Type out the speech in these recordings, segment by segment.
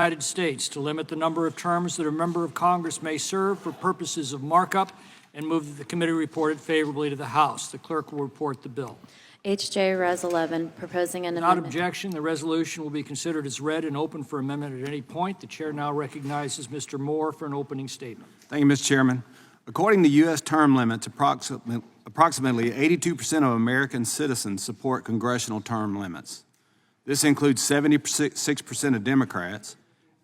United States to limit the number of terms that a member of Congress may serve for purposes of markup, and move that the committee report it favorably to the House. The clerk will report the bill. H.J. Res. 11, proposing an Without amendment. objection, the resolution will be considered as read and open for amendment at any point. The chair now recognizes Mr. Moore for an opening statement. Thank you, Mr. Chairman. According to U.S. term limits, approximately 82% of American citizens support congressional term limits. This includes 76% of Democrats,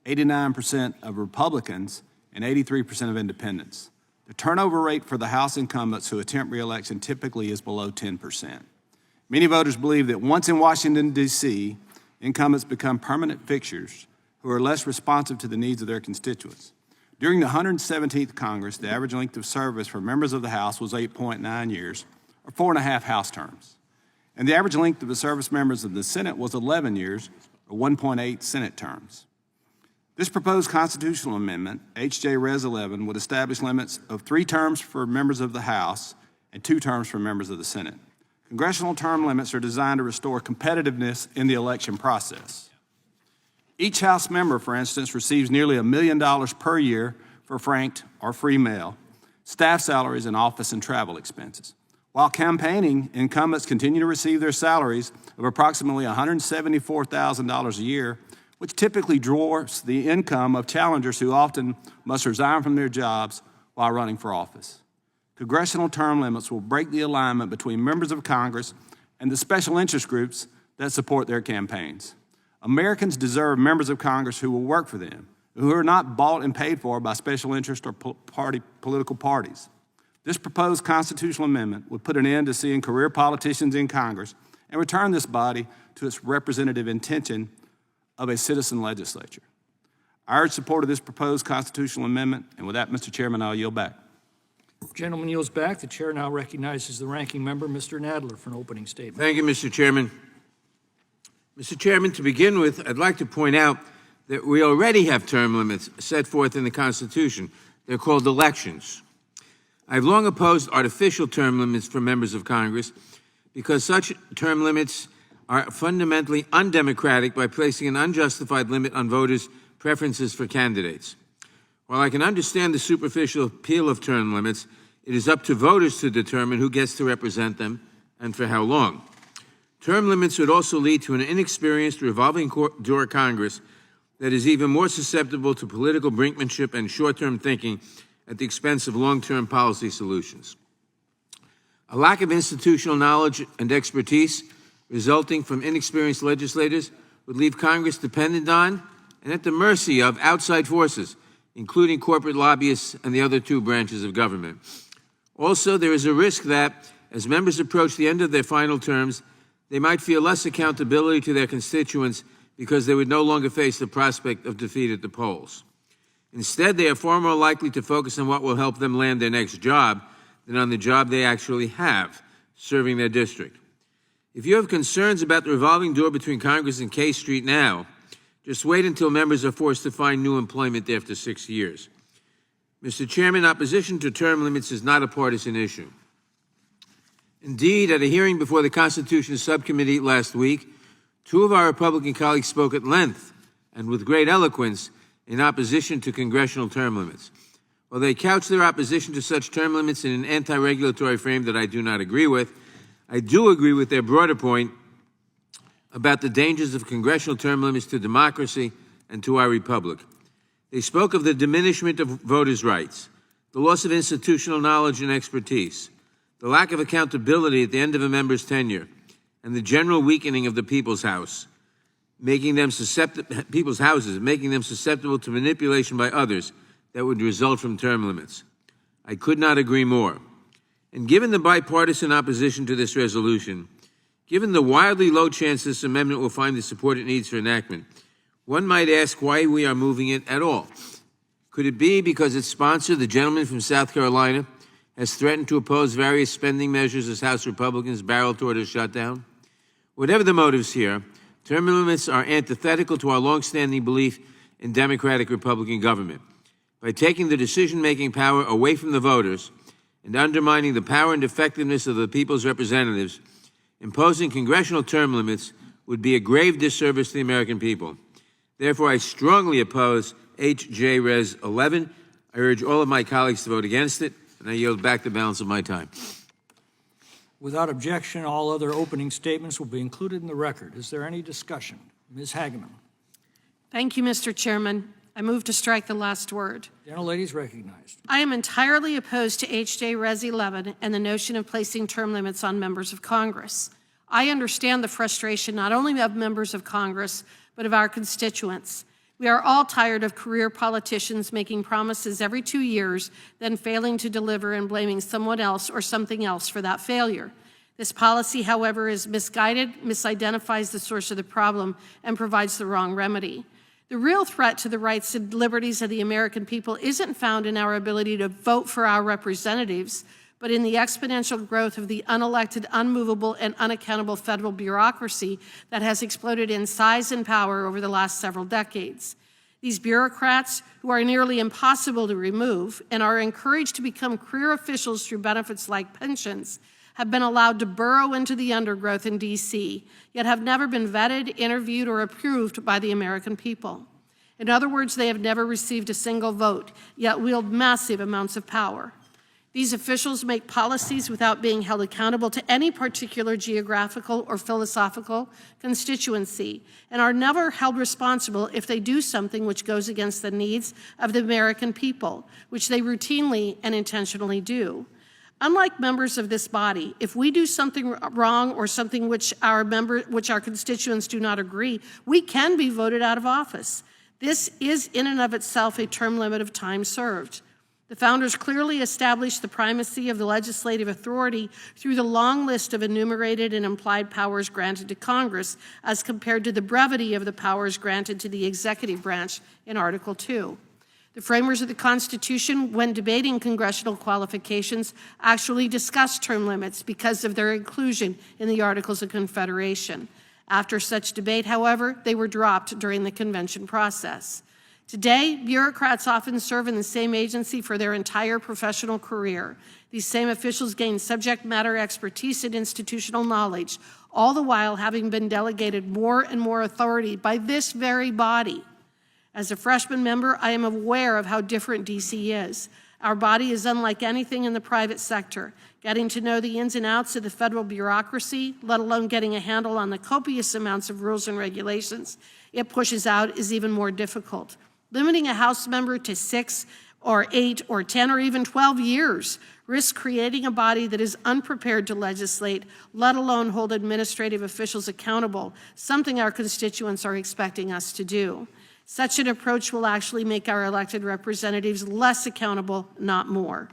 89% of Republicans, and 83% of independents. The turnover rate for the House incumbents who attempt re-election typically is below 10%. Many voters believe that once in Washington, D.C., incumbents become permanent fixtures who are less responsive to the needs of their constituents. During the 117th Congress, the average length of service for members of the House was 8.9 years, or 4.5 House terms. And the average length of the service members of the Senate was 11 years, or 1.8 Senate terms. This proposed constitutional amendment, H.J. Res. 11, would establish limits of 3 terms for members of the House and 2 terms for members of the Senate. Congressional term limits are designed to restore competitiveness in the election process. Each House member, for instance, receives nearly $1 million per year for franked or free mail, staff salaries, and office and travel expenses. While campaigning, incumbents continue to receive their salaries of approximately $174,000 a year, which typically dwarfs the income of challengers who often must resign from their jobs while running for office. Congressional term limits will break the alignment between members of Congress and the special interest groups that support their campaigns. Americans deserve members of Congress who will work for them, who are not bought and paid for by special interest or political parties. This proposed constitutional amendment would put an end to seeing career politicians in Congress and return this body to its representative intention of a citizen legislature. I urge support of this proposed constitutional amendment, and with that, Mr. Chairman, I'll yield back. The gentleman yields back. The chair now recognizes the ranking member, Mr. Nadler, for an opening statement. Thank you, Mr. Chairman. Mr. Chairman, to begin with, I'd like to point out that we already have term limits set forth in the Constitution. They're called elections. I've long opposed artificial term limits for members of Congress because such term limits are fundamentally undemocratic by placing an unjustified limit on voters' preferences for candidates. While I can understand the superficial appeal of term limits, it is up to voters to determine who gets to represent them and for how long. Term limits would also lead to an inexperienced revolving door Congress that is even more susceptible to political brinkmanship and short-term thinking at the expense of long-term policy solutions. A lack of institutional knowledge and expertise resulting from inexperienced legislators would leave Congress dependent on and at the mercy of outside forces, including corporate lobbyists and the other 2 branches of government. Also, there is a risk that, as members approach the end of their final terms, they might feel less accountability to their constituents because they would no longer face the prospect of defeat at the polls. Instead, they are far more likely to focus on what will help them land their next job than on the job they actually have, serving their district. If you have concerns about the revolving door between Congress and K Street now, just wait until members are forced to find new employment after 6 years. Mr. Chairman, opposition to term limits is not a partisan issue. Indeed, at a hearing before the Constitution Subcommittee last week, 2 of our Republican colleagues spoke at length and with great eloquence in opposition to congressional term limits. While they couch their opposition to such term limits in an anti-regulatory frame that I do not agree with, I do agree with their broader point about the dangers of congressional term limits to democracy and to our republic. They spoke of the diminishment of voters' rights, the loss of institutional knowledge and expertise, the lack of accountability at the end of a member's tenure, and the general weakening of the people's house, making them susceptible to manipulation by others that would result from term limits. I could not agree more. And given the bipartisan opposition to this resolution, given the wildly low chance this amendment will find the support it needs for enactment, one might ask why we are moving it at all. Could it be because its sponsor, the gentleman from South Carolina, has threatened to oppose various spending measures as House Republicans barrel toward a shutdown? Whatever the motives here, term limits are antithetical to our longstanding belief in democratic Republican government. By taking the decision-making power away from the voters and undermining the power and effectiveness of the people's representatives, imposing congressional term limits would be a grave disservice to the American people. Therefore, I strongly oppose H.J. Res. 11. I urge all of my colleagues to vote against it, and I yield back the balance of my time. Without objection, all other opening statements will be included in the record. Is there any discussion? Ms. Hageman. Thank you, Mr. Chairman. I move to strike the last word. Gentlelady is recognized. I am entirely opposed to H.J. Res. 11 and the notion of placing term limits on members of Congress. I understand the frustration not only of members of Congress, but of our constituents. We are all tired of career politicians making promises every 2 years, then failing to deliver and blaming someone else or something else for that failure. This policy, however, is misguided, misidentifies the source of the problem, and provides the wrong remedy. The real threat to the rights and liberties of the American people isn't found in our ability to vote for our representatives, but in the exponential growth of the unelected, unmovable, and unaccountable federal bureaucracy that has exploded in size and power over the last several decades. These bureaucrats, who are nearly impossible to remove and are encouraged to become career officials through benefits like pensions, have been allowed to burrow into the undergrowth in D.C., yet have never been vetted, interviewed, or approved by the American people. In other words, they have never received a single vote, yet wield massive amounts of power. These officials make policies without being held accountable to any particular geographical or philosophical constituency, and are never held responsible if they do something which goes against the needs of the American people, which they routinely and intentionally do. Unlike members of this body, if we do something wrong or something which our constituents do not agree, we can be voted out of office. This is in and of itself a term limit of time served. The founders clearly established the primacy of the legislative authority through the long list of enumerated and implied powers granted to Congress as compared to the brevity of the powers granted to the executive branch in Article 2. The framers of the Constitution, when debating congressional qualifications, actually discussed term limits because of their inclusion in the Articles of Confederation. After such debate, however, they were dropped during the convention process. Today, bureaucrats often serve in the same agency for their entire professional career. These same officials gain subject matter expertise and institutional knowledge, all the while having been delegated more and more authority by this very body. As a freshman member, I am aware of how different D.C. is. Our body is unlike anything in the private sector. Getting to know the ins and outs of the federal bureaucracy, let alone getting a handle on the copious amounts of rules and regulations it pushes out, is even more difficult. Limiting a House member to 6 or 8 or 10 or even 12 years risks creating a body that is unprepared to legislate, let alone hold administrative officials accountable, something our constituents are expecting us to do. Such an approach will actually make our elected representatives less accountable, not more.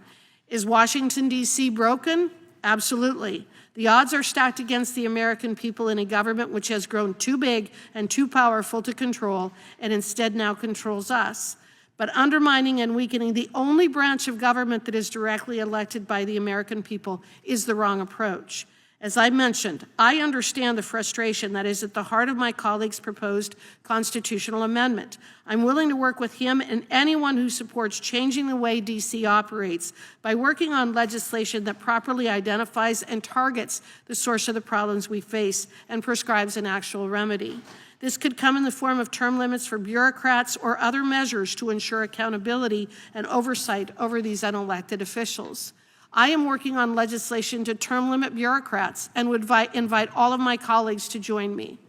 Is Washington, D.C. broken? Absolutely. The odds are stacked against the American people in a government which has grown too big and too powerful to control and instead now controls us. But undermining and weakening the only branch of government that is directly elected by the American people is the wrong approach. As I mentioned, I understand the frustration that is at the heart of my colleague's proposed constitutional amendment. I'm willing to work with him and anyone who supports changing the way D.C. operates by working on legislation that properly identifies and targets the source of the problems we face and prescribes an actual remedy. This could come in the form of term limits for bureaucrats or other measures to ensure accountability and oversight over these unelected officials. I am working on legislation to term limit bureaucrats and would invite all of my colleagues to join me.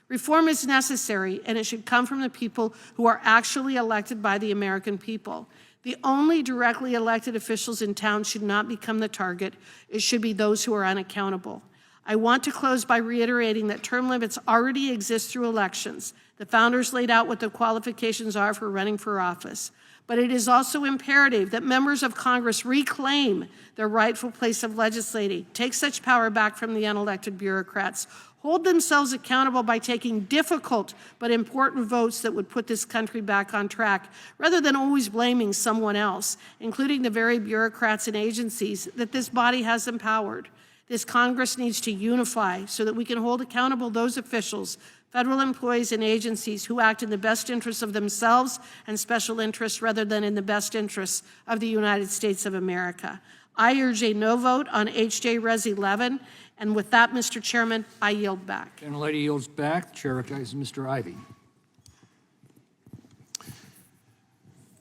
Reform is necessary, and it should come from the people who are actually elected by the American people. The only directly elected officials in town should not become the target. It should be those who are unaccountable. I want to close by reiterating that term limits already exist through elections. The founders laid out what the qualifications are for running for office. But it is also imperative that members of Congress reclaim their rightful place of legislating, take such power back from the unelected bureaucrats, hold themselves accountable by taking difficult but important votes that would put this country back on track, rather than always blaming someone else, including the very bureaucrats and agencies that this body has empowered. This Congress needs to unify so that we can hold accountable those officials, federal employees and agencies who act in the best interests of themselves and special interests rather than in the best interests of the United States of America. I urge a no vote on H.J. Res. 11, and with that, Mr. Chairman, I yield back. Gentlelady yields back. The chair recognizes Mr. Ivey.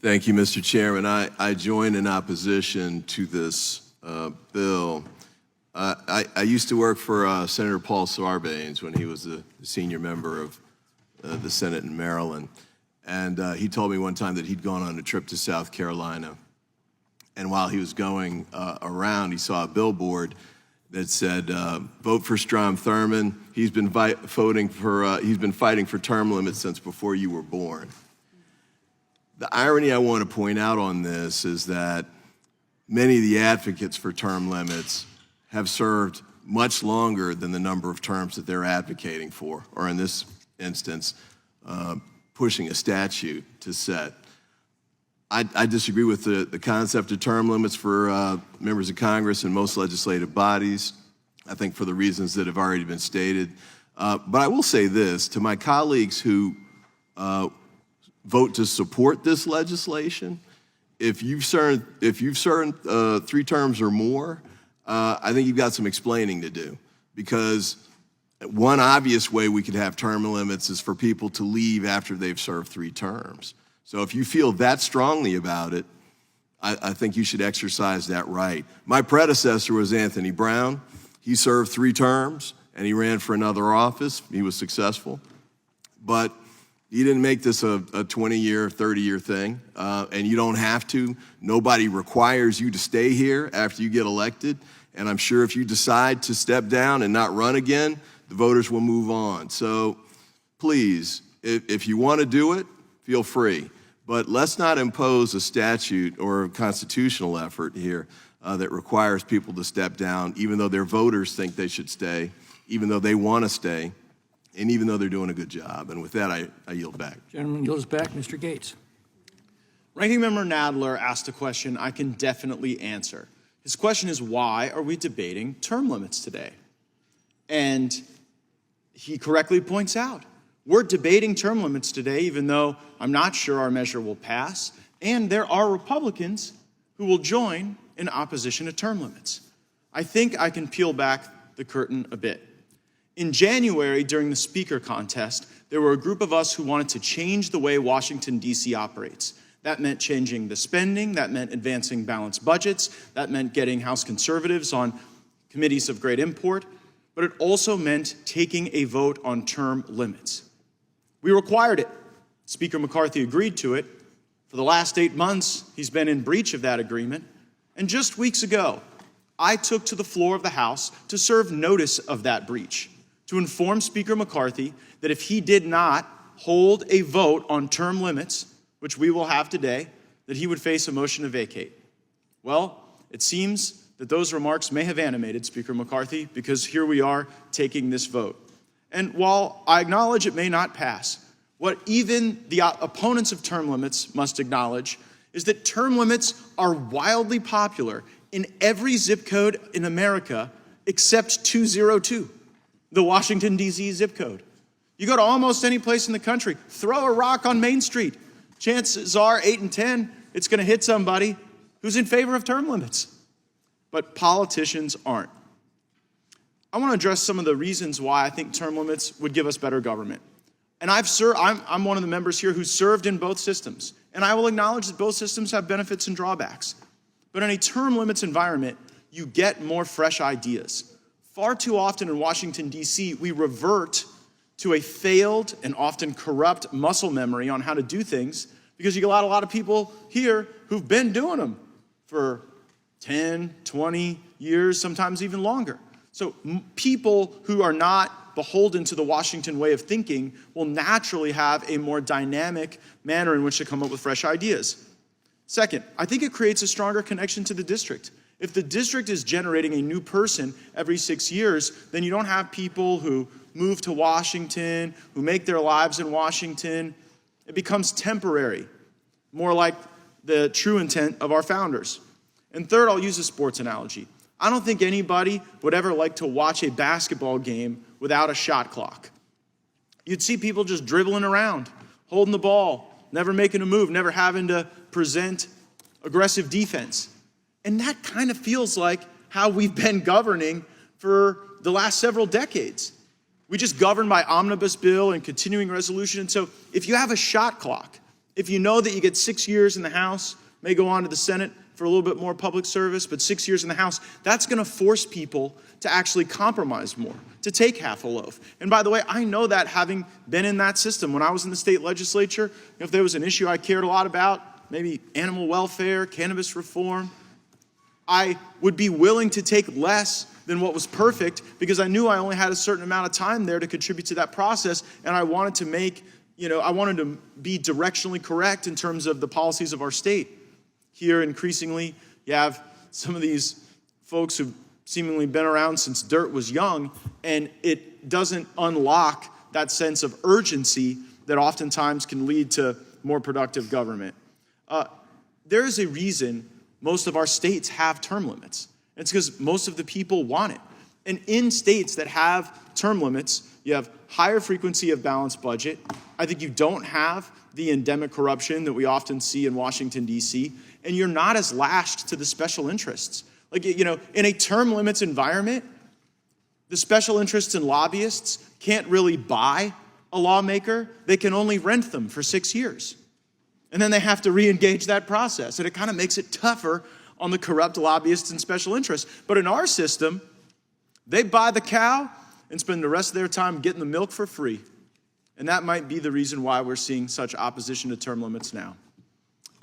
Thank you, Mr. Chairman. I join in opposition to this bill. I used to work for Senator Paul Sarbanes when he was the senior member of the Senate in Maryland. And he told me one time that he'd gone on a trip to South Carolina. And while he was going around, he saw a billboard that said, vote for Strom Thurmond. He's been fighting for term limits since before you were born. The irony I want to point out on this is that many of the advocates for term limits have served much longer than the number of terms that they're advocating for, or in this instance, pushing a statute to set. I disagree with the concept of term limits for members of Congress and most legislative bodies, I think for the reasons that have already been stated. But I will say this, to my colleagues who vote to support this legislation, if you've served 3 terms or more, I think you've got some explaining to do, because one obvious way we could have term limits is for people to leave after they've served 3 terms. So if you feel that strongly about it, I think you should exercise that right. My predecessor was Anthony Brown. He served 3 terms, and he ran for another office. He was successful. But he didn't make this a 20-year, 30-year thing, and you don't have to. Nobody requires you to stay here after you get elected, and I'm sure if you decide to step down and not run again, the voters will move on. So please, if you want to do it, feel free. But let's not impose a statute or a constitutional effort here that requires people to step down, even though their voters think they should stay, even though they want to stay, and even though they're doing a good job. And with that, I yield back. Gentleman yields back. Mr. Gates. Ranking Member Nadler asked a question I can definitely answer. His question is, why are we debating term limits today? And he correctly points out, we're debating term limits today, even though I'm not sure our measure will pass, and there are Republicans who will join in opposition to term limits. I think I can peel back the curtain a bit. In January, during the speaker contest, there were a group of us who wanted to change the way Washington, D.C. operates. That meant changing the spending, that meant advancing balanced budgets, that meant getting House conservatives on committees of great import, but it also meant taking a vote on term limits. We required it. Speaker McCarthy agreed to it. For the last 8 months, he's been in breach of that agreement. And just weeks ago, I took to the floor of the House to serve notice of that breach, to inform Speaker McCarthy that if he did not hold a vote on term limits, which we will have today, that he would face a motion to vacate. Well, it seems that those remarks may have animated Speaker McCarthy, because here we are taking this vote. And while I acknowledge it may not pass, what even the opponents of term limits must acknowledge is that term limits are wildly popular in every zip code in America except 202, the Washington, D.C. zip code. You go to almost any place in the country, throw a rock on Main Street. Chances are 8 and 10, it's going to hit somebody who's in favor of term limits. But politicians aren't. I want to address some of the reasons why I think term limits would give us better government. And I'm one of the members here who served in both systems. And I will acknowledge that both systems have benefits and drawbacks. But in a term limits environment, you get more fresh ideas. Far too often in Washington, D.C., we revert to a failed and often corrupt muscle memory on how to do things, because you got a lot of people here who've been doing them for 10, 20 years, sometimes even longer. So people who are not beholden to the Washington way of thinking will naturally have a more dynamic manner in which to come up with fresh ideas. Second, I think it creates a stronger connection to the district. If the district is generating a new person every 6 years, then you don't have people who move to Washington, who make their lives in Washington. It becomes temporary, more like the true intent of our founders. And third, I'll use a sports analogy. I don't think anybody would ever like to watch a basketball game without a shot clock. You'd see people just dribbling around, holding the ball, never making a move, never having to present aggressive defense. And that kind of feels like how we've been governing for the last several decades. We just govern by omnibus bill and continuing resolution. And so if you have a shot clock, If you know that you get 6 years in the House, may go on to the Senate for a little bit more public service, but 6 years in the House, that's going to force people to actually compromise more, to take half a loaf. And by the way, I know that having been in that system. When I was in the state legislature, if there was an issue I cared a lot about, maybe animal welfare, cannabis reform, I would be willing to take less than what was perfect because I knew I only had a certain amount of time there to contribute to that process, and I wanted to make, I wanted to be directionally correct in terms of the policies of our state. Here, increasingly, you have some of these folks who've seemingly been around since dirt was young, and it doesn't unlock that sense of urgency that oftentimes can lead to more productive government. There is a reason most of our states have term limits. It's because most of the people want it. And in states that have term limits, you have higher frequency of balanced budget. I think you don't have the endemic corruption that we often see in Washington, D.C., and you're not as lashed to the special interests. Like, in a term limits environment, the special interests and lobbyists can't really buy a lawmaker. They can only rent them for 6 years. And then they have to re-engage that process. And it kind of makes it tougher on the corrupt lobbyists and special interests. But in our system, they buy the cow and spend the rest of their time getting the milk for free. And that might be the reason why we're seeing such opposition to term limits now.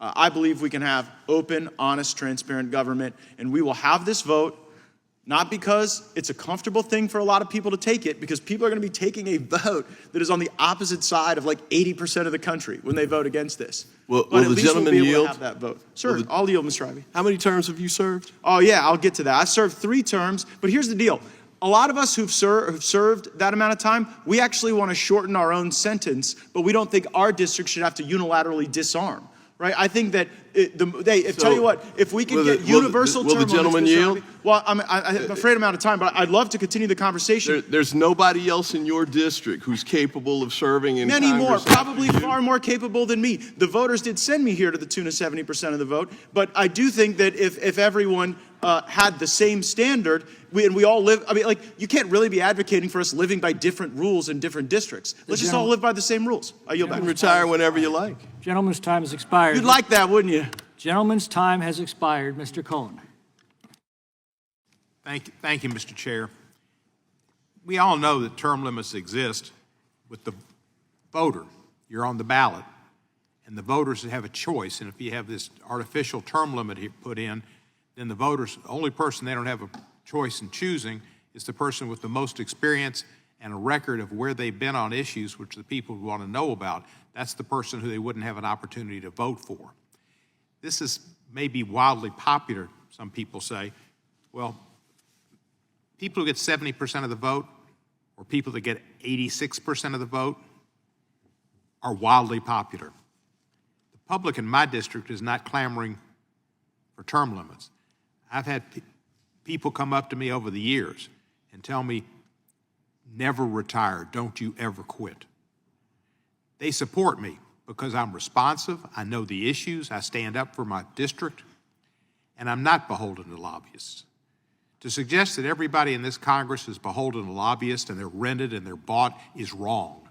I believe we can have open, honest, transparent government, and we will have this vote, not because it's a comfortable thing for a lot of people to take it, because people are going to be taking a vote that is on the opposite side of like 80% of the country when they vote against this. Will but at the least gentleman we'll be able yield? to have that vote. Sure, I'll yield, Mr. Ivey. How many terms have you served? Oh, yeah, I'll get to that. I served 3 terms, but here's the deal. A lot of us who've served that amount of time, we actually want to shorten our own sentence, but we don't think our district should have to unilaterally disarm. Right, I think that tell you what, if we could get universal term limits, will the gentleman yield? Well, I'm afraid I'm out of time, but I'd love to continue the conversation. There's nobody else in your district who's capable of serving in Many more, Congress probably far more capable than me. The voters did send me here to the tune of 70% of the vote, but I do think that if everyone had the same standard, we all live, you can't really be advocating for us living by different rules in different districts. Let's just all live by the same rules. I yield You back. can retire whenever you like. Gentleman's time has expired. You'd like that, wouldn't you? Gentleman's time has expired. Mr. Cohen. Thank you, Mr. Chair. We all know that term limits exist with the voter. You're on the ballot, and the voters have a choice. And if you have this artificial term limit put in, then the voters, the only person they don't have a choice in choosing is the person with the most experience and a record of where they've been on issues which the people want to know about. That's the person who they wouldn't have an opportunity to vote for. This is maybe wildly popular, some people say. Well, people who get 70% of the vote or people that get 86% of the vote are wildly popular. The public in my district is not clamoring for term limits. I've had people come up to me over the years and tell me, never retire, don't you ever quit. They support me because I'm responsive, I know the issues, I stand up for my district, and I'm not beholden to lobbyists. To suggest that everybody in this Congress is beholden to lobbyists and they're rented and they're bought is wrong.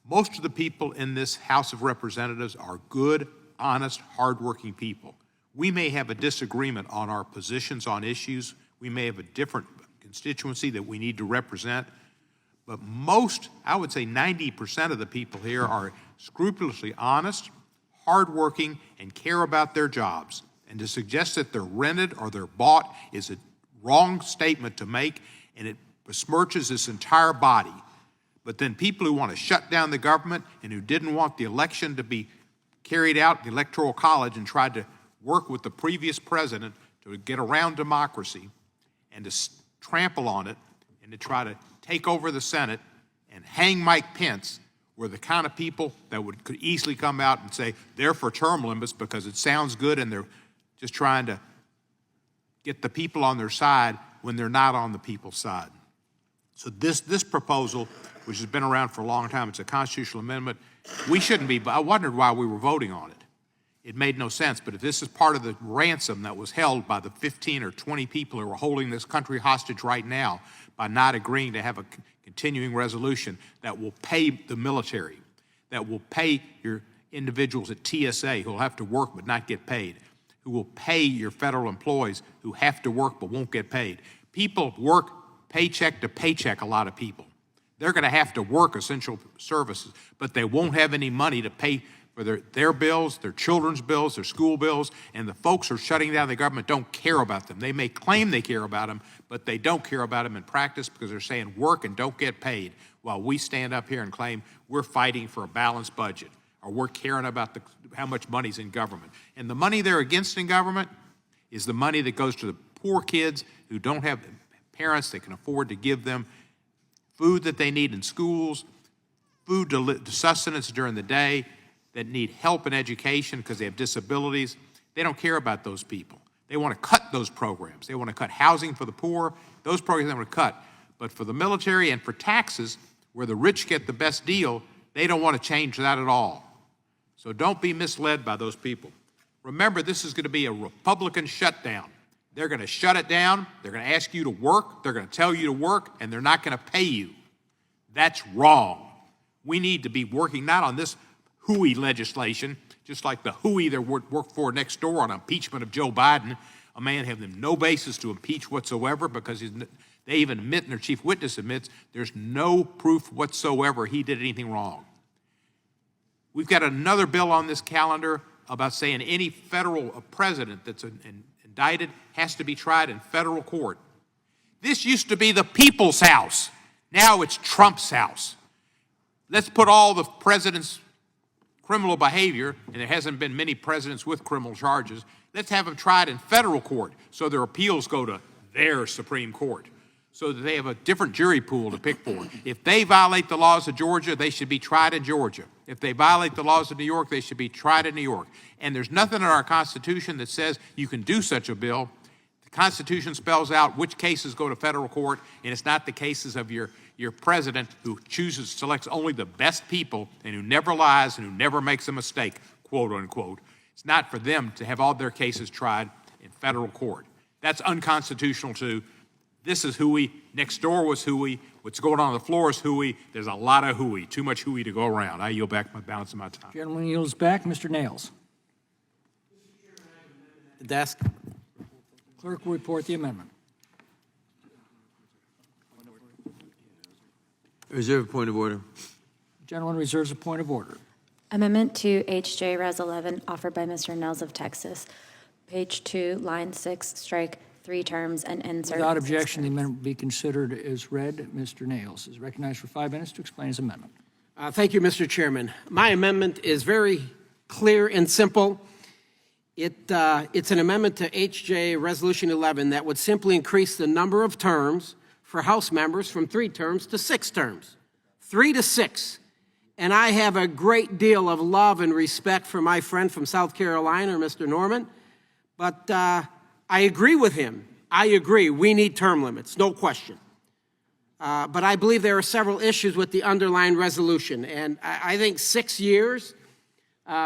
Most of the people in this House of Representatives are good, honest, hardworking people. We may have a disagreement on our positions on issues. We may have a different constituency that we need to represent. But most, I would say 90% of the people here are scrupulously honest, hardworking, and care about their jobs. And to suggest that they're rented or they're bought is a wrong statement to make, and it besmirches this entire body. But then people who want to shut down the government and who didn't want the election to be carried out in the Electoral College and tried to work with the previous president to get around democracy and to trample on it and to try to take over the Senate and hang Mike Pence were the kind of people that could easily come out and say they're for term limits because it sounds good and they're just trying to get the people on their side when they're not on the people's side. So this proposal, which has been around for a long time, it's a constitutional amendment, we shouldn't be, but I wondered why we were voting on it. It made no sense, but if this is part of the ransom that was held by the 15 or 20 people who are holding this country hostage right now by not agreeing to have a continuing resolution that will pay the military, that will pay your individuals at TSA who will have to work but not get paid, who will pay your federal employees who have to work but won't get paid. People work paycheck to paycheck, a lot of people. They're going to have to work essential services, but they won't have any money to pay for their bills, their children's bills, their school bills, and the folks who are shutting down the government don't care about them. They may claim they care about them, but they don't care about them in practice because they're saying work and don't get paid, while we stand up here and claim we're fighting for a balanced budget, or we're caring about how much money's in government. And the money they're against in government is the money that goes to the poor kids who don't have parents that can afford to give them food that they need in schools, food to sustenance during the day, that need help in education because they have disabilities. They don't care about those people. They want to cut those programs. They want to cut housing for the poor. Those programs they want to cut. But for the military and for taxes, where the rich get the best deal, they don't want to change that at all. So don't be misled by those people. Remember, this is going to be a Republican shutdown. They're going to shut it down. They're going to ask you to work. They're going to tell you to work, and they're not going to pay you. That's wrong. We need to be working not on this hooey legislation, just like the hooey that worked for next door on impeachment of Joe Biden, a man having no basis to impeach whatsoever because they even admit, and their chief witness admits, there's no proof whatsoever he did anything wrong. We've got another bill on this calendar about saying any federal president that's indicted has to be tried in federal court. This used to be the people's house. Now it's Trump's house. Let's put all the president's criminal behavior, and there hasn't been many presidents with criminal charges, let's have them tried in federal court so their appeals go to their Supreme Court, so that they have a different jury pool to pick for. If they violate the laws of Georgia, they should be tried in Georgia. If they violate the laws of New York, they should be tried in New York. And there's nothing in our Constitution that says you can do such a bill. The Constitution spells out which cases go to federal court, and it's not the cases of your president who selects only the best people and who never lies and who never makes a mistake, quote unquote. It's not for them to have all their cases tried in federal court. That's unconstitutional too. This is hooey. Next door was hooey. What's going on the floor is hooey. There's a lot of hooey, too much hooey to go around. I yield back my balance of my time. Gentleman yields back. Mr. Nails. The desk. Clerk will report the amendment. Reserve point of order. Gentleman reserves a point of order. Amendment to H.J. Res. 11, offered by Mr. Nels of Texas. Page 2, line 6, strike 3 terms and insert. Without objection, the amendment will be considered as read. Mr. Nails is recognized for 5 minutes to explain his amendment. Thank you, Mr. Chairman. My amendment is very clear and simple. It's an amendment to H.J. Resolution 11 that would simply increase the number of terms for House members from 3 terms to 6 terms. 3 to 6. And I have a great deal of love and respect for my friend from South Carolina, Mr. Norman, but I agree with him. I agree, we need term limits, no question. But I believe there are several issues with the underlying resolution, and I think 6 years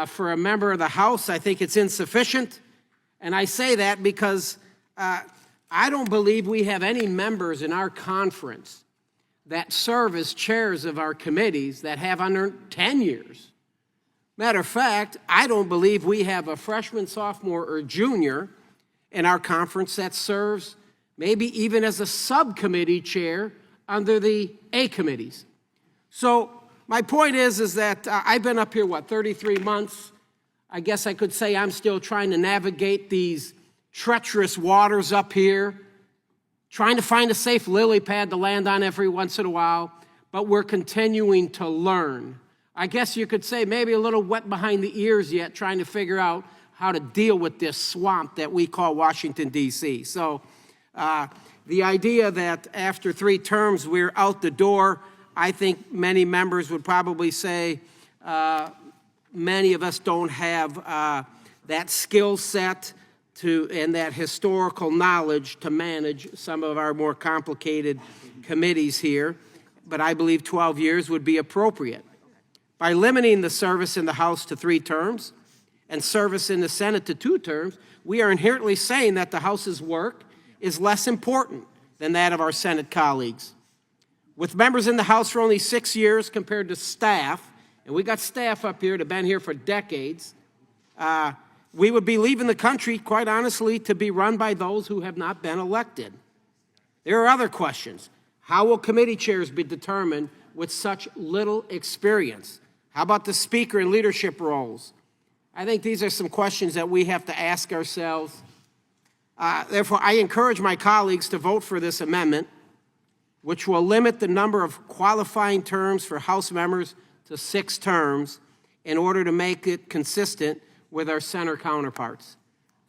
for a member of the House, I think it's insufficient. And I say that because I don't believe we have any members in our conference that serve as chairs of our committees that have under 10 years. Matter of fact, I don't believe we have a freshman, sophomore, or junior in our conference that serves maybe even as a subcommittee chair under the A committees. So my point is that I've been up here, 33 months. I guess I could say I'm still trying to navigate these treacherous waters up here, trying to find a safe lily pad to land on every once in a while, but we're continuing to learn. I guess you could say maybe a little wet behind the ears yet, trying to figure out how to deal with this swamp that we call Washington, D.C. So the idea that after 3 terms we're out the door, I think many members would probably say many of us don't have that skill set and that historical knowledge to manage some of our more complicated committees here, but I believe 12 years would be appropriate. By limiting the service in the House to 3 terms and service in the Senate to 2 terms, we are inherently saying that the House's work is less important than that of our Senate colleagues. With members in the House for only 6 years compared to staff and we got staff up here that have been here for decades, we would be leaving the country, quite honestly, to be run by those who have not been elected. There are other questions. How will committee chairs be determined with such little experience? How about the speaker and leadership roles? I think these are some questions that we have to ask ourselves. Therefore, I encourage my colleagues to vote for this amendment, which will limit the number of qualifying terms for House members to 6 terms in order to make it consistent with our center counterparts.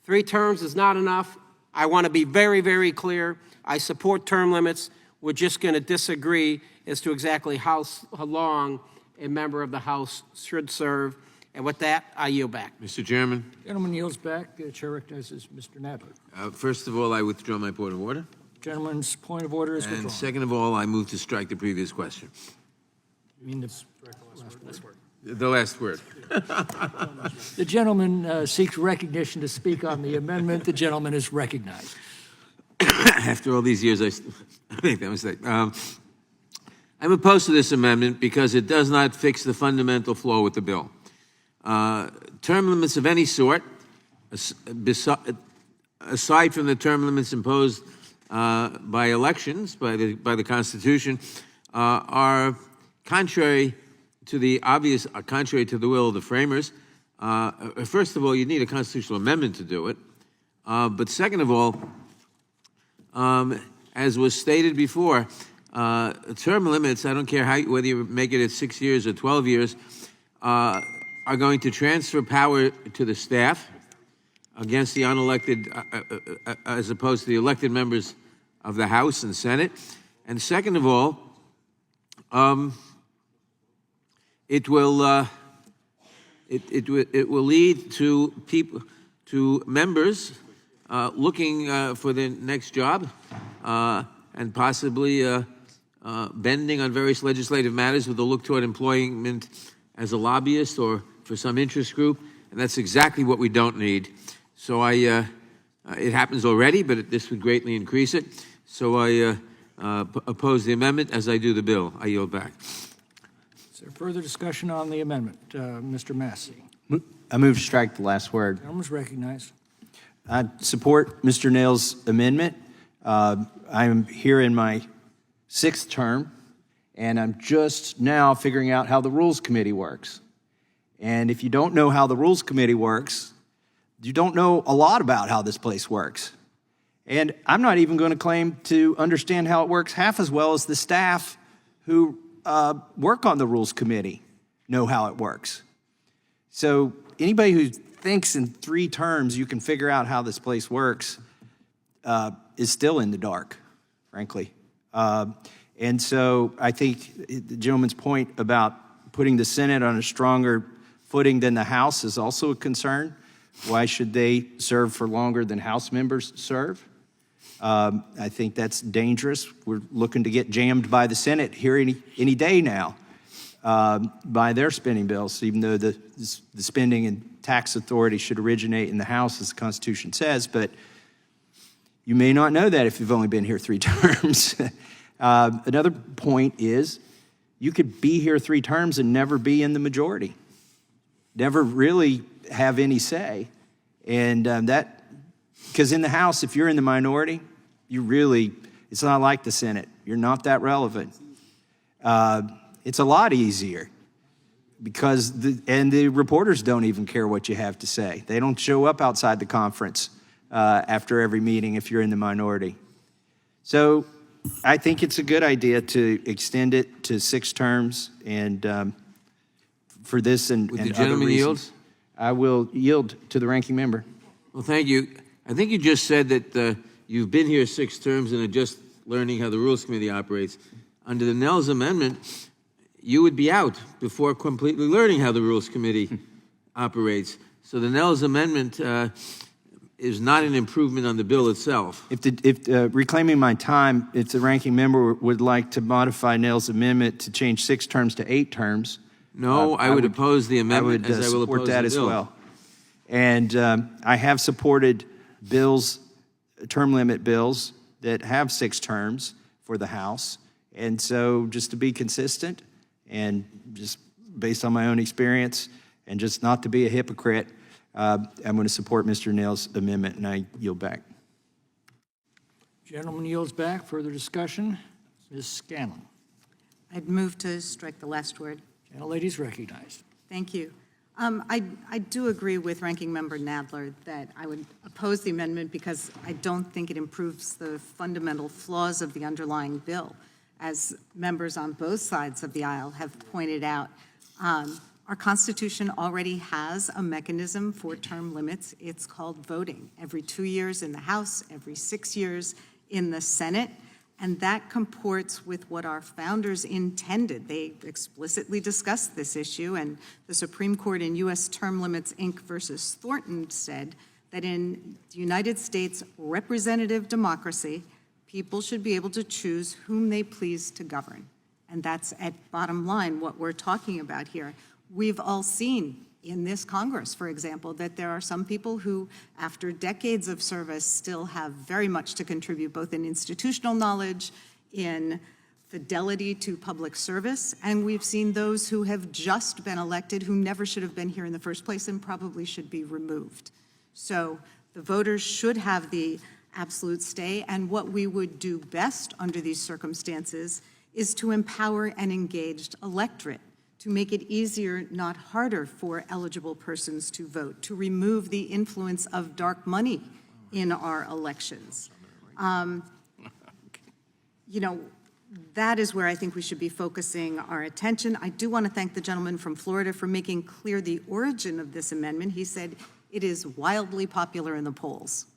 3 terms is not enough. I want to be very, very clear. I support term limits. We're just going to disagree as to exactly how long a member of the House should serve. And with that, I yield back. Mr. Chairman, Gentleman yields back. The chair recognizes Mr. Nadler. first of all, I withdraw my point of order. Gentleman's point of order is And withdrawn. second of all, I move to strike the previous question. You mean The last word. the gentleman seeks recognition to speak on the amendment. The gentleman is recognized. After all these years, I make that mistake. I'm opposed to this amendment because it does not fix the fundamental flaw with the bill. Term limits of any sort, aside from the term limits imposed by elections, by the Constitution, are contrary to the will of the framers. First of all, you need a constitutional amendment to do it. But second of all, as was stated before, term limits, I don't care whether you make it at 6 years or 12 years, are going to transfer power to the staff against the unelected, as opposed to the elected members of the House and Senate. And second of all, it will lead to members looking for their next job and possibly bending on various legislative matters with a look toward employment as a lobbyist or for some interest group, and that's exactly what we don't need. So it happens already, but this would greatly increase it. So I oppose the amendment as I do the bill. I yield back. Is there further discussion on the amendment? Mr. Massey. I move to strike the last word. Gentleman's recognized. I support Mr. Nail's amendment. I'm here in my 6th term, and I'm just now figuring out how the Rules Committee works. And if you don't know how the Rules Committee works, you don't know a lot about how this place works. And I'm not even going to claim to understand how it works half as well as the staff who work on the Rules Committee know how it works. So anybody who thinks in 3 terms you can figure out how this place works is still in the dark, frankly. And so I think the gentleman's point about putting the Senate on a stronger footing than the House is also a concern. Why should they serve for longer than House members serve? I think that's dangerous. We're looking to get jammed by the Senate here any day now by their spending bills, even though the spending and tax authority should originate in the House, as the Constitution says. But you may not know that if you've only been here 3 terms. Another point is you could be here 3 terms and never be in the majority, never really have any say. And because in the House, if you're in the minority, it's not like the Senate. You're not that relevant. It's a lot easier because the reporters don't even care what you have to say. They don't show up outside the conference after every meeting if you're in the minority. So I think it's a good idea to extend it to 6 terms, and for this and Would the other gentleman reasons, yield? I will yield to the ranking member. Well, thank you. I think you just said that you've been here 6 terms and are just learning how the Rules Committee operates. Under the Nels Amendment, you would be out before completely learning how the Rules Committee operates. So the Nels Amendment is not an improvement on the bill itself. If reclaiming my time, if the ranking member would like to modify Nels' amendment to change 6 terms to 8 terms, No, I would oppose the amendment as I will support oppose that the as bill. well. And I have supported bills, term limit bills that have 6 terms for the House. And so just to be consistent and just based on my own experience, and just not to be a hypocrite, I'm going to support Mr. Nails' amendment, and I yield back. Gentleman yields back. Further discussion? Ms. Scanlon. I'd move to strike the last word. Gentlelady is recognized. Thank you. I do agree with Ranking Member Nadler that I would oppose the amendment because I don't think it improves the fundamental flaws of the underlying bill. As members on both sides of the aisle have pointed out, our Constitution already has a mechanism for term limits. It's called voting. Every 2 years in the House, every 6 years in the Senate. And that comports with what our founders intended. They explicitly discussed this issue, and the Supreme Court in U.S. Term Limits, Inc. versus Thornton said that in the United States representative democracy, people should be able to choose whom they please to govern. And that's, at bottom line, what we're talking about here. We've all seen in this Congress, for example, that there are some people who, after decades of service, still have very much to contribute, both in institutional knowledge, in fidelity to public service, and we've seen those who have just been elected who never should have been here in the first place and probably should be removed. So the voters should have the absolute say, and what we would do best under these circumstances is to empower an engaged electorate, to make it easier, not harder, for eligible persons to vote, to remove the influence of dark money in our elections. You know, that is where I think we should be focusing our attention. I do want to thank the gentleman from Florida for making clear the origin of this amendment. He said it is wildly popular in the polls.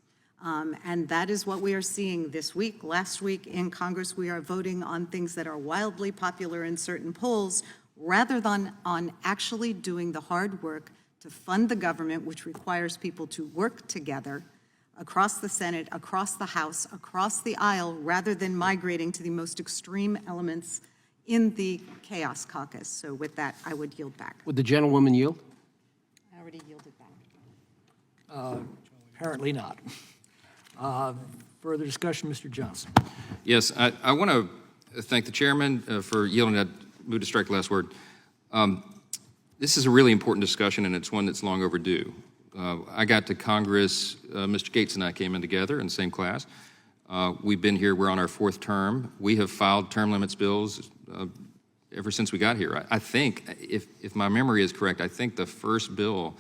And that is what we are seeing this week. Last week in Congress, we are voting on things that are wildly popular in certain polls, rather than on actually doing the hard work to fund the government, which requires people to work together across the Senate, across the House, across the aisle, rather than migrating to the most extreme elements in the chaos caucus. So with that, I would yield back. Would the gentlewoman yield? I already yielded back. Apparently not. Further discussion, Mr. Johnson. Yes, I want to thank the chairman for yielding that. Move to strike the last word. This is a really important discussion, and it's one that's long overdue. I got to Congress, Mr. Gates and I came in together in the same class. We've been here, we're on our 4th term. We have filed term limits bills ever since we got here. I think, if my memory is correct, I think the first bill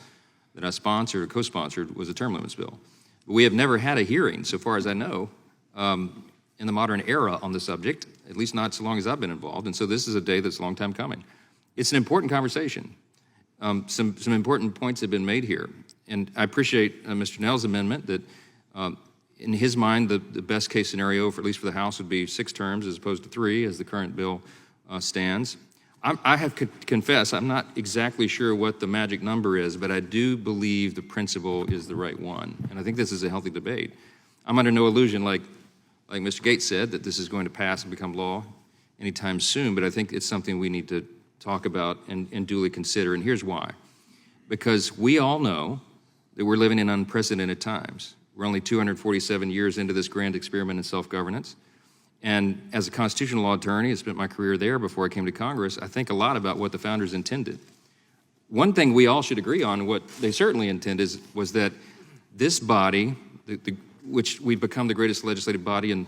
that I sponsored or co-sponsored was a term limits bill. We have never had a hearing, so far as I know, in the modern era on the subject, at least not so long as I've been involved, and so this is a day that's a long time coming. It's an important conversation. Some important points have been made here, and I appreciate Mr. Nell's amendment that in his mind, the best case scenario, for at least for the House, would be 6 terms as opposed to 3, as the current bill stands. I have to confess, I'm not exactly sure what the magic number is, but I do believe the principle is the right one, and I think this is a healthy debate. I'm under no illusion, like Mr. Gates said, that this is going to pass and become law anytime soon, but I think it's something we need to talk about and duly consider, and here's why. Because we all know that we're living in unprecedented times. We're only 247 years into this grand experiment in self-governance, and as a constitutional law attorney, I spent my career there before I came to Congress, I think a lot about what the founders intended. One thing we all should agree on, what they certainly intended, was that this body, which we've become the greatest legislative body in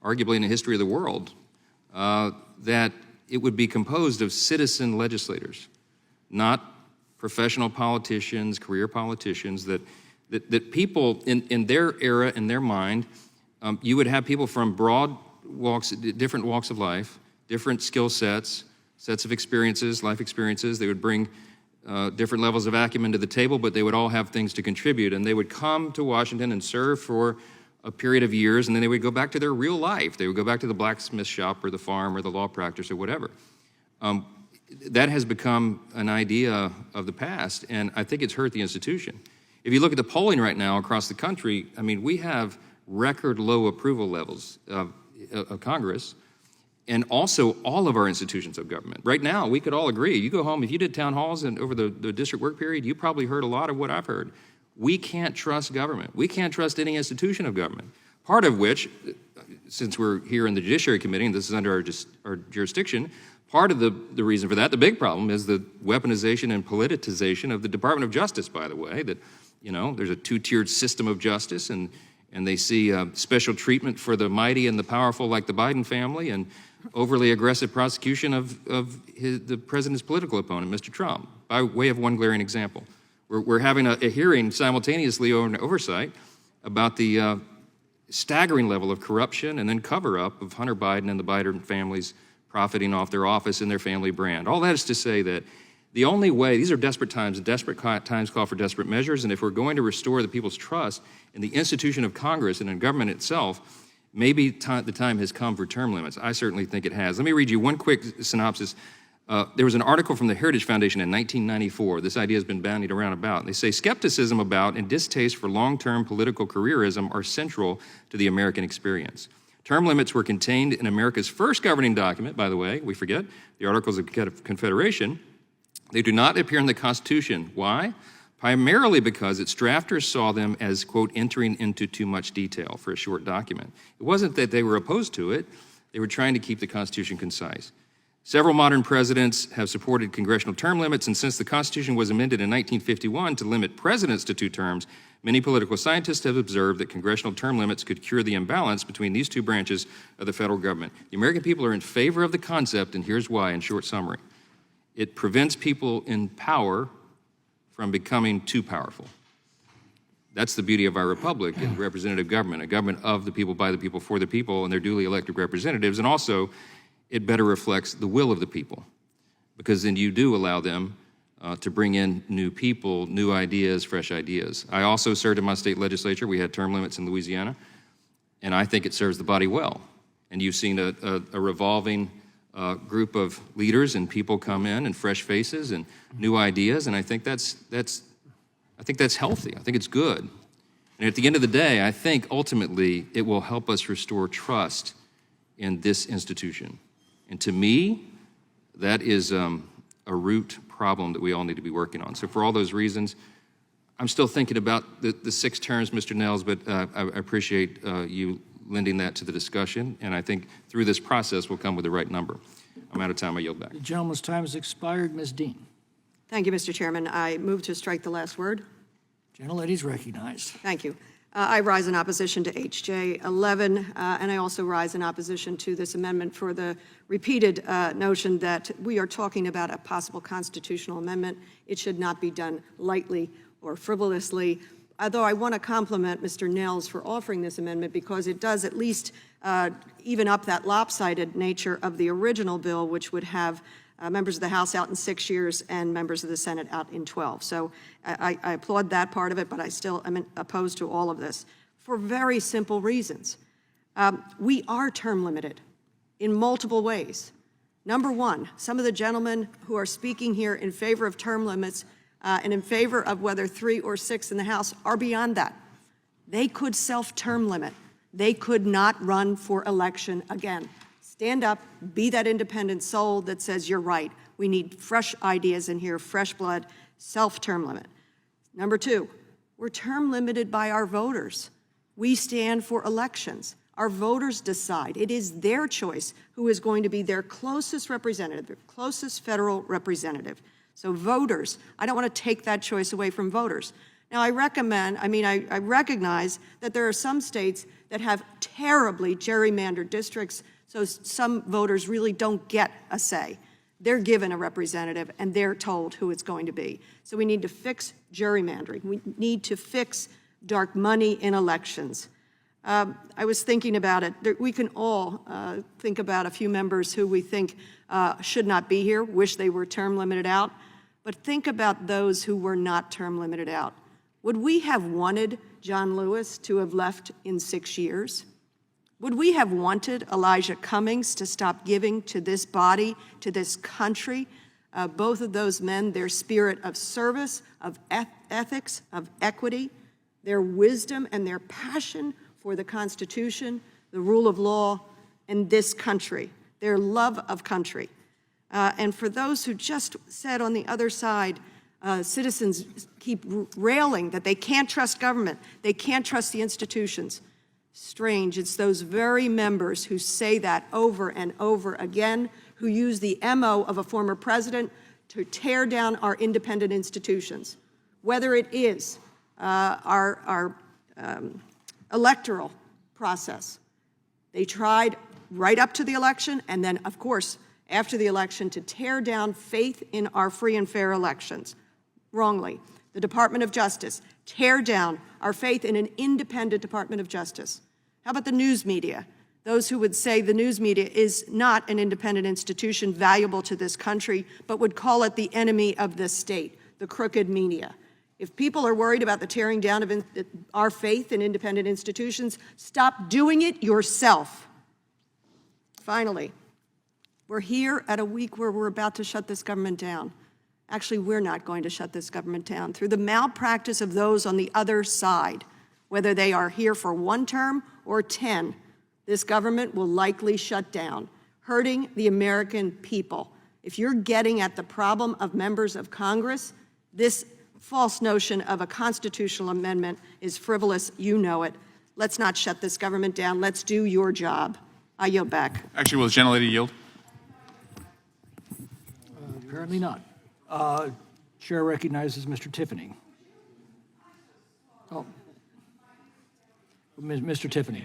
arguably in the history of the world, that it would be composed of citizen legislators, not professional politicians, career politicians, that people in their era, in their mind, you would have people from broad walks, different walks of life, different skill sets, sets of experiences, life experiences. They would bring different levels of acumen to the table, but they would all have things to contribute, and they would come to Washington and serve for a period of years, and then they would go back to their real life. They would go back to the blacksmith shop or the farm or the law practice or whatever. That has become an idea of the past, and I think it's hurt the institution. If you look at the polling right now across the country, I mean, we have record low approval levels of Congress, and also all of our institutions of government. Right now, we could all agree, you go home, if you did town halls and over the district work period, you probably heard a lot of what I've heard. We can't trust government. We can't trust any institution of government. Part of which, since we're here in the Judiciary Committee, and this is under our jurisdiction, Part of the reason for that, the big problem, is the weaponization and politicization of the Department of Justice, by the way, that, there's a two-tiered system of justice, and they see special treatment for the mighty and the powerful like the Biden family, and overly aggressive prosecution of the president's political opponent, Mr. Trump, by way of one glaring example. We're having a hearing simultaneously over an oversight about the staggering level of corruption and then cover-up of Hunter Biden and the Biden families profiting off their office and their family brand. All that is to say that the only way, these are desperate times, and desperate times call for desperate measures, and if we're going to restore the people's trust in the institution of Congress and in government itself, maybe the time has come for term limits. I certainly think it has. Let me read you one quick synopsis. There was an article from the Heritage Foundation in 1994. This idea has been bandied around about. They say skepticism about and distaste for long-term political careerism are central to the American experience. Term limits were contained in America's first governing document, by the way, we forget, the Articles of Confederation. They do not appear in the Constitution. Why? Primarily because its drafters saw them as, quote, entering into too much detail for a short document. It wasn't that they were opposed to it. They were trying to keep the Constitution concise. Several modern presidents have supported congressional term limits, and since the Constitution was amended in 1951 to limit presidents to 2 terms, many political scientists have observed that congressional term limits could cure the imbalance between these 2 branches of the federal government. The American people are in favor of the concept, and here's why in short summary. It prevents people in power from becoming too powerful. That's the beauty of our republic and representative government, a government of the people, by the people, for the people, and their duly elected representatives, and also it better reflects the will of the people, because then you do allow them to bring in new people, new ideas, fresh ideas. I also served in my state legislature. We had term limits in Louisiana, and I think it serves the body well. And you've seen a revolving group of leaders and people come in, and fresh faces and new ideas, and I think that's healthy. I think it's good. And at the end of the day, I think ultimately it will help us restore trust in this institution. And to me, that is a root problem that we all need to be working on. So for all those reasons, I'm still thinking about the 6 terms, Mr. Nels, but I appreciate you lending that to the discussion, and I think through this process we'll come with the right number. I'm out of time. I yield back. The gentleman's time has expired. Ms. Dean. Thank you, Mr. Chairman. I move to strike the last word. Gentlelady's recognized. Thank you. I rise in opposition to H.J. 11, and I also rise in opposition to this amendment for the repeated notion that we are talking about a possible constitutional amendment. It should not be done lightly or frivolously. Although I want to compliment Mr. Nels for offering this amendment, because it does at least even up that lopsided nature of the original bill, which would have members of the House out in 6 years and members of the Senate out in 12. So I applaud that part of it, but I still am opposed to all of this for very simple reasons. We are term limited in multiple ways. Number one, some of the gentlemen who are speaking here in favor of term limits and in favor of whether 3 or 6 in the House are beyond that. They could self-term limit. They could not run for election again. Stand up, be that independent soul that says you're right. We need fresh ideas in here, fresh blood, self-term limit. Number two, we're term limited by our voters. We stand for elections. Our voters decide. It is their choice who is going to be their closest representative, their closest federal representative. So voters, I don't want to take that choice away from voters. Now, I recognize that there are some states that have terribly gerrymandered districts, so some voters really don't get a say. They're given a representative, and they're told who it's going to be. So we need to fix gerrymandering. We need to fix dark money in elections. I was thinking about it. We can all think about a few members who we think should not be here, wish they were term limited out. But think about those who were not term limited out. Would we have wanted John Lewis to have left in 6 years? Would we have wanted Elijah Cummings to stop giving to this body, to this country? Both of those men, their spirit of service, of ethics, of equity, their wisdom and their passion for the Constitution, the rule of law, and this country, their love of country. And for those who just said on the other side, citizens keep railing that they can't trust government, they can't trust the institutions. Strange, it's those very members who say that over and over again who use the MO of a former president to tear down our independent institutions, whether it is our electoral process. They tried right up to the election, and then, of course, after the election, to tear down faith in our free and fair elections. Wrongly. The Department of Justice, tear down our faith in an independent Department of Justice. How about the news media? Those who would say the news media is not an independent institution valuable to this country, but would call it the enemy of the state, the crooked media. If people are worried about the tearing down of our faith in independent institutions, stop doing it yourself. Finally, we're here at a week where we're about to shut this government down. Actually, we're not going to shut this government down. Through the malpractice of those on the other side, whether they are here for 1 term or 10, this government will likely shut down, hurting the American people. If you're getting at the problem of members of Congress, this false notion of a constitutional amendment is frivolous. You know it. Let's not shut this government down. Let's do your job. I yield back. Actually, will the gentlelady yield? Apparently not. Chair recognizes Mr. Tiffany. Oh, Mr. Tiffany.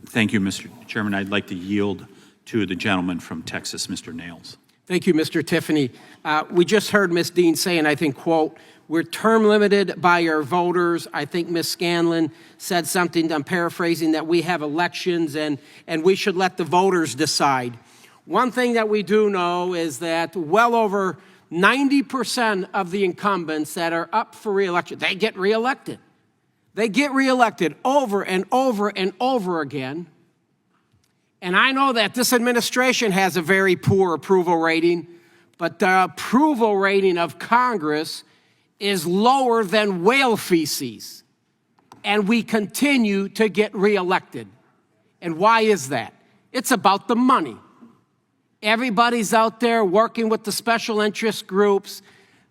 Thank you, Mr. Chairman. I'd like to yield to the gentleman from Texas, Mr. Nails. Thank you, Mr. Tiffany. We just heard Ms. Dean say, and I think, quote, we're term limited by our voters. I think Ms. Scanlon said something, I'm paraphrasing, that we have elections and we should let the voters decide. One thing that we do know is that well over 90% of the incumbents that are up for re-election, they get re-elected. They get re-elected over and over and over again. And I know that this administration has a very poor approval rating, but the approval rating of Congress is lower than whale feces. And we continue to get re-elected. And why is that? It's about the money. Everybody's out there working with the special interest groups.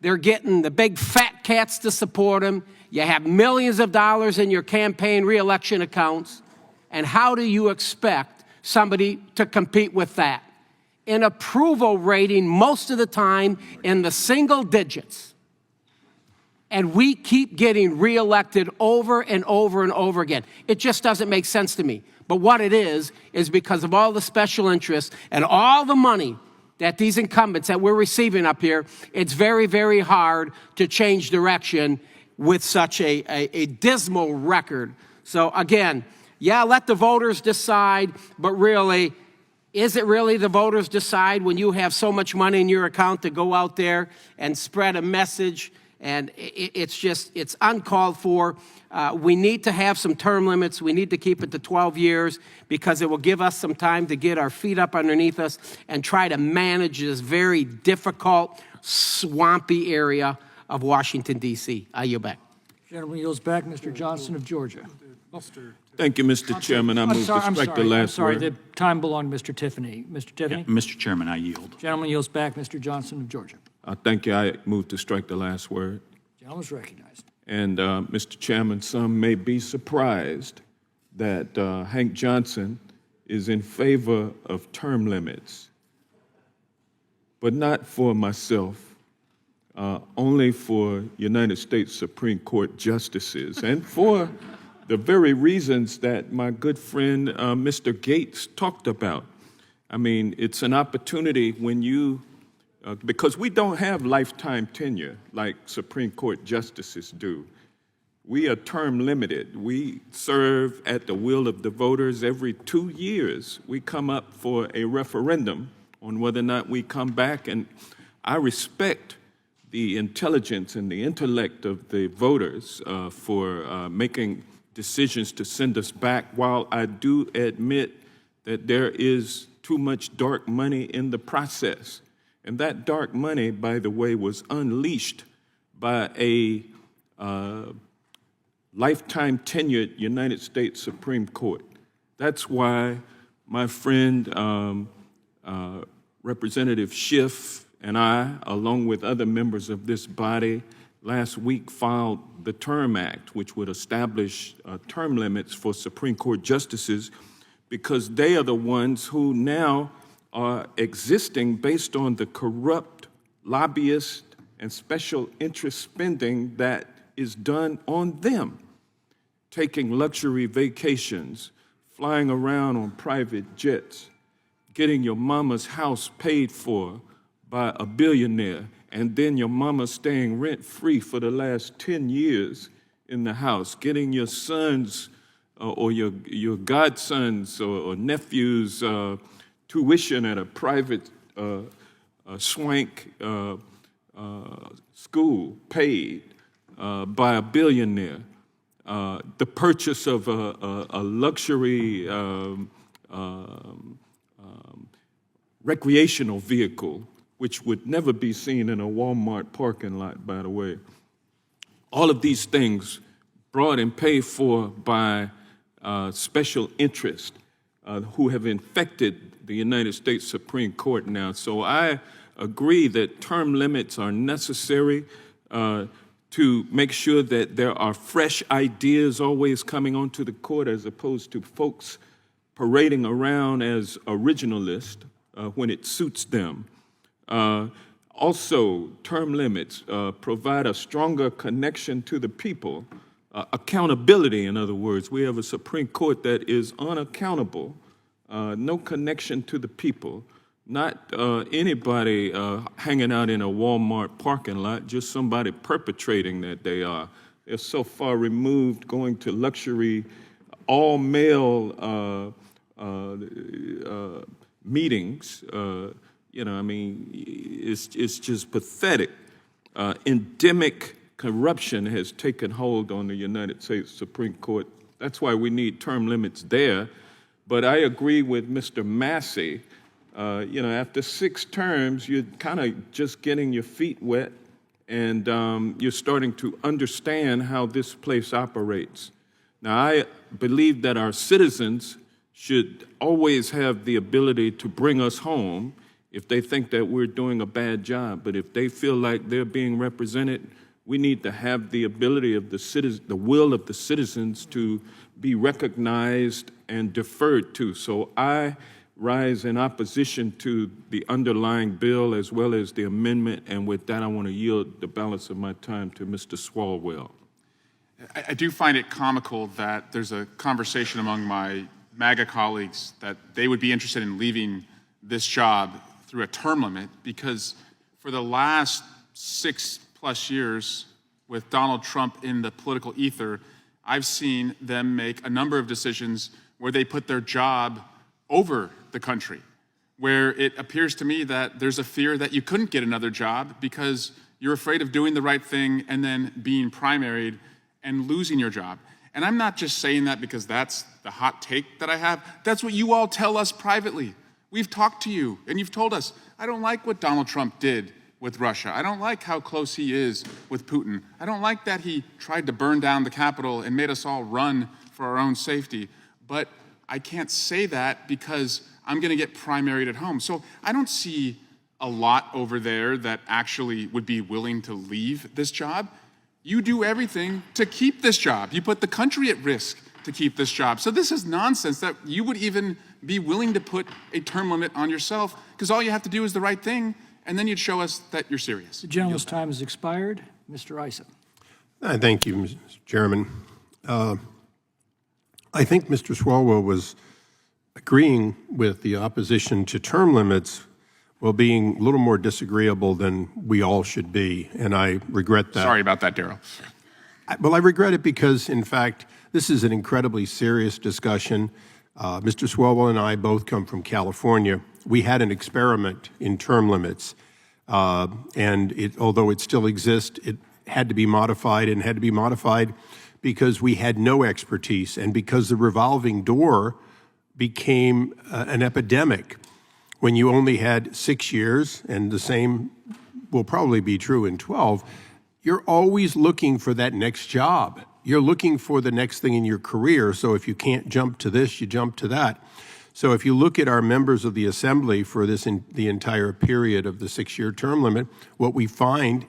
They're getting the big fat cats to support them. You have millions of dollars in your campaign re-election accounts. And how do you expect somebody to compete with that? An approval rating most of the time in the single digits. And we keep getting re-elected over and over and over again. It just doesn't make sense to me. But what it is because of all the special interests and all the money that these incumbents that we're receiving up here, it's very, very hard to change direction with such a dismal record. So again, yeah, let the voters decide, but really, is it really the voters decide when you have so much money in your account to go out there and spread a message? And it's uncalled for. We need to have some term limits. We need to keep it to 12 years because it will give us some time to get our feet up underneath us and try to manage this very difficult, swampy area of Washington, D.C. I yield back. Gentleman yields back. Mr. Johnson of Georgia. Thank you, Mr. Chairman. I move to strike the last I'm sorry. word. The time belonged to Mr. Tiffany. Mr. Tiffany? Yeah, Mr. Chairman, I yield. Gentleman yields back. Mr. Johnson of Georgia. Thank you. I move to strike the last word. Gentleman's recognized. And, Mr. Chairman, some may be surprised that Hank Johnson is in favor of term limits, but not for myself, only for United States Supreme Court justices, and for the very reasons that my good friend Mr. Gates talked about. I mean, it's an opportunity when you because we don't have lifetime tenure like Supreme Court justices do. We are term limited. We serve at the will of the voters every 2 years. We come up for a referendum on whether or not we come back, and I respect the intelligence and the intellect of the voters for making decisions to send us back, while I do admit that there is too much dark money in the process. And that dark money, by the way, was unleashed by a lifetime tenured United States Supreme Court. That's why my friend Representative Schiff and I, along with other members of this body, last week filed the Term Act, which would establish term limits for Supreme Court justices, because they are the ones who now are existing based on the corrupt lobbyist and special interest spending that is done on them. Taking luxury vacations, flying around on private jets, getting your mama's house paid for by a billionaire, and then your mama staying rent-free for the last 10 years in the house, getting your sons or your godsons or nephews tuition at a private swank school paid by a billionaire, the purchase of a luxury recreational vehicle, which would never be seen in a Walmart parking lot, by the way. All of these things brought and paid for by special interest who have infected the United States Supreme Court now. So I agree that term limits are necessary to make sure that there are fresh ideas always coming onto the court as opposed to folks parading around as originalists when it suits them. Also, term limits provide a stronger connection to the people, accountability, in other words. We have a Supreme Court that is unaccountable, no connection to the people, not anybody hanging out in a Walmart parking lot, just somebody perpetrating that they are. They're so far removed, going to luxury, all-male meetings. It's just pathetic. Endemic corruption has taken hold on the United States Supreme Court. That's why we need term limits there. But I agree with Mr. Massey. After 6 terms, you're kind of just getting your feet wet, and you're starting to understand how this place operates. Now, I believe that our citizens should always have the ability to bring us home if they think that we're doing a bad job. But if they feel like they're being represented, we need to have the ability of the will of the citizens to be recognized and deferred to. So I rise in opposition to the underlying bill as well as the amendment, and with that I want to yield the balance of my time to Mr. Swalwell. I do find it comical that there's a conversation among my MAGA colleagues that they would be interested in leaving this job through a term limit, because for the last 6+ years with Donald Trump in the political ether, I've seen them make a number of decisions where they put their job over the country, where it appears to me that there's a fear that you couldn't get another job because you're afraid of doing the right thing and then being primaried and losing your job. And I'm not just saying that because that's the hot take that I have. That's what you all tell us privately. We've talked to you, and you've told us, I don't like what Donald Trump did with Russia. I don't like how close he is with Putin. I don't like that he tried to burn down the Capitol and made us all run for our own safety. But I can't say that because I'm going to get primaried at home. So I don't see a lot over there that actually would be willing to leave this job. You do everything to keep this job. You put the country at risk to keep this job. So this is nonsense that you would even be willing to put a term limit on yourself, because all you have to do is the right thing, and then you'd show us that you're serious. The gentleman's time has expired. Mr. Issa. Thank you, Mr. Chairman. I think Mr. Swalwell was agreeing with the opposition to term limits while being a little more disagreeable than we all should be, and I regret that. Sorry about that, Darrell. Well, I regret it because, in fact, this is an incredibly serious discussion. Mr. Swalwell and I both come from California. We had an experiment in term limits, and although it still exists, it had to be modified, and had to be modified because we had no expertise and because the revolving door became an epidemic. When you only had 6 years, and the same will probably be true in 12, you're always looking for that next job. You're looking for the next thing in your career, so if you can't jump to this, you jump to that. So if you look at our members of the Assembly for the entire period of the 6-year term limit, what we find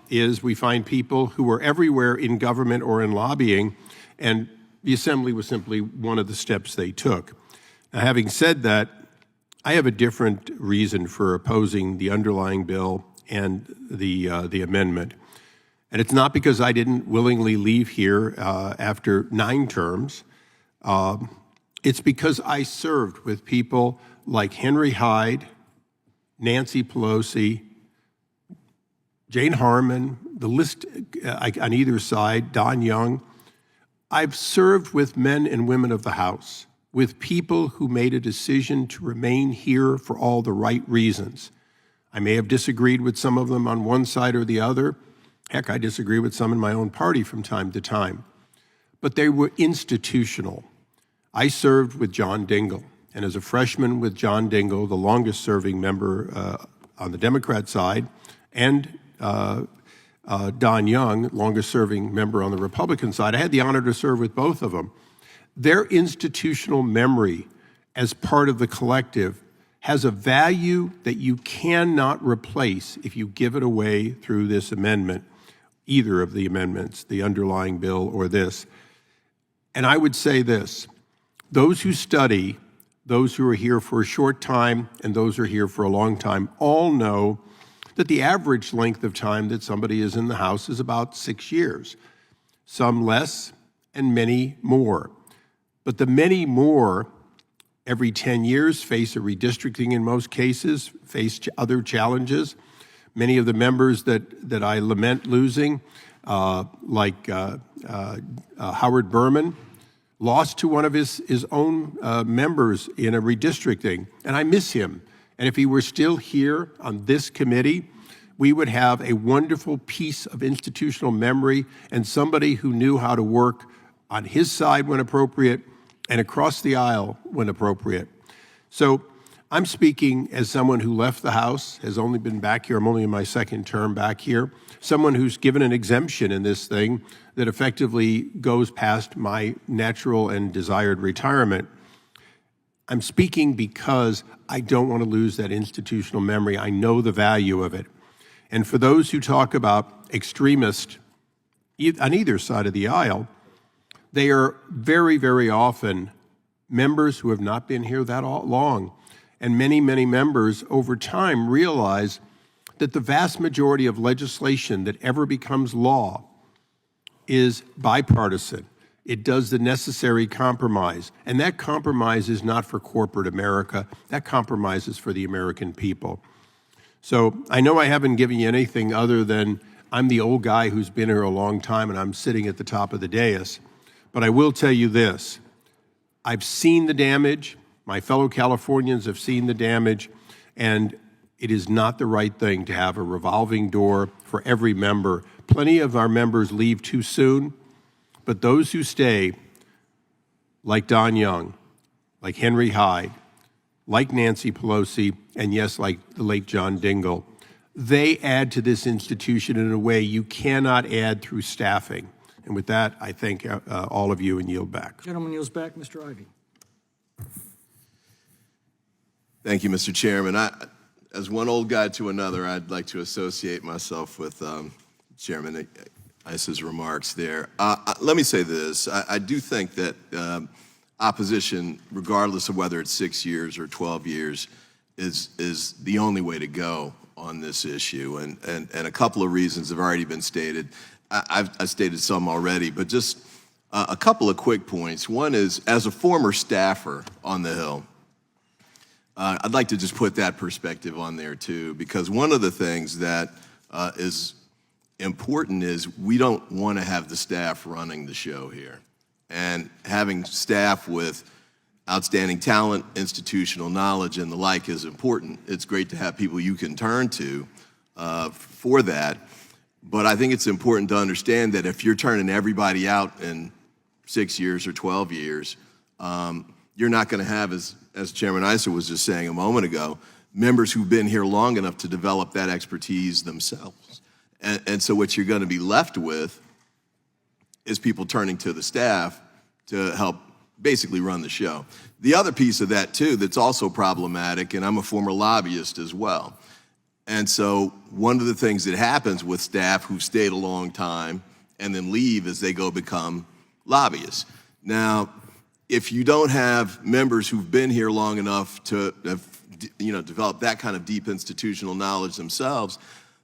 is we find people who are everywhere in government or in lobbying, and the Assembly was simply one of the steps they took. Now, having said that, I have a different reason for opposing the underlying bill and the amendment. And it's not because I didn't willingly leave here after 9 terms. It's because I served with people like Henry Hyde, Nancy Pelosi, Jane Harman, the list on either side, Don Young. I've served with men and women of the House, with people who made a decision to remain here for all the right reasons. I may have disagreed with some of them on one side or the other. Heck, I disagree with some in my own party from time to time. But they were institutional. I served with John Dingell, and as a freshman with John Dingell, the longest-serving member on the Democrat side, and Don Young, longest-serving member on the Republican side, I had the honor to serve with both of them. Their institutional memory as part of the collective has a value that you cannot replace if you give it away through this amendment, either of the amendments, the underlying bill or this. And I would say this, those who study, those who are here for a short time, and those who are here for a long time, all know that the average length of time that somebody is in the House is about 6 years. Some less and many more. But the many more every 10 years face a redistricting in most cases, face other challenges. Many of the members that I lament losing, like Howard Berman, lost to one of his own members in a redistricting, and I miss him. And if he were still here on this committee, we would have a wonderful piece of institutional memory and somebody who knew how to work on his side when appropriate and across the aisle when appropriate. So I'm speaking as someone who left the House, has only been back here, I'm only in my 2nd term back here, someone who's given an exemption in this thing that effectively goes past my natural and desired retirement. I'm speaking because I don't want to lose that institutional memory. I know the value of it. And for those who talk about extremists on either side of the aisle, they are very, very often members who have not been here that long. And many, many members over time realize that the vast majority of legislation that ever becomes law is bipartisan. It does the necessary compromise. And that compromise is not for corporate America. That compromise is for the American people. So I know I haven't given you anything other than I'm the old guy who's been here a long time and I'm sitting at the top of the dais. But I will tell you this. I've seen the damage. My fellow Californians have seen the damage. And it is not the right thing to have a revolving door for every member. Plenty of our members leave too soon. But those who stay, like Don Young, like Henry Hyde, like Nancy Pelosi, and yes, like the late John Dingell, they add to this institution in a way you cannot add through staffing. And with that, I thank all of you and yield back. Gentleman yields back. Mr. Ivey. Thank you, Mr. Chairman. As one old guy to another, I'd like to associate myself with Chairman Issa's remarks there. Let me say this. I do think that opposition, regardless of whether it's 6 years or 12 years, is the only way to go on this issue. And a couple of reasons have already been stated. I've stated some already, but just a couple of quick points. One is, as a former staffer on the Hill, I'd like to just put that perspective on there too, because one of the things that is important is we don't want to have the staff running the show here. And having staff with outstanding talent, institutional knowledge, and the like is important. It's great to have people you can turn to for that. But I think it's important to understand that if you're turning everybody out in 6 years or 12 years, you're not going to have, as Chairman Issa was just saying a moment ago, members who've been here long enough to develop that expertise themselves. And so what you're going to be left with is people turning to the staff to help basically run the show. The other piece of that, too, that's also problematic, and I'm a former lobbyist as well. And so one of the things that happens with staff who've stayed a long time and then leave is they go become lobbyists. Now, if you don't have members who've been here long enough to have develop that kind of deep institutional knowledge themselves,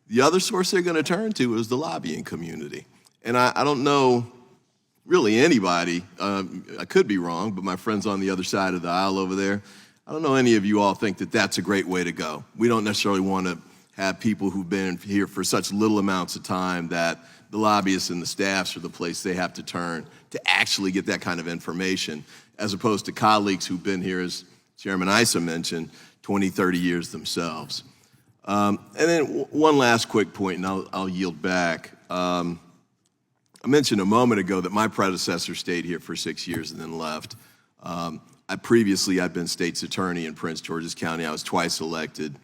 the other source they're going to turn to is the lobbying community. And I don't know really anybody, I could be wrong, but my friends on the other side of the aisle over there, I don't know any of you all think that that's a great way to go. We don't necessarily want to have people who've been here for such little amounts of time that the lobbyists and the staffs are the place they have to turn to actually get that kind of information, as opposed to colleagues who've been here, as Chairman Issa mentioned, 20, 30 years themselves. And then one last quick point, and I'll yield back. I mentioned a moment ago that my predecessor stayed here for 6 years and then left. Previously, I'd been state's attorney in Prince George's County. I was twice elected,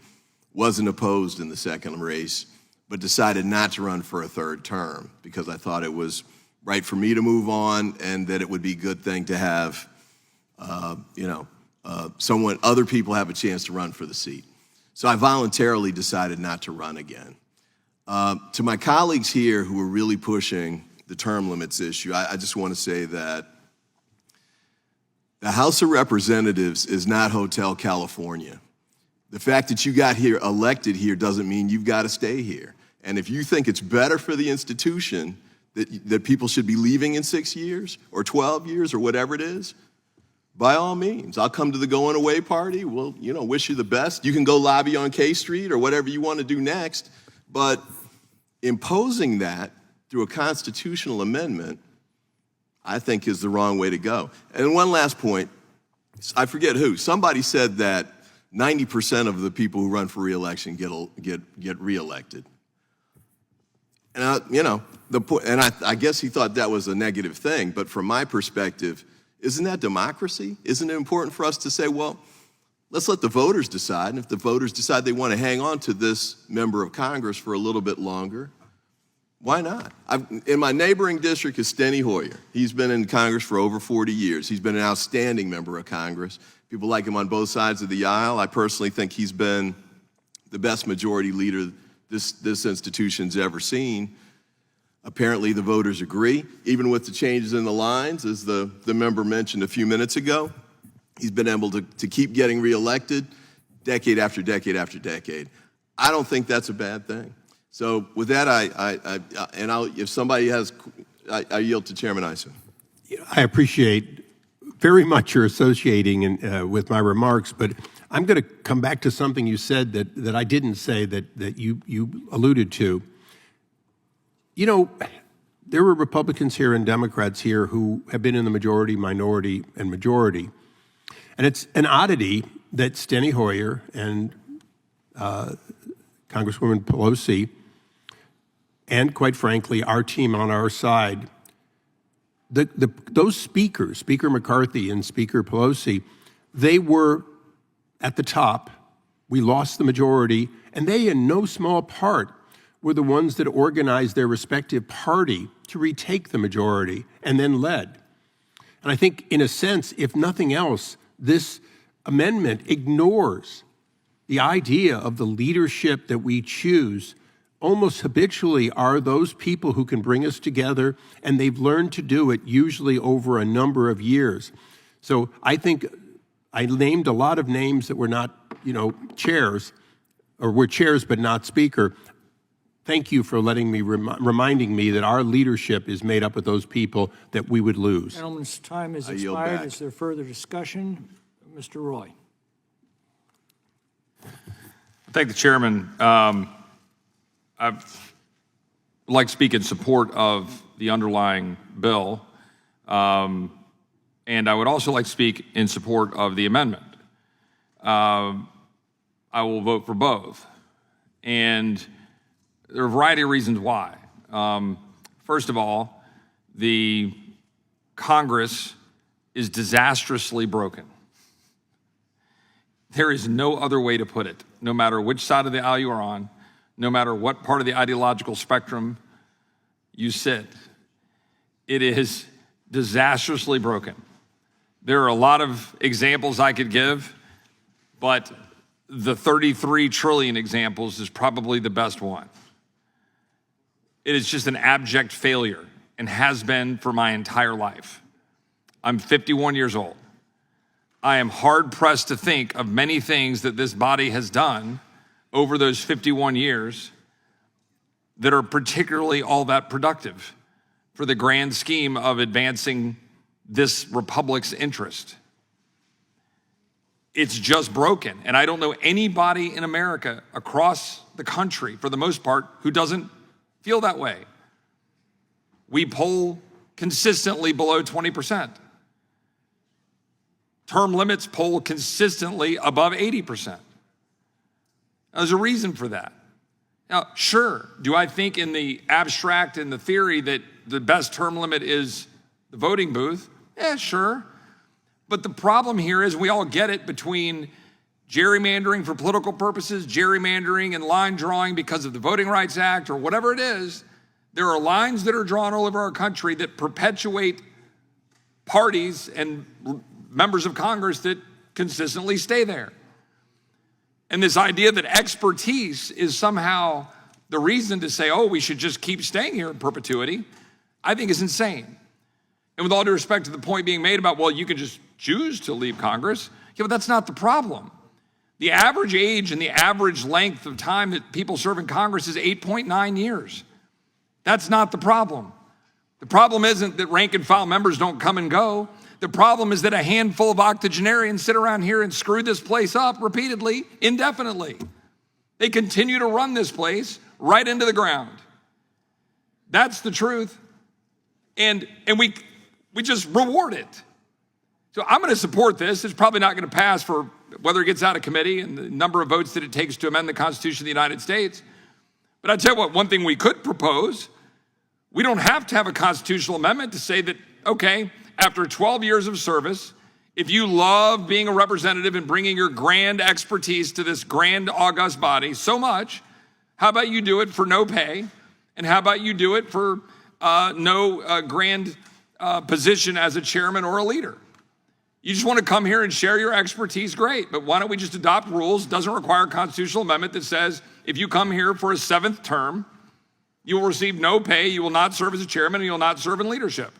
wasn't opposed in the second race, but decided not to run for a third term because I thought it was right for me to move on and that it would be a good thing to have, other people have a chance to run for the seat. So I voluntarily decided not to run again. To my colleagues here who are really pushing the term limits issue, I just want to say that the House of Representatives is not Hotel California. The fact that you got here elected here doesn't mean you've got to stay here. And if you think it's better for the institution that people should be leaving in 6 years or 12 years or whatever it is, by all means, I'll come to the going away party. We'll, wish you the best. You can go lobby on K Street or whatever you want to do next. But imposing that through a constitutional amendment, I think is the wrong way to go. And one last point, I forget who, somebody said that 90% of the people who run for re-election get re-elected. And I guess he thought that was a negative thing, but from my perspective, isn't that democracy? Isn't it important for us to say, well, let's let the voters decide, and if the voters decide they want to hang on to this member of Congress for a little bit longer, why not? In my neighboring district is Steny Hoyer. He's been in Congress for over 40 years. He's been an outstanding member of Congress. People like him on both sides of the aisle. I personally think he's been the best majority leader this institution's ever seen. Apparently the voters agree, even with the changes in the lines, as the member mentioned a few minutes ago. He's been able to keep getting reelected decade after decade after decade. I don't think that's a bad thing. So with that, if somebody has, I yield to Chairman Issa. I appreciate very much your associating with my remarks, but I'm going to come back to something you said that I didn't say that you alluded to. There were Republicans here and Democrats here who have been in the majority, minority, and majority. And it's an oddity that Steny Hoyer and Congresswoman Pelosi, and quite frankly, our team on our side, those speakers, Speaker McCarthy and Speaker Pelosi, they were at the top. We lost the majority, and they, in no small part, were the ones that organized their respective party to retake the majority and then led. And I think, in a sense, if nothing else, this amendment ignores the idea of the leadership that we choose. Almost habitually are those people who can bring us together, and they've learned to do it usually over a number of years. So I think I named a lot of names that were not, chairs, or were chairs but not speaker. Thank you for letting me, reminding me that our leadership is made up of those people that we would lose. Gentleman's time has expired. Is there further discussion? Mr. Roy. Thank the chairman. I'd like to speak in support of the underlying bill, and I would also like to speak in support of the amendment. I will vote for both, and there are a variety of reasons why. First of all, the Congress is disastrously broken. There is no other way to put it, no matter which side of the aisle you are on, no matter what part of the ideological spectrum you sit. It is disastrously broken. There are a lot of examples I could give, but the 33 trillion examples is probably the best one. It is just an abject failure and has been for my entire life. I'm 51 years old. I am hard-pressed to think of many things that this body has done over those 51 years that are particularly all that productive for the grand scheme of advancing this republic's interest. It's just broken. And I don't know anybody in America across the country, for the most part, who doesn't feel that way. We poll consistently below 20%. Term limits poll consistently above 80%. Now, there's a reason for that. Now, sure, do I think in the abstract and the theory that the best term limit is the voting booth? Yeah, sure. But the problem here is we all get it between gerrymandering for political purposes, gerrymandering and line drawing because of the Voting Rights Act or whatever it is. There are lines that are drawn all over our country that perpetuate parties and members of Congress that consistently stay there. And this idea that expertise is somehow the reason to say, oh, we should just keep staying here in perpetuity, I think is insane. And with all due respect to the point being made about, well, you can just choose to leave Congress, yeah, but that's not the problem. The average age and the average length of time that people serve in Congress is 8.9 years. That's not the problem. The problem isn't that rank and file members don't come and go. The problem is that a handful of octogenarians sit around here and screw this place up repeatedly, indefinitely. They continue to run this place right into the ground. That's the truth. And we just reward it. So I'm going to support this. It's probably not going to pass for whether it gets out of committee and the number of votes that it takes to amend the Constitution of the United States. But I tell you what, one thing we could propose, we don't have to have a constitutional amendment to say that, okay, after 12 years of service, if you love being a representative and bringing your grand expertise to this grand, august body so much, how about you do it for no pay? And how about you do it for no grand position as a chairman or a leader? You just want to come here and share your expertise, great. But why don't we just adopt rules? Doesn't require a constitutional amendment that says if you come here for a 7th term, you will receive no pay, you will not serve as a chairman, and you will not serve in leadership.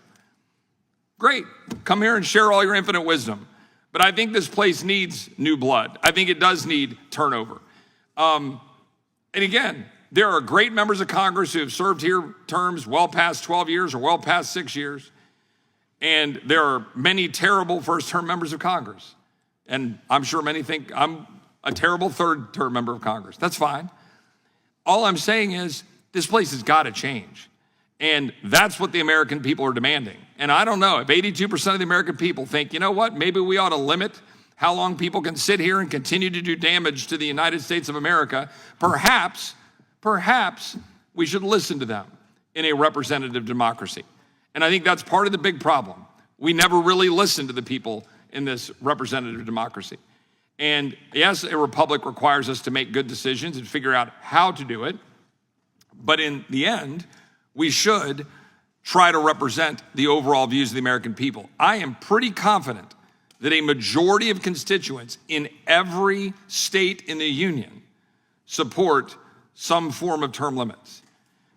Great. Come here and share all your infinite wisdom. But I think this place needs new blood. I think it does need turnover. And again, there are great members of Congress who have served here terms well past 12 years or well past 6 years. And there are many terrible first-term members of Congress. And I'm sure many think I'm a terrible third-term member of Congress. That's fine. All I'm saying is this place has got to change. And that's what the American people are demanding. And I don't know, if 82% of the American people think, you know what, maybe we ought to limit how long people can sit here and continue to do damage to the United States of America, perhaps we should listen to them in a representative democracy. And I think that's part of the big problem. We never really listen to the people in this representative democracy. And yes, a republic requires us to make good decisions and figure out how to do it. But in the end, we should try to represent the overall views of the American people. I am pretty confident that a majority of constituents in every state in the union support some form of term limits.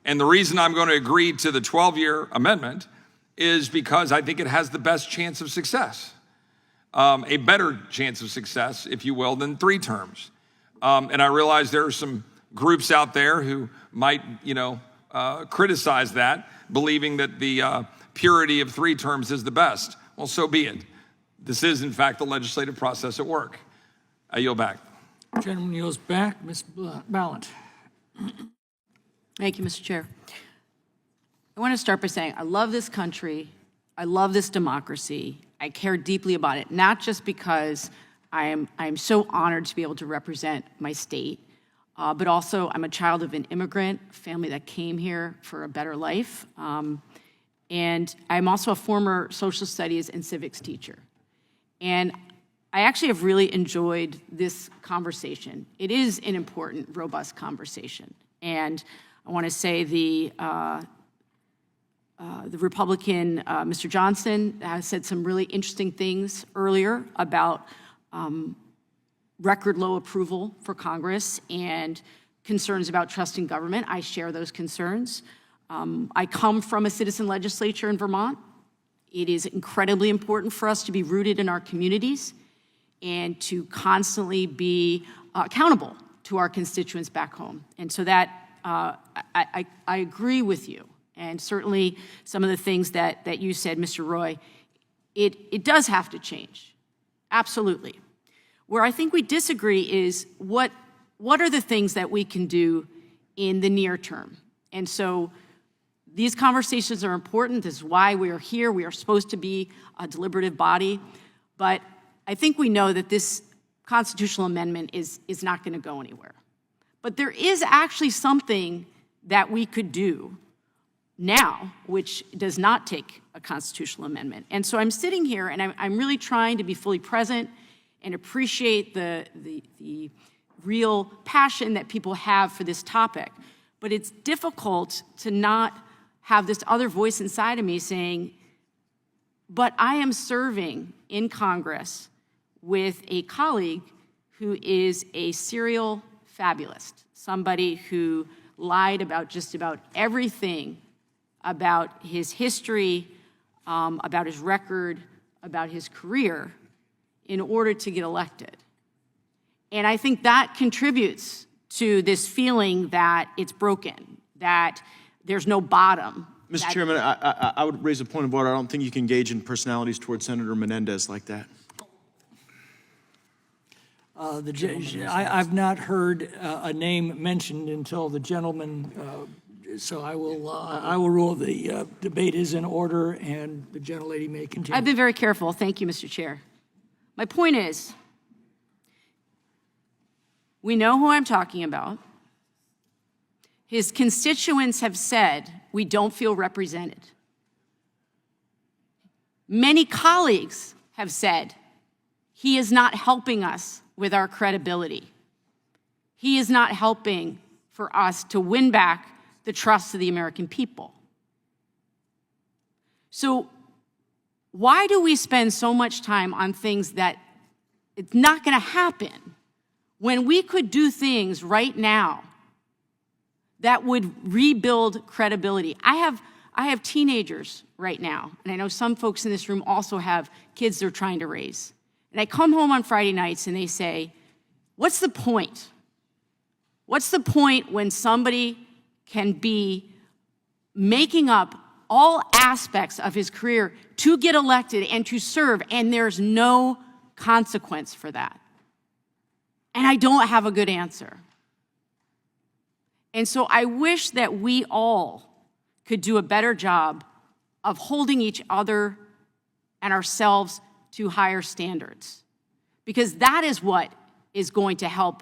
And the reason I'm going to agree to the 12-year amendment is because I think it has the best chance of success, a better chance of success, if you will, than 3 terms. And I realize there are some groups out there who might, criticize that, believing that the purity of 3 terms is the best. Well, so be it. This is, in fact, the legislative process at work. I yield back. Gentleman yields back. Ms. Ballant. Thank you, Mr. Chair. I want to start by saying I love this country. I love this democracy. I care deeply about it, not just because I am so honored to be able to represent my state, but also I'm a child of an immigrant family that came here for a better life. And I'm also a former social studies and civics teacher. And I actually have really enjoyed this conversation. It is an important, robust conversation. And I want to say the Republican, Mr. Johnson, has said some really interesting things earlier about record low approval for Congress and concerns about trust in government. I share those concerns. I come from a citizen legislature in Vermont. It is incredibly important for us to be rooted in our communities and to constantly be accountable to our constituents back home. And so that, I agree with you. And certainly some of the things that you said, Mr. Roy, it does have to change. Absolutely. Where I think we disagree is what are the things that we can do in the near term? And so these conversations are important. This is why we are here. We are supposed to be a deliberative body. But I think we know that this constitutional amendment is not going to go anywhere. But there is actually something that we could do now, which does not take a constitutional amendment. And so I'm sitting here and I'm really trying to be fully present and appreciate the real passion that people have for this topic. But it's difficult to not have this other voice inside of me saying, but I am serving in Congress with a colleague who is a serial fabulist, somebody who lied about just about everything about his history, about his record, about his career in order to get elected. And I think that contributes to this feeling that it's broken, that there's no bottom. Mr. Chairman, I would raise a point of order. I don't think you can engage in personalities towards Senator Menendez like that. I've not heard a name mentioned until the gentleman, so I will rule the debate is in order and the gentlelady may continue. I've been very careful. Thank you, Mr. Chair. My point is, we know who I'm talking about. His constituents have said we don't feel represented. Many colleagues have said he is not helping us with our credibility. He is not helping for us to win back the trust of the American people. So why do we spend so much time on things that it's not going to happen when we could do things right now that would rebuild credibility? I have teenagers right now, and I know some folks in this room also have kids they're trying to raise. And I come home on Friday nights and they say, what's the point? What's the point when somebody can be making up all aspects of his career to get elected and to serve, and there's no consequence for that? And I don't have a good answer. And so I wish that we all could do a better job of holding each other and ourselves to higher standards, because that is what is going to help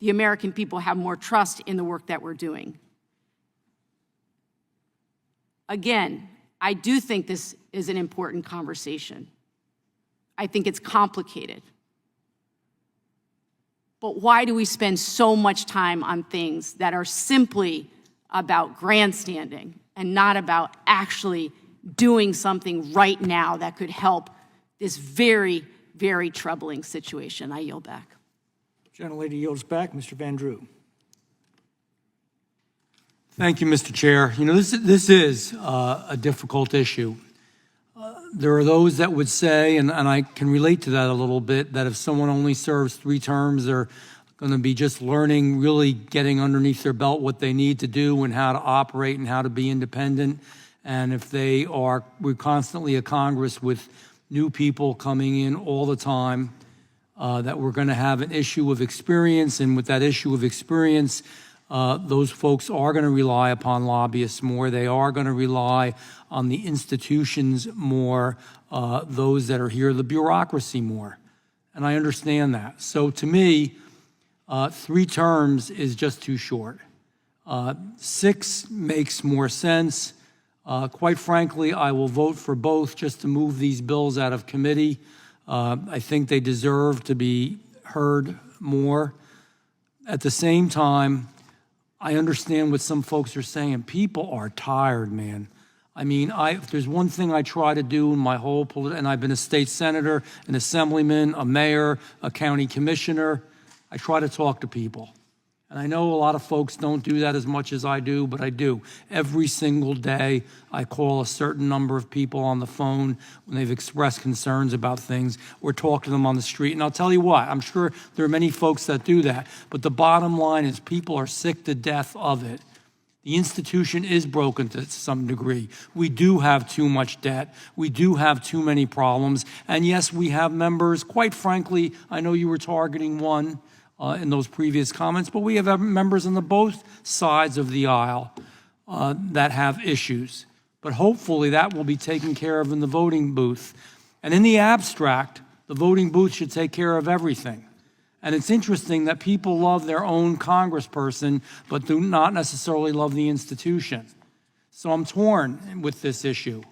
the American people have more trust in the work that we're doing. Again, I do think this is an important conversation. I think it's complicated. But why do we spend so much time on things that are simply about grandstanding and not about actually doing something right now that could help this very, very troubling situation? I yield back. Gentlelady yields back. Mr. Van Drew. Thank you, Mr. Chair. You know, this is a difficult issue. There are those that would say, and I can relate to that a little bit, that if someone only serves 3 terms, they're going to be just learning, really getting underneath their belt what they need to do and how to operate and how to be independent. And if we're constantly a Congress with new people coming in all the time, that we're going to have an issue of experience. And with that issue of experience, those folks are going to rely upon lobbyists more. They are going to rely on the institutions more, those that are here, the bureaucracy more. And I understand that. So to me, 3 terms is just too short. 6 makes more sense. Quite frankly, I will vote for both just to move these bills out of committee. I think they deserve to be heard more. At the same time, I understand what some folks are saying. People are tired, man. I mean, if there's one thing I try to do in my whole and I've been a state senator, an assemblyman, a mayor, a county commissioner, I try to talk to people. And I know a lot of folks don't do that as much as I do, but I do. Every single day, I call a certain number of people on the phone when they've expressed concerns about things, or talk to them on the street. And I'll tell you what, I'm sure there are many folks that do that, but the bottom line is people are sick to death of it. The institution is broken to some degree. We do have too much debt. We do have too many problems. And yes, we have members, quite frankly, I know you were targeting one in those previous comments, but we have members on both sides of the aisle that have issues. But hopefully that will be taken care of in the voting booth. And in the abstract, the voting booth should take care of everything. And it's interesting that people love their own congressperson, but do not necessarily love the institution. So I'm torn with this issue,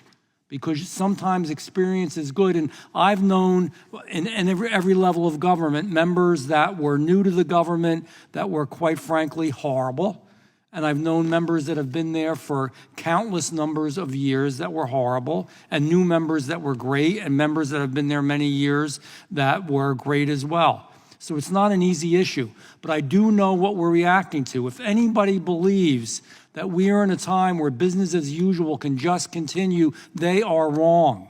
because sometimes experience is good. And I've known in every level of government, members that were new to the government that were, quite frankly, horrible. And I've known members that have been there for countless numbers of years that were horrible, and new members that were great, and members that have been there many years that were great as well. So it's not an easy issue, but I do know what we're reacting to. If anybody believes that we are in a time where business as usual can just continue, they are wrong.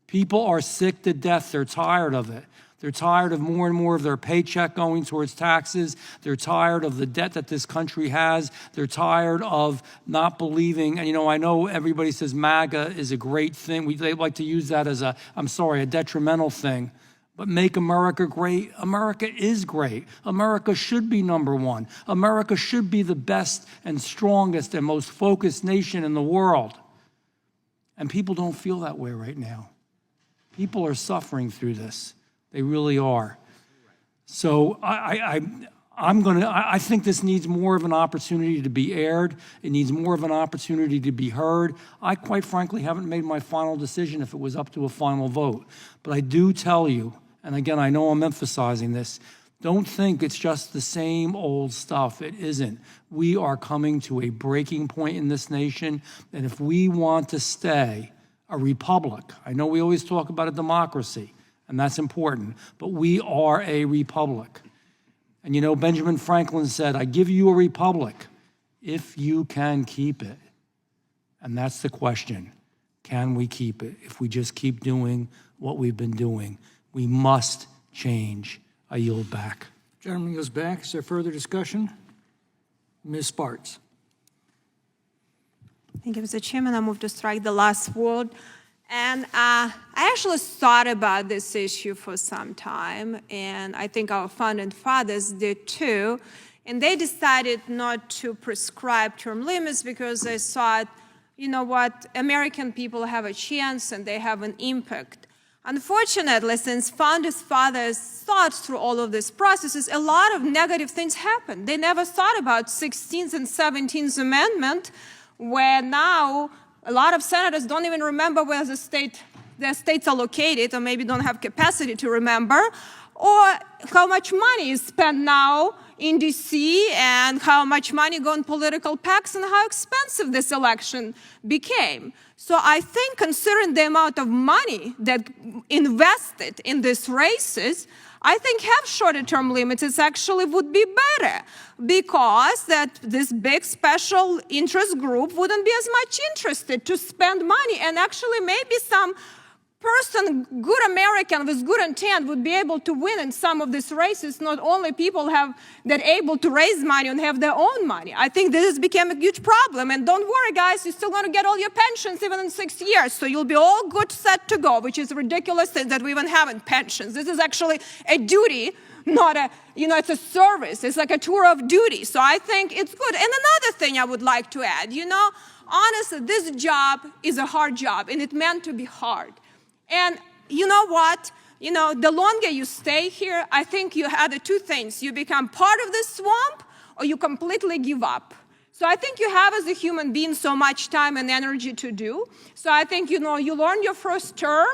People are sick to death. They're tired of it. They're tired of more and more of their paycheck going towards taxes. They're tired of the debt that this country has. They're tired of not believing. And, I know everybody says MAGA is a great thing. They like to use that as a detrimental thing. But make America great. America is great. America should be number one. America should be the best and strongest and most focused nation in the world. And people don't feel that way right now. People are suffering through this. They really are. So I think this needs more of an opportunity to be aired. It needs more of an opportunity to be heard. I, quite frankly, haven't made my final decision if it was up to a final vote. But I do tell you, and again, I know I'm emphasizing this, don't think it's just the same old stuff. It isn't. We are coming to a breaking point in this nation, and if we want to stay a republic, I know we always talk about a democracy, and that's important, but we are a republic. And Benjamin Franklin said, I give you a republic if you can keep it. And that's the question. Can we keep it if we just keep doing what we've been doing? We must change. I yield back. Gentleman goes back. Is there further discussion? Ms. Sparks. Thank you, Mr. Chairman. I move to strike the last word. And I actually thought about this issue for some time, and I think our founding fathers did too. And they decided not to prescribe term limits because they thought, American people have a chance and they have an impact. Unfortunately, since founders' fathers thought through all of these processes, a lot of negative things happened. They never thought about 16th and 17th Amendment, where now a lot of senators don't even remember where their states are located, or maybe don't have capacity to remember, or how much money is spent now in D.C. and how much money go in political PACs and how expensive this election became. So I think considering the amount of money that invested in these races, I think have shorter term limits actually would be better, because that this big special interest group wouldn't be as much interested to spend money, and actually maybe some person, good American with good intent, would be able to win in some of these races. Not only people that are able to raise money and have their own money. I think this has become a huge problem. And don't worry, guys, you're still going to get all your pensions even in 6 years. So you'll be all good, set to go, which is ridiculous that we even have pensions. This is actually a duty, not a, it's a service. It's like a tour of duty. So I think it's good. And another thing I would like to add, honestly, this job is a hard job, and it's meant to be hard. And you know what? The longer you stay here, I think you have the two things. You become part of this swamp, or you completely give up. So I think you have, as a human being, so much time and energy to do. So I think, you learn your first term,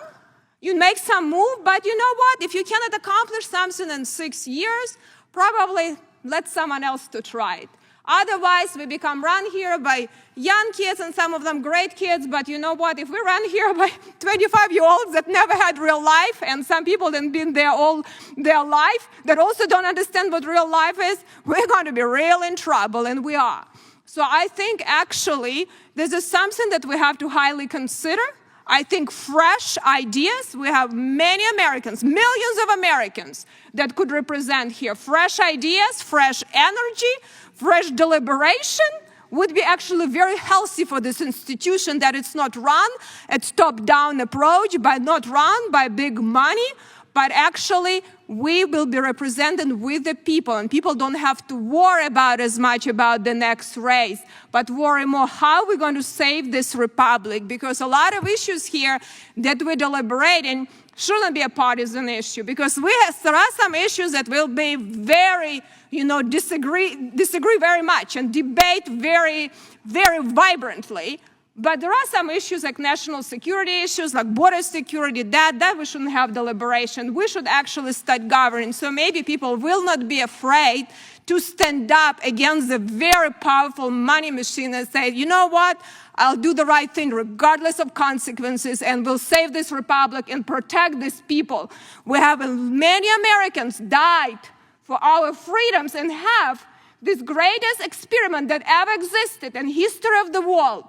you make some move, but you know what? If you cannot accomplish something in 6 years, probably let someone else to try it. Otherwise, we become run here by young kids, and some of them great kids, but you know what? If we run here by 25-year-olds that never had real life, and some people that have been there all their life, that also don't understand what real life is, we're going to be real in trouble, and we are. So I think actually this is something that we have to highly consider. I think fresh ideas, we have many Americans, millions of Americans that could represent here. Fresh ideas, fresh energy, fresh deliberation would be actually very healthy for this institution, that it's not run, it's top-down approach, but not run by big money, but actually we will be represented with the people, and people don't have to worry about as much about the next race, but worry more how we're going to save this republic, because a lot of issues here that we're deliberating shouldn't be a partisan issue, because there are some issues that will be very, disagree very much and debate very, very vibrantly. But there are some issues like national security issues, like border security, that we shouldn't have deliberation. We should actually start governing. So maybe people will not be afraid to stand up against the very powerful money machine and say, you know what, I'll do the right thing regardless of consequences, and we'll save this republic and protect these people. We have many Americans died for our freedoms and have this greatest experiment that ever existed in history of the world.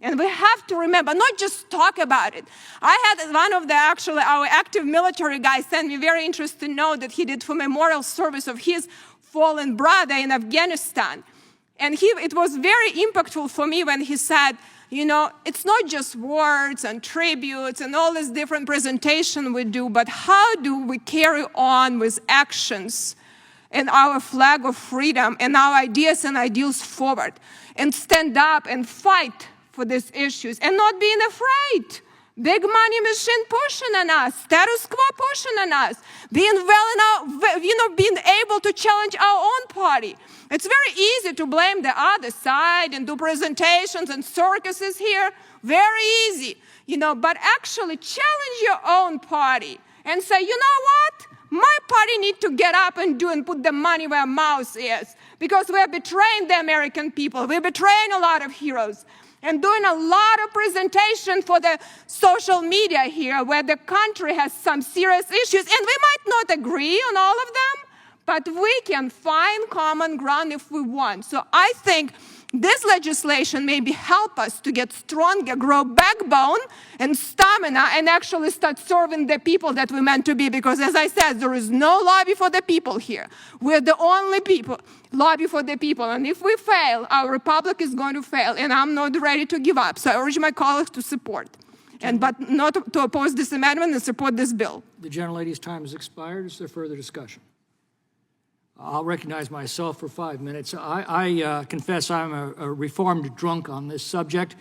And we have to remember, not just talk about it. I had one of our active military guys send me very interesting note that he did for memorial service of his fallen brother in Afghanistan. And it was very impactful for me when he said, it's not just words and tributes and all this different presentation we do, but how do we carry on with actions and our flag of freedom and our ideas and ideals forward, and stand up and fight for these issues and not being afraid. Big money machine pushing on us, status quo pushing on us, being being able to challenge our own party. It's very easy to blame the other side and do presentations and circuses here. Very easy, but actually challenge your own party and say, you know what? My party need to get up and put the money where mouth is, because we're betraying the American people. We're betraying a lot of heroes and doing a lot of presentation for the social media here where the country has some serious issues. And we might not agree on all of them, but we can find common ground if we want. So I think this legislation maybe help us to get stronger, grow backbone and stamina, and actually start serving the people that we're meant to be. Because as I said, there is no lobby for the people here. We're the only people, lobby for the people. And if we fail, our republic is going to fail. And I'm not ready to give up. So I urge my colleagues to support, but not to oppose this amendment and support this bill. The gentlelady's time has expired. Is there further discussion? I'll recognize myself for 5 minutes. I confess I'm a reformed drunk on this subject.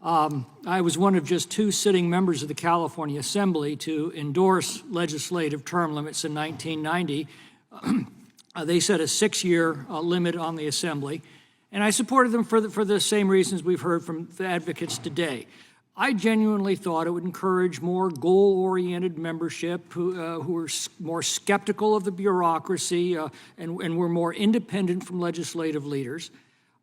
I was one of just 2 sitting members of the California Assembly to endorse legislative term limits in 1990. They set a 6-year limit on the Assembly, and I supported them for the same reasons we've heard from the advocates today. I genuinely thought it would encourage more goal-oriented membership who are more skeptical of the bureaucracy and were more independent from legislative leaders.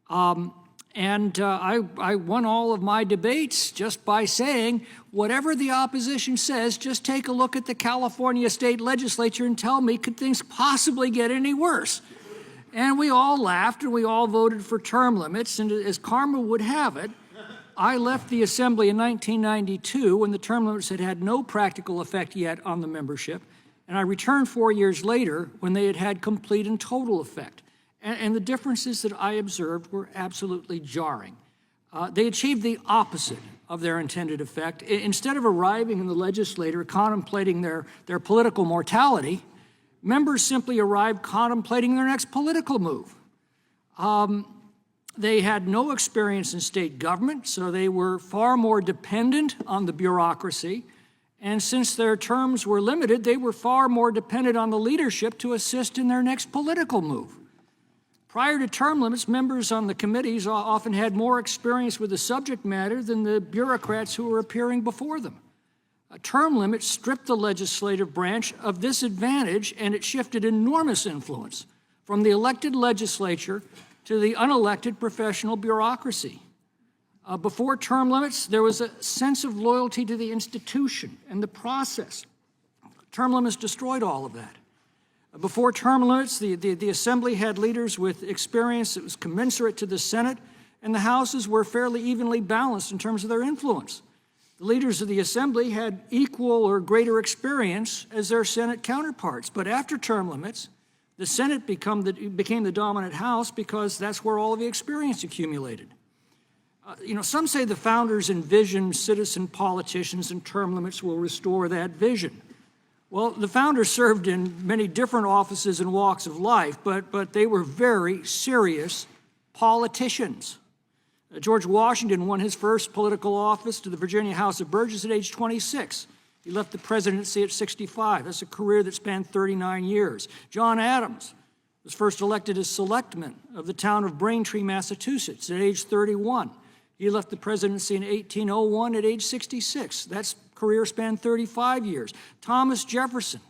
I won all of my debates just by saying, whatever the opposition says, just take a look at the California state legislature and tell me, could things possibly get any worse? And we all laughed and we all voted for term limits, and as karma would have it, I left the Assembly in 1992 when the term limits had no practical effect yet on the membership, and I returned 4 years later when they had complete and total effect. And the differences that I observed were absolutely jarring. They achieved the opposite of their intended effect. Instead of arriving in the legislature contemplating their political mortality, members simply arrived contemplating their next political move. They had no experience in state government, so they were far more dependent on the bureaucracy. And since their terms were limited, they were far more dependent on the leadership to assist in their next political move. Prior to term limits, members on the committees often had more experience with the subject matter than the bureaucrats who were appearing before them. A term limit stripped the legislative branch of this advantage, and it shifted enormous influence from the elected legislature to the unelected professional bureaucracy. Before term limits, there was a sense of loyalty to the institution and the process. Term limits destroyed all of that. Before term limits, the Assembly had leaders with experience that was commensurate to the Senate, and the Houses were fairly evenly balanced in terms of their influence. The leaders of the Assembly had equal or greater experience as their Senate counterparts. But after term limits, the Senate became the dominant House because that's where all of the experience accumulated. Some say the founders envisioned citizen politicians and term limits will restore that vision. Well, the founders served in many different offices and walks of life, but they were very serious politicians. George Washington won his first political office to the Virginia House of Burgesses at age 26. He left the presidency at 65. That's a career that spanned 39 years. John Adams was first elected as selectman of the town of Braintree, Massachusetts at age 31. He left the presidency in 1801 at age 66. That's career spanned 35 years. Thomas Jefferson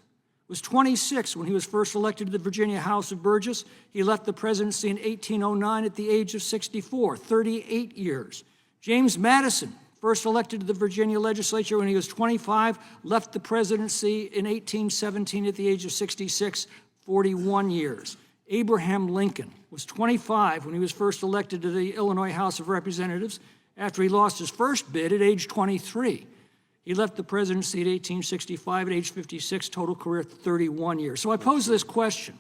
was 26 when he was first elected to the Virginia House of Burgesses. He left the presidency in 1809 at the age of 64, 38 years. James Madison, first elected to the Virginia legislature when he was 25, left the presidency in 1817 at the age of 66, 41 years. Abraham Lincoln was 25 when he was first elected to the Illinois House of Representatives after he lost his first bid at age 23. He left the presidency at 1865 at age 56, total career 31 years. So I pose this question.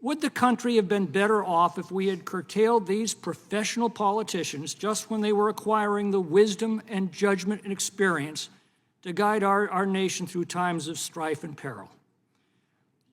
Would the country have been better off if we had curtailed these professional politicians just when they were acquiring the wisdom and judgment and experience to guide our nation through times of strife and peril?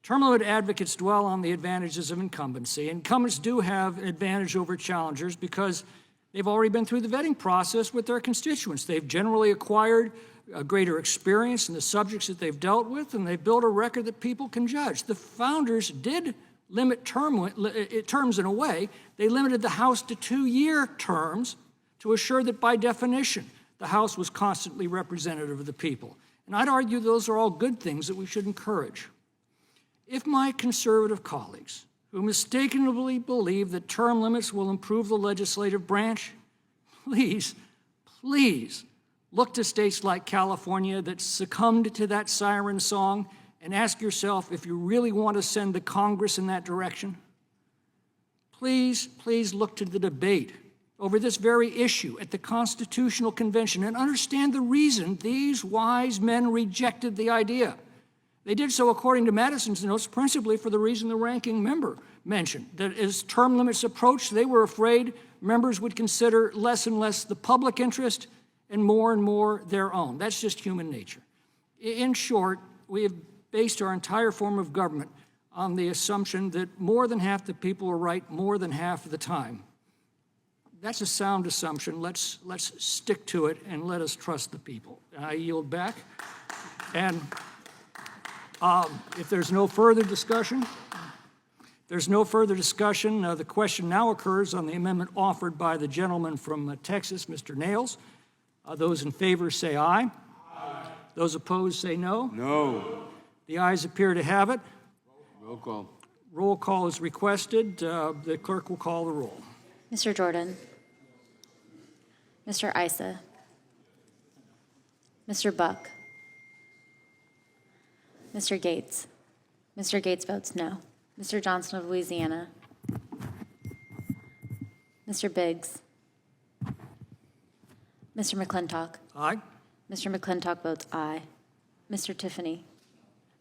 Term limit advocates dwell on the advantages of incumbency. Incumbents do have an advantage over challengers because they've already been through the vetting process with their constituents. They've generally acquired a greater experience in the subjects that they've dealt with, and they've built a record that people can judge. The founders did limit terms in a way. They limited the House to 2-year terms to assure that by definition, the House was constantly representative of the people. And I'd argue those are all good things that we should encourage. If my conservative colleagues, who mistakenly believe that term limits will improve the legislative branch, please look to states like California that succumbed to that siren song and ask yourself if you really want to send the Congress in that direction. Please look to the debate over this very issue at the Constitutional Convention and understand the reason these wise men rejected the idea. They did so, according to Madison's notes, principally for the reason the ranking member mentioned, that as term limits approached, they were afraid members would consider less and less the public interest and more their own. That's just human nature. In short, we have based our entire form of government on the assumption that more than half the people are right more than half of the time. That's a sound assumption. Let's stick to it and let us trust the people. I yield back. And if there's no further discussion, the question now occurs on the amendment offered by the gentleman from Texas, Mr. Nails. Those in favor say aye. Aye. Those opposed say no. No. The ayes appear to have it. Roll call. Roll call is requested. The clerk will call the roll. Mr. Jordan. Mr. Issa. Mr. Buck. Mr. Gates. Mr. Gates votes no. Mr. Johnson of Louisiana. Mr. Biggs. Mr. McClintock. Aye. Mr. McClintock votes aye. Mr. Tiffany.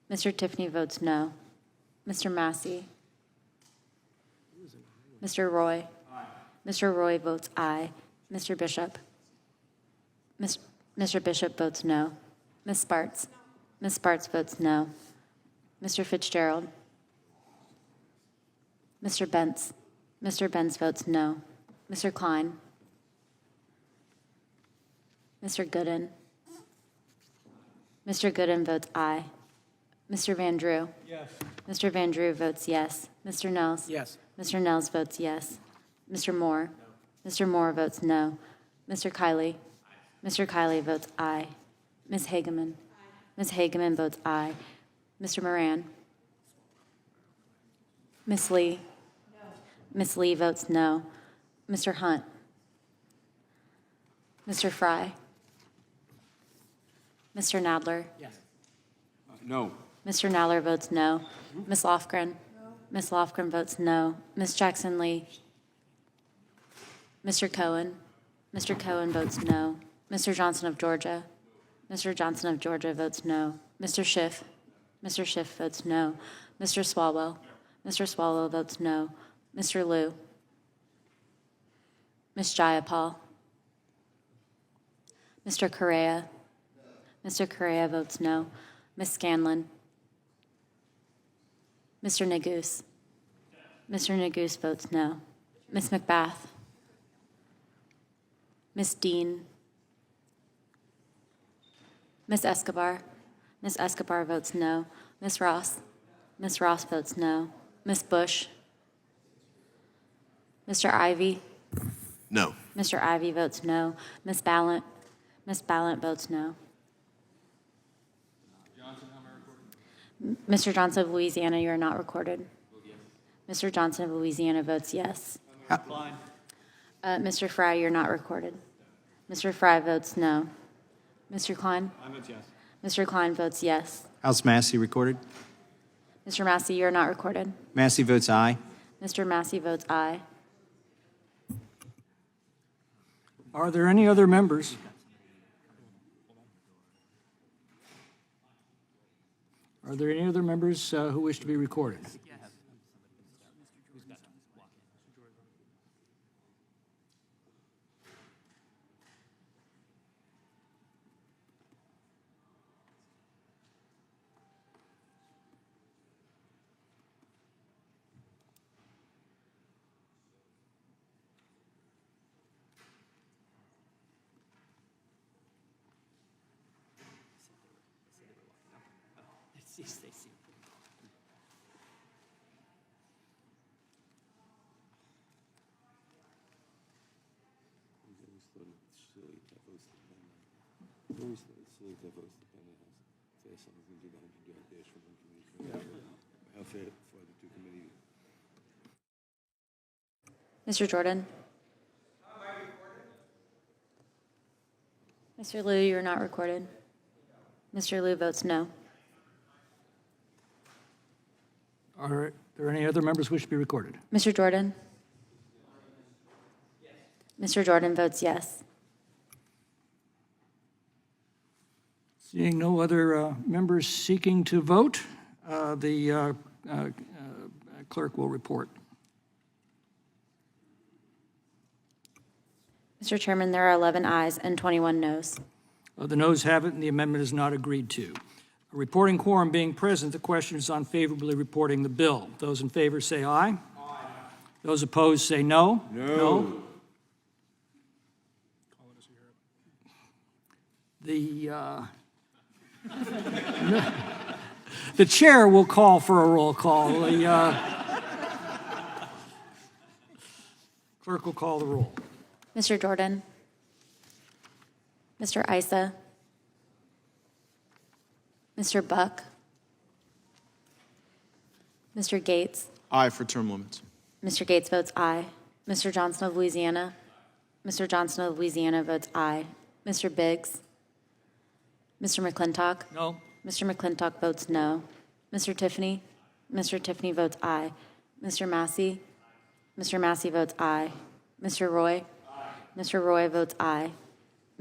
Mr. Tiffany votes no. Mr. Massey. Mr. Roy. Aye. Mr. Roy votes aye. Mr. Bishop. Mr. Bishop votes no. Ms. Spartz. Ms. Spartz votes no. Mr. Fitzgerald. Mr. Bentz. Mr. Bentz votes no. Mr. Klein. Mr. Gooden. Mr. Gooden votes aye. Mr. Van Drew. Yes. Mr. Van Drew votes yes. Mr. Nels. Yes. Mr. Nels votes yes. Mr. Moore. No. Mr. Moore votes no. Mr. Kiley. Aye. Mr. Kiley votes aye. Ms. Hageman. Aye. Ms. Hageman votes aye. Mr. Moran. Ms. Lee. Ms. Lee votes no. Mr. Hunt? Mr. Fry? Mr. Nadler? No. Mr. Nadler votes no. Ms. Lofgren? Ms. Lofgren votes no. Ms. Jackson Lee? Mr. Cohen? Mr. Cohen votes no. Mr. Johnson of Georgia? Mr. Johnson of Georgia votes no. Mr. Schiff? Mr. Schiff votes no. Mr. Swalwell? Mr. Swalwell votes no. Mr. Liu? Ms. Jayapal? Mr. Correa? Mr. Correa votes no. Ms. Scanlon? Mr. Neguse? Mr. Neguse votes no. Ms. McBath? Ms. Dean? Ms. Escobar? Ms. Escobar votes no. Ms. Ross? Ms. Ross votes no. Ms. Bush? Mr. Ivy? No. Mr. Ivy votes no. Ms. Ballant? Ms. Ballant votes no. Mr. Johnson of Louisiana, you are not recorded. Mr. Johnson of Louisiana votes yes. Mr. Fry, you're not recorded. Mr. Fry votes no. Mr. Klein? Mr. Klein votes yes. House Massey recorded. Mr. Massey, you're not recorded. Massey votes aye. Mr. Massey votes aye. Are there any other members? Are there any other members who wish to be recorded? Mr. Jordan? Mr. Liu, you're not recorded. Mr. Liu votes no. Are there any other members who wish to be recorded? Mr. Jordan? Mr. Jordan votes yes. Seeing no other members seeking to vote, the clerk will report. Mr. Chairman, there are 11 ayes and 21 noes. The noes have it, and the amendment is not agreed to. A reporting quorum being present, the question is on favorably reporting the bill. Those in favor say aye. Aye. Those opposed say no. No. The chair will call for a roll call. The clerk will call the roll. Mr. Jordan? Mr. Issa? Mr. Buck? Mr. Gates? Aye for term limits. Mr. Gates votes aye. Mr. Johnson of Louisiana? Mr. Johnson of Louisiana votes aye. Mr. Biggs? Mr. McClintock? No. Mr. McClintock votes no. Mr. Tiffany? Mr. Tiffany votes aye. Mr. Massey? Mr. Massey votes aye. Mr. Roy? Mr. Roy votes aye.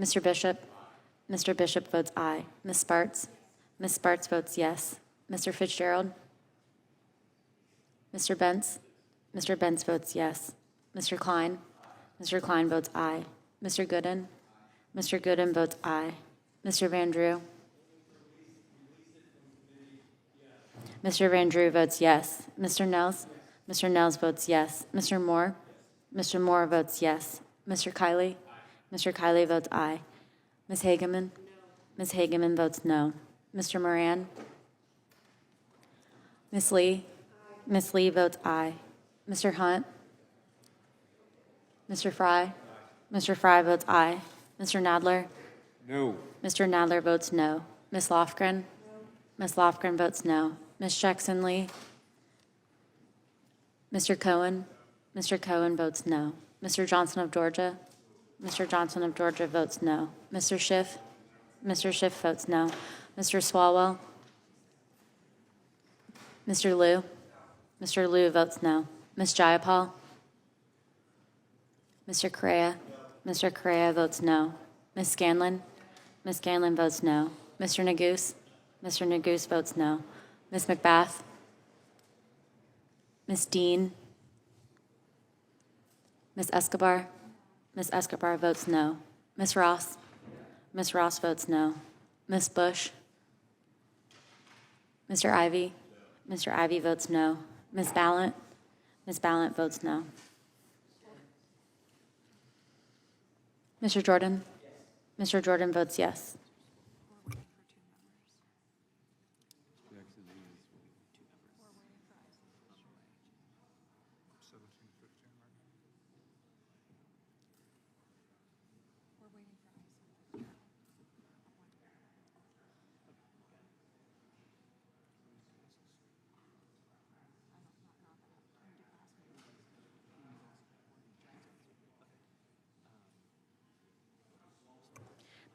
Mr. Bishop? Mr. Bishop votes aye. Ms. Sparts? Ms. Sparts votes yes. Mr. Fitzgerald? Mr. Bentz? Mr. Bentz votes yes. Mr. Klein? Mr. Klein votes aye. Mr. Gooden? Mr. Gooden votes aye. Mr. Van Drew? Mr. Van Drew votes yes. Mr. Nels? Mr. Nels votes yes. Mr. Moore? Mr. Moore votes yes. Mr. Kiley? Mr. Kiley votes aye. Ms. Hageman? Ms. Hageman votes no. Mr. Moran? Ms. Lee? Ms. Lee votes aye. Mr. Hunt? Mr. Fry? Mr. Fry votes aye. Mr. Nadler? No. Mr. Nadler votes no. Ms. Lofgren? Ms. Lofgren votes no. Ms. Jackson Lee? Mr. Cohen? Mr. Cohen votes no. Mr. Johnson of Georgia? Mr. Johnson of Georgia votes no. Mr. Schiff? Mr. Schiff votes no. Mr. Swalwell? Mr. Liu? Mr. Liu votes no. Ms. Jayapal? Mr. Correa? Mr. Correa votes no. Ms. Scanlon? Ms. Scanlon votes no. Mr. Neguse? Mr. Neguse votes no. Ms. McBath? Ms. Dean? Ms. Escobar? Ms. Escobar votes no. Ms. Ross? Ms. Ross votes no. Ms. Bush? Mr. Ivy? Mr. Ivy votes no. Ms. Ballant? Ms. Ballant votes no. Mr. Jordan? Mr. Jordan votes yes.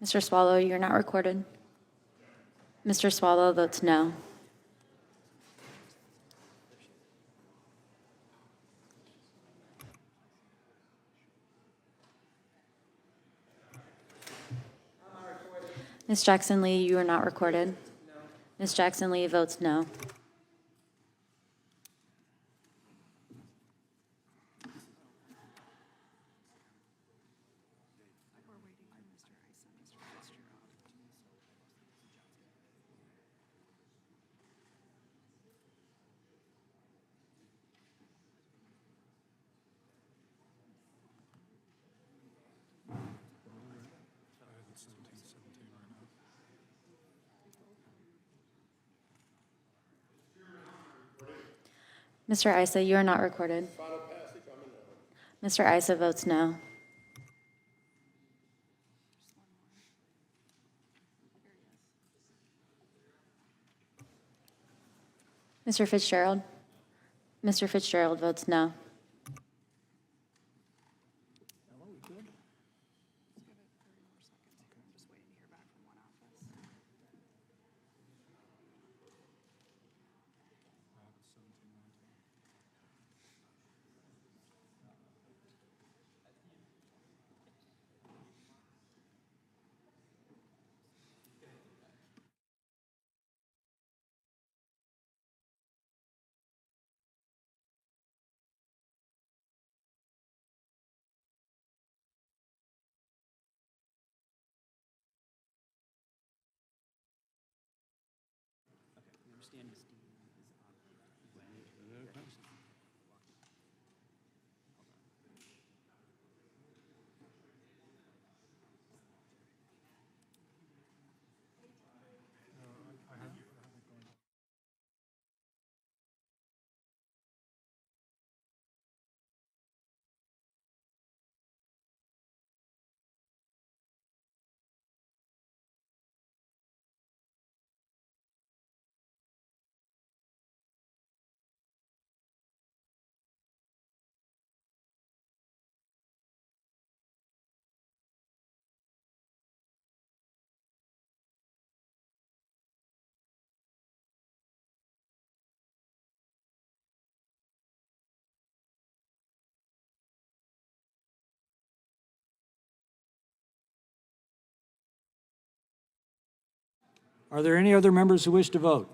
Mr. Swallow, you're not recorded. Mr. Swallow votes no. Ms. Jackson Lee, you are not recorded. Ms. Jackson Lee votes no. Mr. Issa, you are not recorded. Mr. Issa votes no. Mr. Fitzgerald? Mr. Fitzgerald votes no. Are there any other members who wish to vote?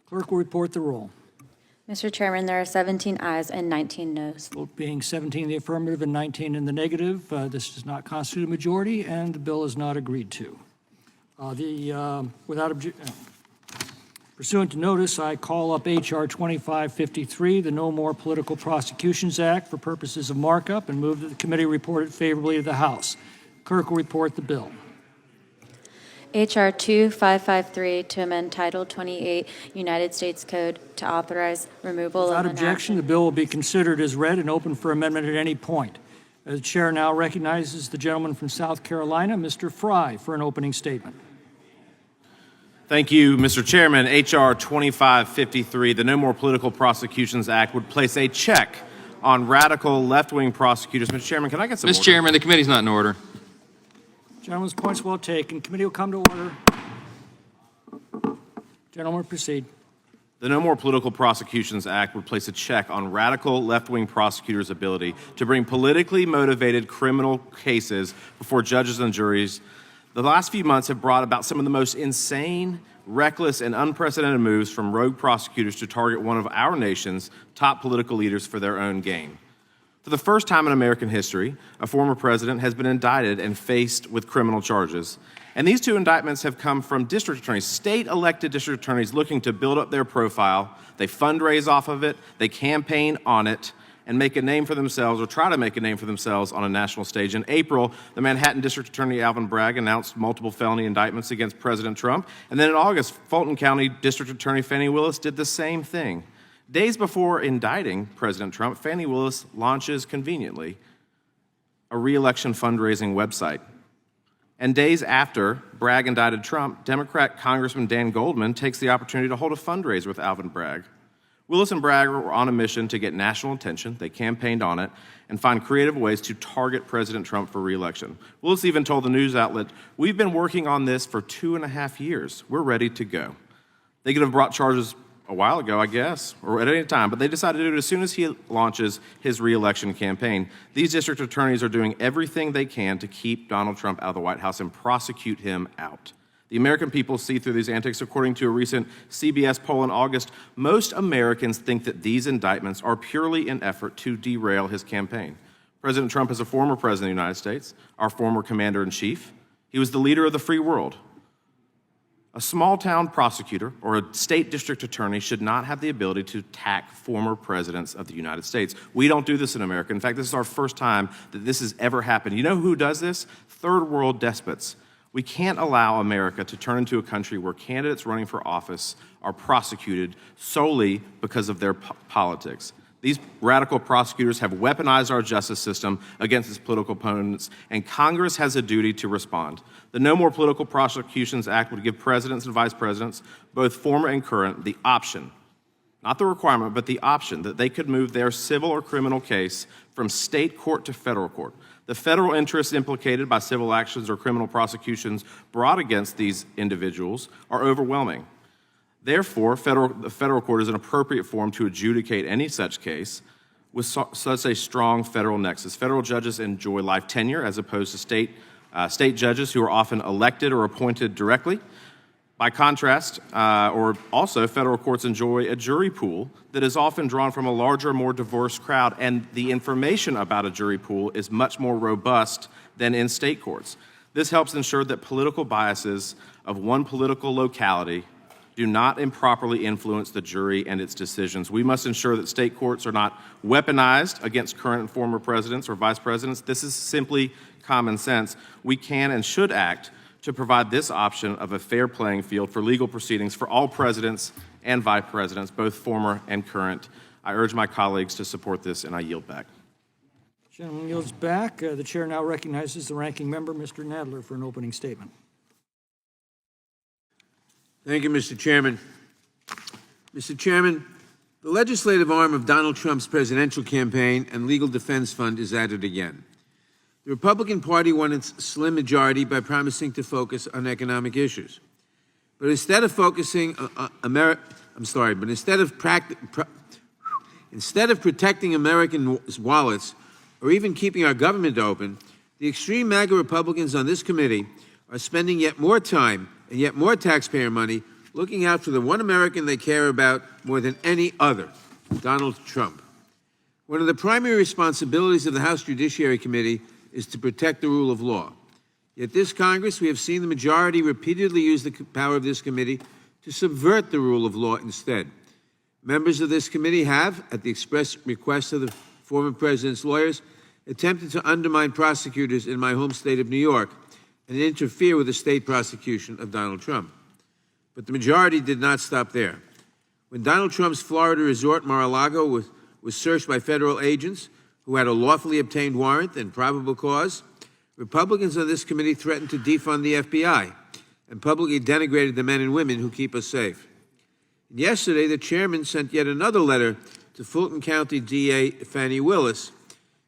Clerk will report the roll. Mr. Chairman, there are 17 ayes and 19 noes. Vote being 17 in the affirmative and 19 in the negative, this does not constitute a majority, and the bill is not agreed to. Pursuant to notice, I call up H.R. 2553, the No More Political Prosecutions Act, for purposes of markup, and move that the committee report it favorably to the House. Clerk will report the bill. H.R. 2553 to amend Title 28 United States Code to authorize removal Without of an objection, the bill will be considered as read and open for amendment at any point. The chair now recognizes the gentleman from South Carolina, Mr. Fry, for an opening statement. Thank you, Mr. Chairman. H.R. 2553, the No More Political Prosecutions Act, would place a check on radical left-wing prosecutors. Mr. Chairman, can I get some Mr. order? Chairman, the committee's not in order. Gentleman's point's well taken. Committee will come to order. Gentlemen, proceed. The No More Political Prosecutions Act would place a check on radical left-wing prosecutors' ability to bring politically motivated criminal cases before judges and juries. The last few months have brought about some of the most insane, reckless, and unprecedented moves from rogue prosecutors to target one of our nation's top political leaders for their own gain. For the first time in American history, a former president has been indicted and faced with criminal charges. And these two indictments have come from district attorneys, state-elected district attorneys looking to build up their profile. They fundraise off of it, they campaign on it, and make a name for themselves, or try to make a name for themselves on a national stage. In April, the Manhattan District Attorney Alvin Bragg announced multiple felony indictments against President Trump. And then in August, Fulton County District Attorney Fani Willis did the same thing. Days before indicting President Trump, Fani Willis launches, conveniently, a re-election fundraising website. And days after Bragg indicted Trump, Democrat Congressman Dan Goldman takes the opportunity to hold a fundraiser with Alvin Bragg. Willis and Bragg were on a mission to get national attention. They campaigned on it and find creative ways to target President Trump for re-election. Willis even told the news outlet, "We've been working on this for 2.5 years. We're ready to go." They could have brought charges a while ago, I guess, or at any time, but they decided to do it as soon as he launches his re-election campaign. These district attorneys are doing everything they can to keep Donald Trump out of the White House and prosecute him out. The American people see through these antics. According to a recent CBS poll in August, most Americans think that these indictments are purely an effort to derail his campaign. President Trump is a former president of the United States, our former commander-in-chief. He was the leader of the free world. A small-town prosecutor or a state district attorney should not have the ability to attack former presidents of the United States. We don't do this in America. In fact, this is our first time that this has ever happened. You know who does this? Third world despots. We can't allow America to turn into a country where candidates running for office are prosecuted solely because of their politics. These radical prosecutors have weaponized our justice system against its political opponents, and Congress has a duty to respond. The No More Political Prosecutions Act would give presidents and vice presidents, both former and current, the option, not the requirement, but the option that they could move their civil or criminal case from state court to federal court. The federal interests implicated by civil actions or criminal prosecutions brought against these individuals are overwhelming. Therefore, the federal court is an appropriate forum to adjudicate any such case with such a strong federal nexus. Federal judges enjoy life tenure as opposed to state judges who are often elected or appointed directly. By contrast, or also, federal courts enjoy a jury pool that is often drawn from a larger, more diverse crowd, and the information about a jury pool is much more robust than in state courts. This helps ensure that political biases of one political locality do not improperly influence the jury and its decisions. We must ensure that state courts are not weaponized against current and former presidents or vice presidents. This is simply common sense. We can and should act to provide this option of a fair playing field for legal proceedings for all presidents and vice presidents, both former and current. I urge my colleagues to support this, and I yield back. Gentleman yields back. The chair now recognizes the ranking member, Mr. Nadler, for an opening statement. Thank you, Mr. Chairman. Mr. Chairman, the legislative arm of Donald Trump's presidential campaign and legal defense fund is at it again. The Republican Party won its slim majority by promising to focus on economic issues. But instead of focusing instead of protecting American wallets or even keeping our government open, the extreme MAGA Republicans on this committee are spending yet more time and yet more taxpayer money looking out for the one American they care about more than any other, Donald Trump. One of the primary responsibilities of the House Judiciary Committee is to protect the rule of law. Yet this Congress, we have seen the majority repeatedly use the power of this committee to subvert the rule of law instead. Members of this committee have, at the express request of the former president's lawyers, attempted to undermine prosecutors in my home state of New York and interfere with the state prosecution of Donald Trump. But the majority did not stop there. When Donald Trump's Florida resort, Mar-a-Lago, was searched by federal agents, who had a lawfully obtained warrant and probable cause, Republicans on this committee threatened to defund the FBI and publicly denigrated the men and women who keep us safe. And yesterday, the chairman sent yet another letter to Fulton County DA Fani Willis,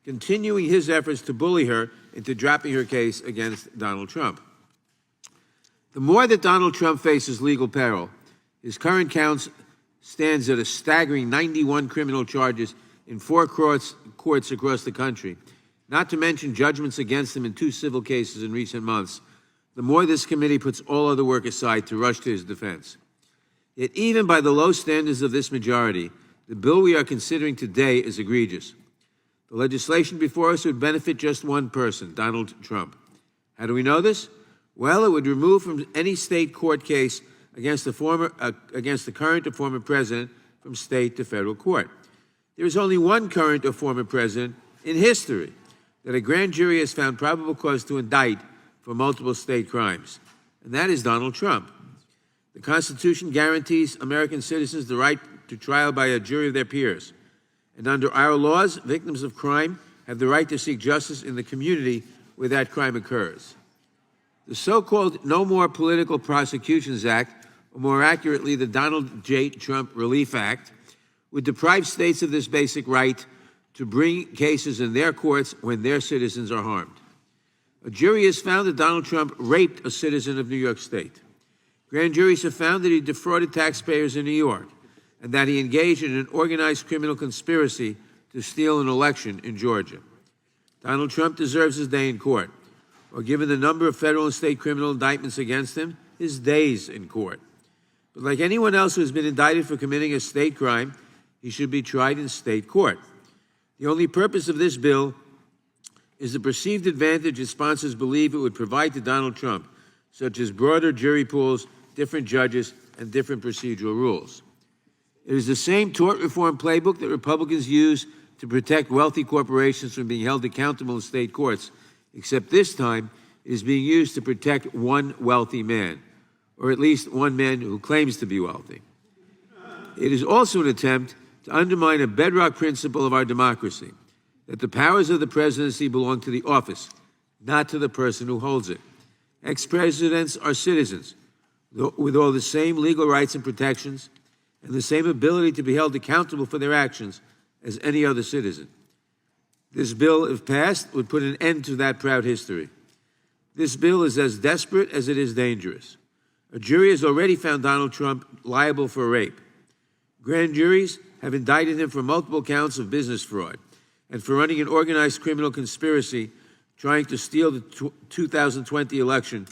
continuing his efforts to bully her into dropping her case against Donald Trump. The more that Donald Trump faces legal peril, his current count stands at a staggering 91 criminal charges in 4 courts across the country, not to mention judgments against him in 2 civil cases in recent months, the more this committee puts all other work aside to rush to his defense. Yet even by the low standards of this majority, the bill we are considering today is egregious. The legislation before us would benefit just one person, Donald Trump. How do we know this? Well, it would remove from any state court case against the current or former president from state to federal court. There is only one current or former president in history that a grand jury has found probable cause to indict for multiple state crimes, and that is Donald Trump. The Constitution guarantees American citizens the right to trial by a jury of their peers, and under our laws, victims of crime have the right to seek justice in the community where that crime occurs. The so-called No More Political Prosecutions Act, or more accurately, the Donald J. Trump Relief Act, would deprive states of this basic right to bring cases in their courts when their citizens are harmed. A jury has found that Donald Trump raped a citizen of New York State. Grand juries have found that he defrauded taxpayers in New York and that he engaged in an organized criminal conspiracy to steal an election in Georgia. Donald Trump deserves his day in court, or given the number of federal and state criminal indictments against him, his days in court. But like anyone else who has been indicted for committing a state crime, he should be tried in state court. The only purpose of this bill is the perceived advantage its sponsors believe it would provide to Donald Trump, such as broader jury pools, different judges, and different procedural rules. It is the same tort reform playbook that Republicans use to protect wealthy corporations from being held accountable in state courts, except this time it is being used to protect one wealthy man, or at least one man who claims to be wealthy. It is also an attempt to undermine a bedrock principle of our democracy, that the powers of the presidency belong to the office, not to the person who holds it. Ex-presidents are citizens with all the same legal rights and protections and the same ability to be held accountable for their actions as any other citizen. This bill, if passed, would put an end to that proud history. This bill is as desperate as it is dangerous. A jury has already found Donald Trump liable for rape. Grand juries have indicted him for multiple counts of business fraud and for running an organized criminal conspiracy trying to steal the 2020 election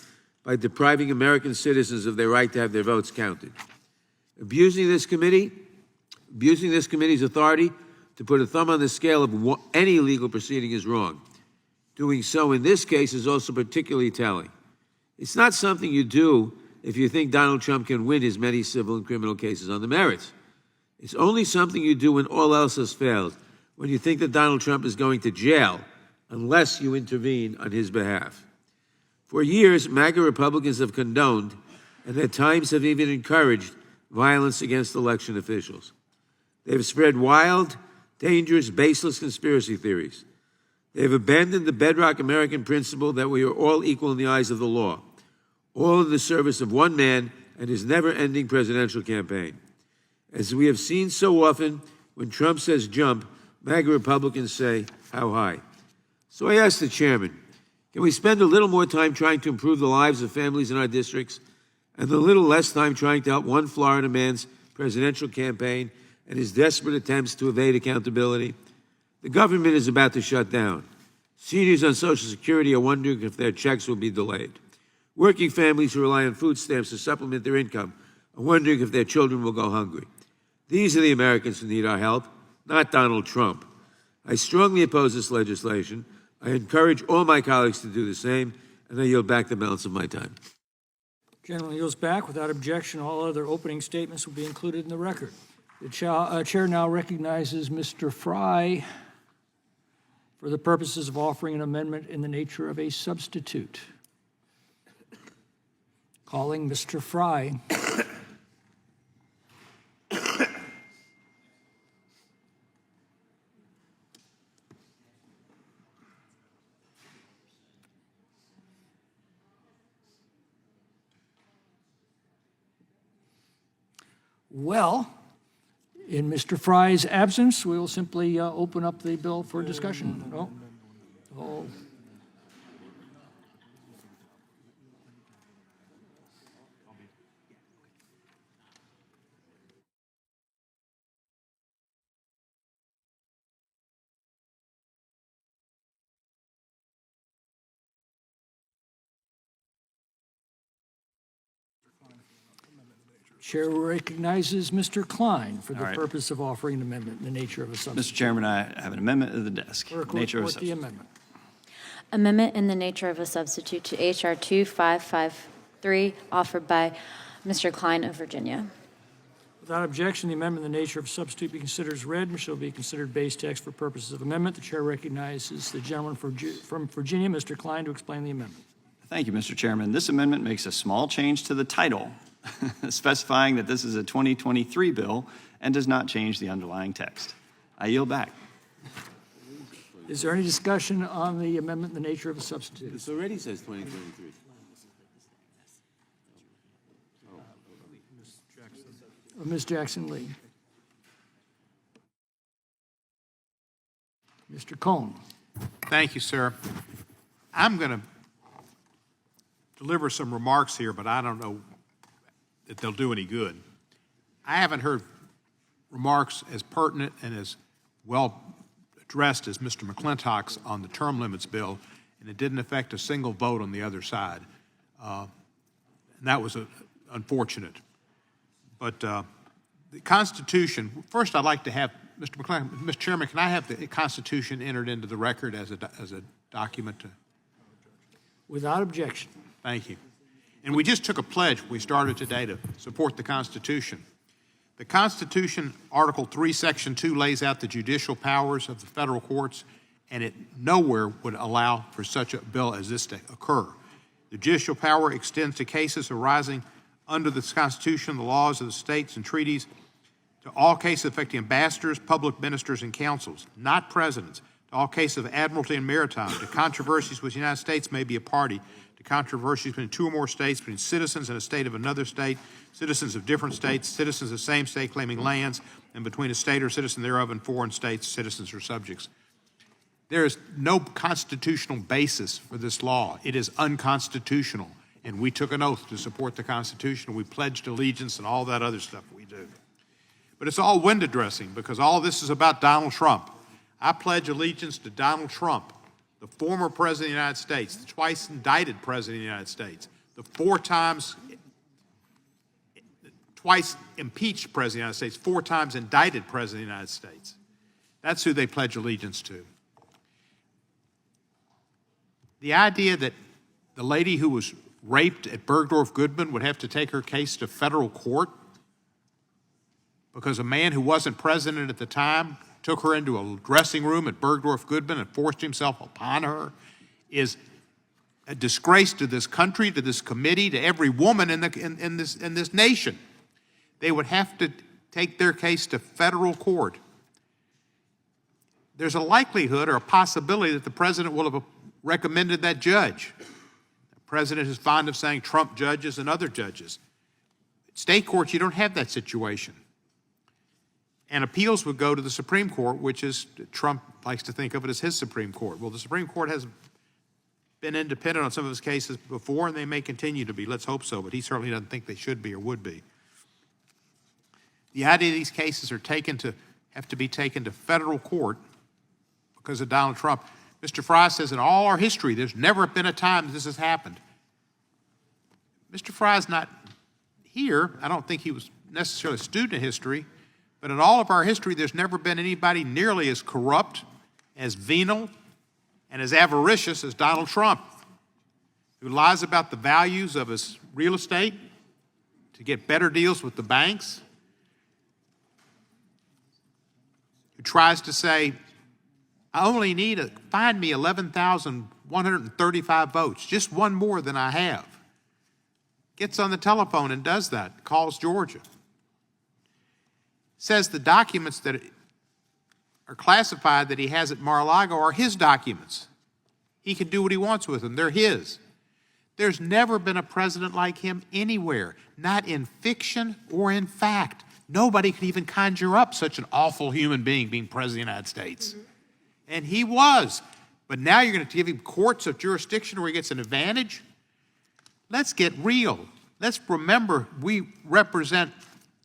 by depriving American citizens of their right to have their votes counted. Abusing this committee's authority to put a thumb on the scale of any legal proceeding is wrong. Doing so in this case is also particularly telling. It's not something you do if you think Donald Trump can win his many civil and criminal cases on the merits. It's only something you do when all else has failed, when you think that Donald Trump is going to jail unless you intervene on his behalf. For years, MAGA Republicans have condoned and at times have even encouraged violence against election officials. They have spread wild, dangerous, baseless conspiracy theories. They have abandoned the bedrock American principle that we are all equal in the eyes of the law, all in the service of one man and his never-ending presidential campaign. As we have seen so often, when Trump says jump, MAGA Republicans say, how high? So I ask the chairman, can we spend a little more time trying to improve the lives of families in our districts and a little less time trying to help one Florida man's presidential campaign and his desperate attempts to evade accountability? The government is about to shut down. Seniors on Social Security are wondering if their checks will be delayed. Working families who rely on food stamps to supplement their income are wondering if their children will go hungry. These are the Americans who need our help, not Donald Trump. I strongly oppose this legislation. I encourage all my colleagues to do the same, and I yield back the balance of my time. General yields back. Without objection, all other opening statements will be included in the record. The chair now recognizes Mr. Fry for the purposes of offering an amendment in the nature of a substitute. Calling Mr. Fry. Mr. Well, in Mr. Fry's absence, we will simply open up the bill for discussion. Oh. Chair recognizes Mr. Klein for the All right. purpose of offering an amendment in the nature of a substitute. Mr. Chairman, I have an amendment of the desk. Clerk, Nature of a report the substitute. amendment. Amendment in the nature of a substitute to H.R. 2553, offered by Mr. Klein of Virginia. Without objection, the amendment in the nature of a substitute be considered as read and shall be considered base text for purposes of amendment. The chair recognizes the gentleman from Virginia, Mr. Klein, to explain the amendment. Thank you, Mr. Chairman. This amendment makes a small change to the title, specifying that this is a 2023 bill and does not change the underlying text. I yield back. Is there any discussion on the amendment in the nature of a substitute? This already says 2023. Ms. Jackson Lee. Mr. Cohn. Thank you, sir. I'm going to deliver some remarks here, but I don't know that they'll do any good. I haven't heard remarks as pertinent and as well addressed as Mr. McClintock's on the term limits bill, and it didn't affect a single vote on the other side. And that was unfortunate. But the Constitution, first I'd like to have, Mr. Chairman, can I have the Constitution entered into the record as a document? Without objection. Thank you. And we just took a pledge when we started today to support the Constitution. The Constitution, Article 3, Section 2, lays out the judicial powers of the federal courts, and it nowhere would allow for such a bill as this to occur. The judicial power extends to cases arising under the Constitution, the laws of the states, and treaties, to all cases affecting ambassadors, public ministers, and councils, not presidents, to all cases of admiralty and maritime, to controversies which the United States may be a party, to controversies between two or more states, between citizens in a state of another state, citizens of different states, citizens of the same state claiming lands, and between a state or citizen thereof and foreign states, citizens or subjects. There is no constitutional basis for this law. It is unconstitutional. And we took an oath to support the Constitution. We pledged allegiance and all that other stuff we do. But it's all window dressing because all this is about Donald Trump. I pledge allegiance to Donald Trump, the former President of the United States, the twice indicted President of the United States, the twice impeached President of the United States, 4 times indicted President of the United States. That's who they pledge allegiance to. The idea that the lady who was raped at Bergdorf Goodman would have to take her case to federal court because a man who wasn't president at the time took her into a dressing room at Bergdorf Goodman and forced himself upon her is a disgrace to this country, to this committee, to every woman in this nation. They would have to take their case to federal court. There's a likelihood or a possibility that the president will have recommended that judge. The president is fond of saying Trump judges and other judges. State courts, you don't have that situation. And appeals would go to the Supreme Court, which is, Trump likes to think of it as his Supreme Court. Well, the Supreme Court has been independent on some of his cases before, and they may continue to be. Let's hope so, but he certainly doesn't think they should be or would be. The idea these cases are have to be taken to federal court because of Donald Trump. Mr. Fry says in all our history, there's never been a time this has happened. Mr. Fry's not here. I don't think he was necessarily a student of history, but in all of our history, there's never been anybody nearly as corrupt, as venal, and as avaricious as Donald Trump, who lies about the values of his real estate to get better deals with the banks, who tries to say, I only need to find me 11,135 votes, just one more than I have. Gets on the telephone and does that, calls Georgia. Says the documents that are classified that he has at Mar-a-Lago are his documents. He can do what he wants with them. They're his. There's never been a president like him anywhere, not in fiction or in fact. nobody could even conjure up such an awful human being being president of the United States. And he was. But now you're going to give him courts of jurisdiction where he gets an advantage? Let's get real. Let's remember we represent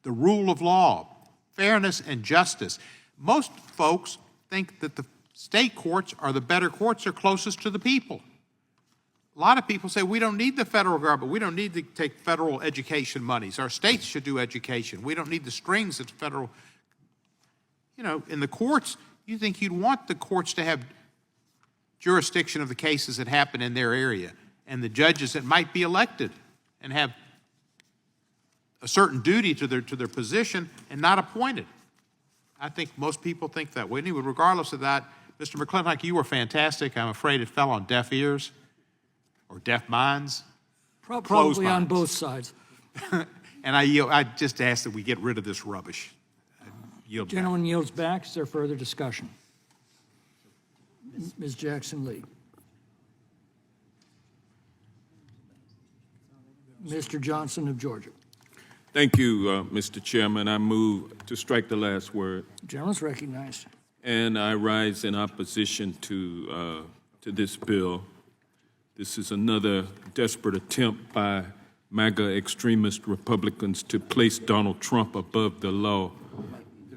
the rule of law, fairness and justice. Most folks think that the state courts are the better courts, are closest to the people. A lot of people say we don't need the federal government. We don't need to take federal education monies. Our states should do education. We don't need the strings that the federal, in the courts, you think you'd want the courts to have jurisdiction of the cases that happen in their area, and the judges that might be elected and have a certain duty to their position and not appointed. I think most people think that way. Anyway, regardless of that, Mr. McClintock, you were fantastic. I'm afraid it fell on deaf ears or deaf minds. Probably on both sides. And I just ask that we get rid of this rubbish. Gentleman yields back. Is there further discussion? Ms. Jackson-Lee. Mr. Johnson of Georgia. Thank you, Mr. Chairman. I move to strike the last word. Gentleman's recognized. And I rise in opposition to this bill. This is another desperate attempt by MAGA extremist Republicans to place Donald Trump above the law.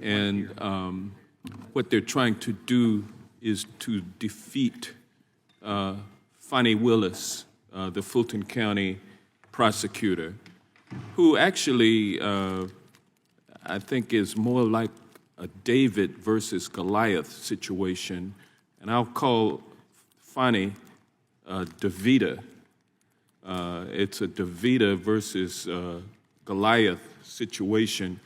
And what they're trying to do is to defeat Fani Willis, the Fulton County prosecutor, who actually I think is more like a David versus Goliath situation. And I'll call Fani DeVita. It's a DeVita versus Goliath situation.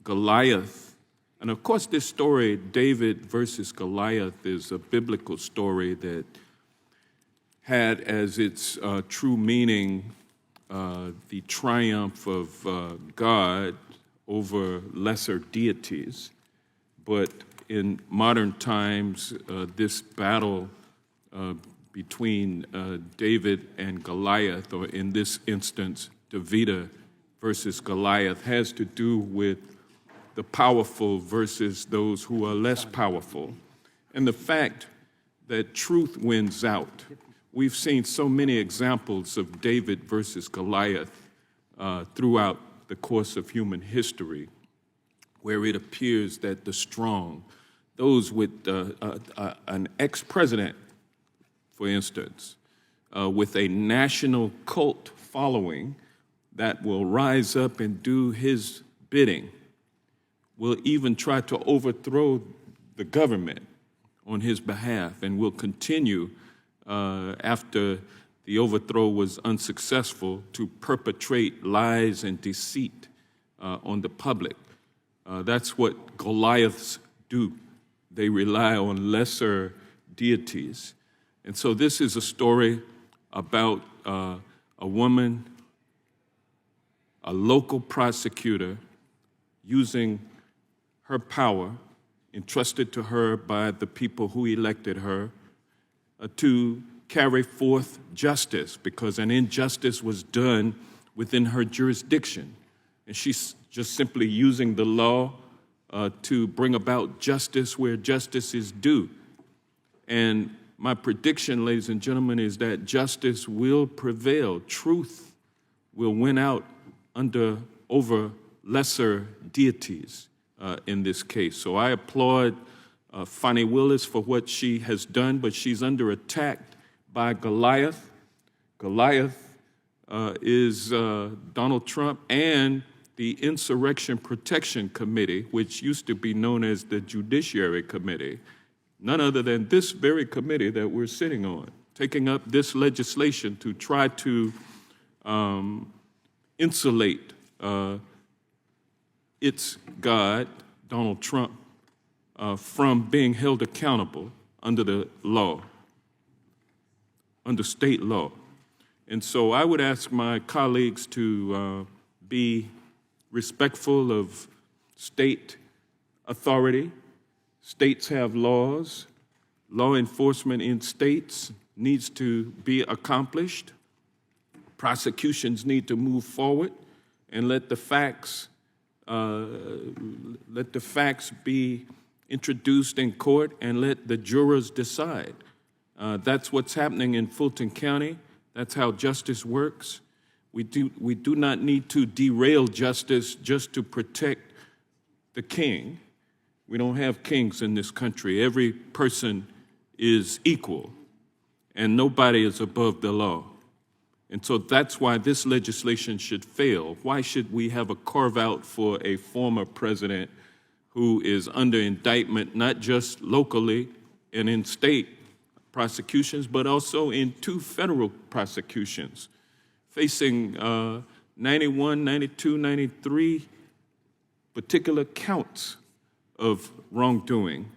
Goliath, and of course this story, David versus Goliath, is a biblical story that had as its true meaning the triumph of God over lesser deities. But in modern times, this battle between David and Goliath, or in this instance, David versus Goliath, has to do with the powerful versus those who are less powerful. And the fact that truth wins out. We've seen so many examples of David versus Goliath throughout the course of human history, where it appears that the strong, those with an ex-president, for instance, with a national cult following that will rise up and do his bidding, will even try to overthrow the government on his behalf, and will continue after the overthrow was unsuccessful to perpetrate lies and deceit on the public. That's what Goliaths do. They rely on lesser deities. And so this is a story about a woman, a local prosecutor, using her power entrusted to her by the people who elected her to carry forth justice, because an injustice was done within her jurisdiction. And she's just simply using the law to bring about justice where justice is due. And my prediction, ladies and gentlemen, is that justice will prevail. Truth will win out over lesser deities in this case. So I applaud Fani Willis for what she has done, but she's under attack by Goliath. Goliath is Donald Trump and the Insurrection Protection Committee, which used to be known as the Judiciary Committee, none other than this very committee that we're sitting on, taking up this legislation to try to insulate its God, Donald Trump, from being held accountable under the law, under state law. And so I would ask my colleagues to be respectful of state authority. States have laws. Law enforcement in states needs to be accomplished. Prosecutions need to move forward and let the facts Let the facts be introduced in court and let the jurors decide. That's what's happening in Fulton County. That's how justice works. We do not need to derail justice just to protect the king. We don't have kings in this country. Every person is equal, and nobody is above the law. And so that's why this legislation should fail. Why should we have a carve-out for a former president who is under indictment, not just locally and in state prosecutions, but also in 2 federal prosecutions, facing 91, 92, 93 particular counts of wrongdoing.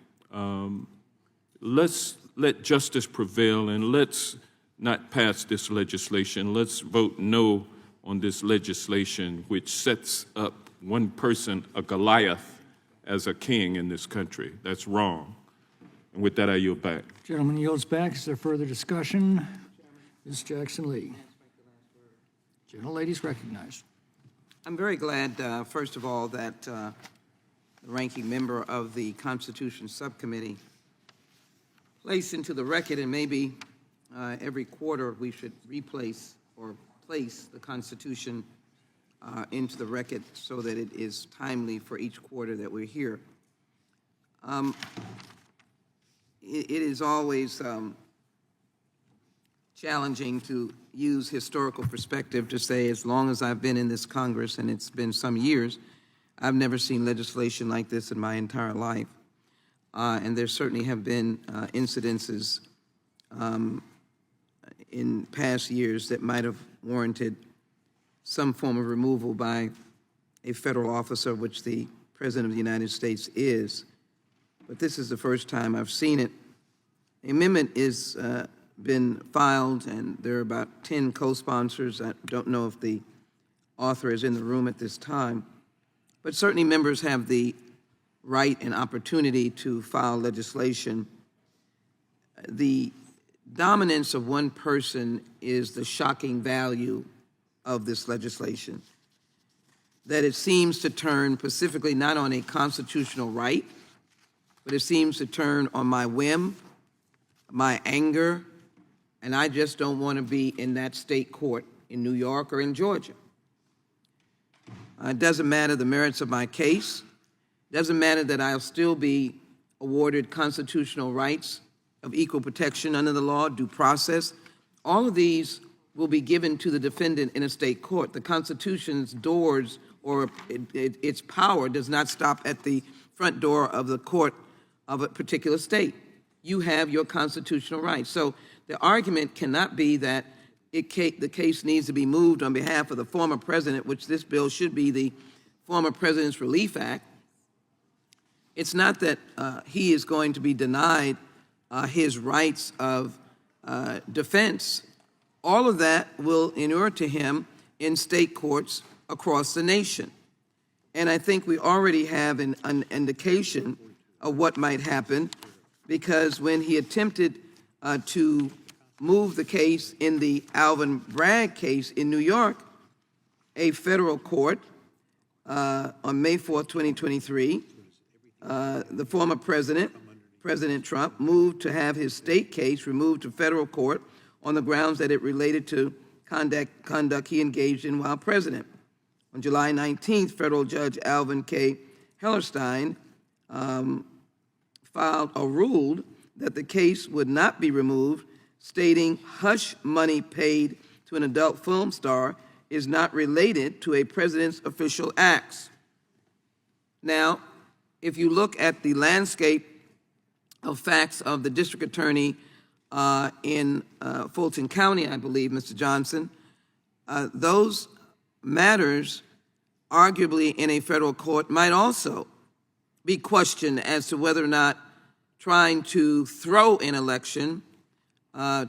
Let's let justice prevail, and let's not pass this legislation. Let's vote no on this legislation, which sets up one person, a Goliath, as a king in this country. That's wrong. And with that, I yield back. Gentleman yields back. Is there further discussion? Ms. Jackson-Lee. Gentlelady's recognized. I'm very glad, first of all, that the ranking member of the Constitution Subcommittee placed into the record, and maybe every quarter we should replace or place the Constitution into the record so that it is timely for each quarter that we're here. It is always challenging to use historical perspective to say, as long as I've been in this Congress, and it's been some years, I've never seen legislation like this in my entire life. And there certainly have been incidences in past years that might have warranted some form of removal by a federal officer, which the President of the United States is. But this is the first time I've seen it. The amendment is been filed, and there are about 10 co-sponsors. I don't know if the author is in the room at this time, but certainly members have the right and opportunity to file legislation. The dominance of one person is the shocking value of this legislation, that it seems to turn specifically not on a constitutional right, but it seems to turn on my whim, my anger, and I just don't want to be in that state court in New York or in Georgia. It doesn't matter the merits of my case. It doesn't matter that I'll still be awarded constitutional rights of equal protection under the law, due process. All of these will be given to the defendant in a state court. The Constitution's doors or its power does not stop at the front door of the court of a particular state. You have your constitutional rights. So the argument cannot be that the case needs to be moved on behalf of the former president, which this bill should be the Former President's Relief Act. It's not that he is going to be denied his rights of defense. All of that will inure to him in state courts across the nation. And I think we already have an indication of what might happen, because when he attempted to move the case in the Alvin Bragg case in New York, a federal court on May 4th, 2023, the former president, President Trump, moved to have his state case removed to federal court on the grounds that it related to conduct he engaged in while president. On July 19th, federal judge Alvin K. Hellerstein filed or ruled that the case would not be removed, stating hush money paid to an adult film star is not related to a president's official acts. Now, if you look at the landscape of facts of the district attorney in Fulton County, I believe, Mr. Johnson, those matters arguably in a federal court might also be questioned as to whether or not trying to throw an election,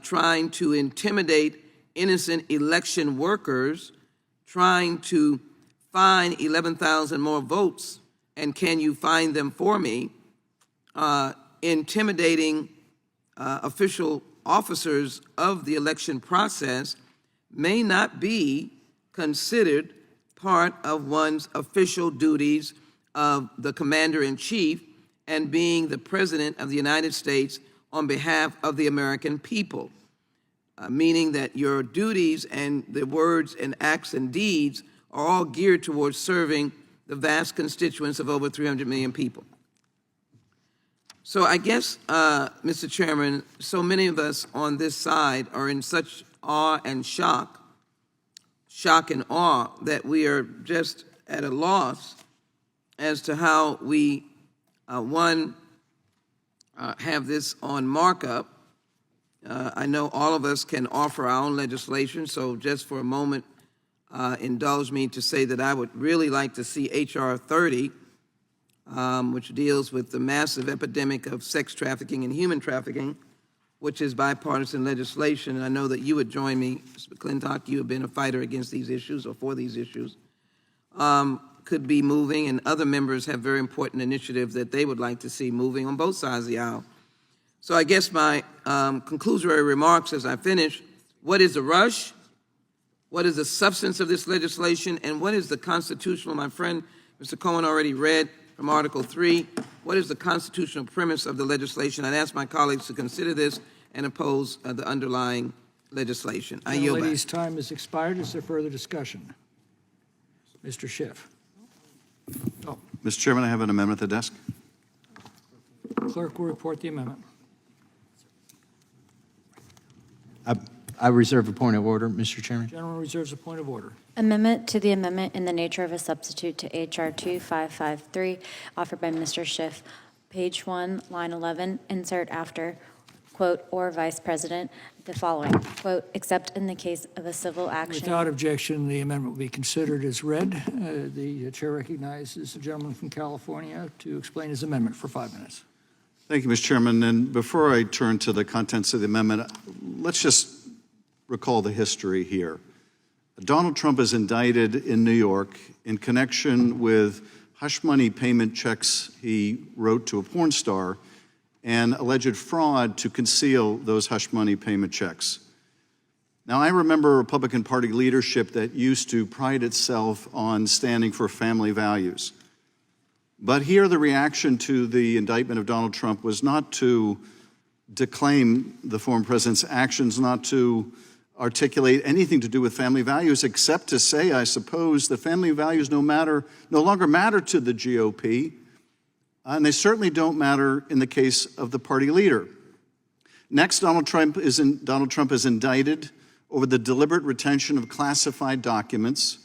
trying to intimidate innocent election workers, trying to find 11,000 more votes, and can you find them for me, intimidating official officers of the election process may not be considered part of one's official duties of the commander-in-chief and being the president of the United States on behalf of the American people, meaning that your duties and the words and acts and deeds are all geared towards serving the vast constituents of over 300 million people. So I guess, Mr. Chairman, so many of us on this side are in such awe and shock and awe, that we are just at a loss as to how we, have this on markup. I know all of us can offer our own legislation, so just for a moment, indulge me to say that I would really like to see H.R. 30, which deals with the massive epidemic of sex trafficking and human trafficking, which is bipartisan legislation. And I know that you would join me, Mr. McClintock, you have been a fighter against these issues or for these issues, could be moving, and other members have very important initiatives that they would like to see moving on both sides of the aisle. So I guess my conclusory remarks as I finish: what is the rush? What is the substance of this legislation? And what is the constitutional, my friend Mr. Cohen already read from Article 3, what is the constitutional premise of the legislation? I'd ask my colleagues to consider this and oppose the underlying legislation. I yield back. Lady's time has expired. Is there further discussion? Mr. Schiff. Oh, Mr. Chairman, I have an amendment at the desk. clerk will report the amendment. I reserve a point of order, Mr. Chairman. Gentleman reserves a point of order. Amendment to the amendment in the nature of a substitute to H.R. 2553, offered by Mr. Schiff. Page 1, line 11, insert after, quote, or vice president, the following, quote, except in the case of a civil action. Without objection, the amendment will be considered as read. The chair recognizes the gentleman from California to explain his amendment for 5 minutes. Thank you, Mr. Chairman. And before I turn to the contents of the amendment, let's just recall the history here. Donald Trump is indicted in New York in connection with hush money payment checks he wrote to a porn star and alleged fraud to conceal those hush money payment checks. Now, I remember Republican Party leadership that used to pride itself on standing for family values. But here the reaction to the indictment of Donald Trump was not to declaim the former president's actions, not to articulate anything to do with family values, except to say, I suppose, that family values no longer matter to the GOP, and they certainly don't matter in the case of the party leader. Next, Donald Trump is indicted over the deliberate retention of classified documents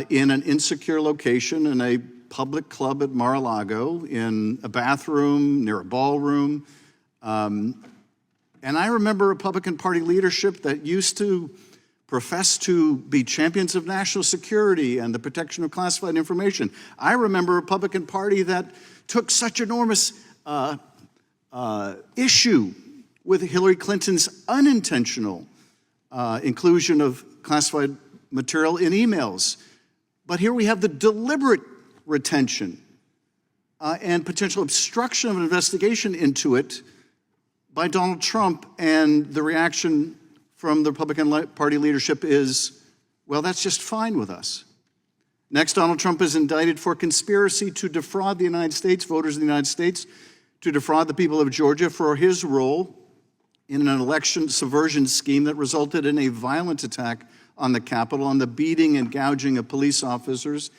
in an insecure location in a public club at Mar-a-Lago, in a bathroom, near a ballroom. And I remember Republican Party leadership that used to profess to be champions of national security and the protection of classified information. I remember a Republican Party that took such enormous issue with Hillary Clinton's unintentional inclusion of classified material in emails. But here we have the deliberate retention and potential obstruction of an investigation into it by Donald Trump, and the reaction from the Republican Party leadership is, well, that's just fine with us. Next, Donald Trump is indicted for conspiracy to defraud the United States, voters of the United States, to defraud the people of Georgia for his role in an election subversion scheme that resulted in a violent attack on the Capitol, on the beating and gouging of police officers.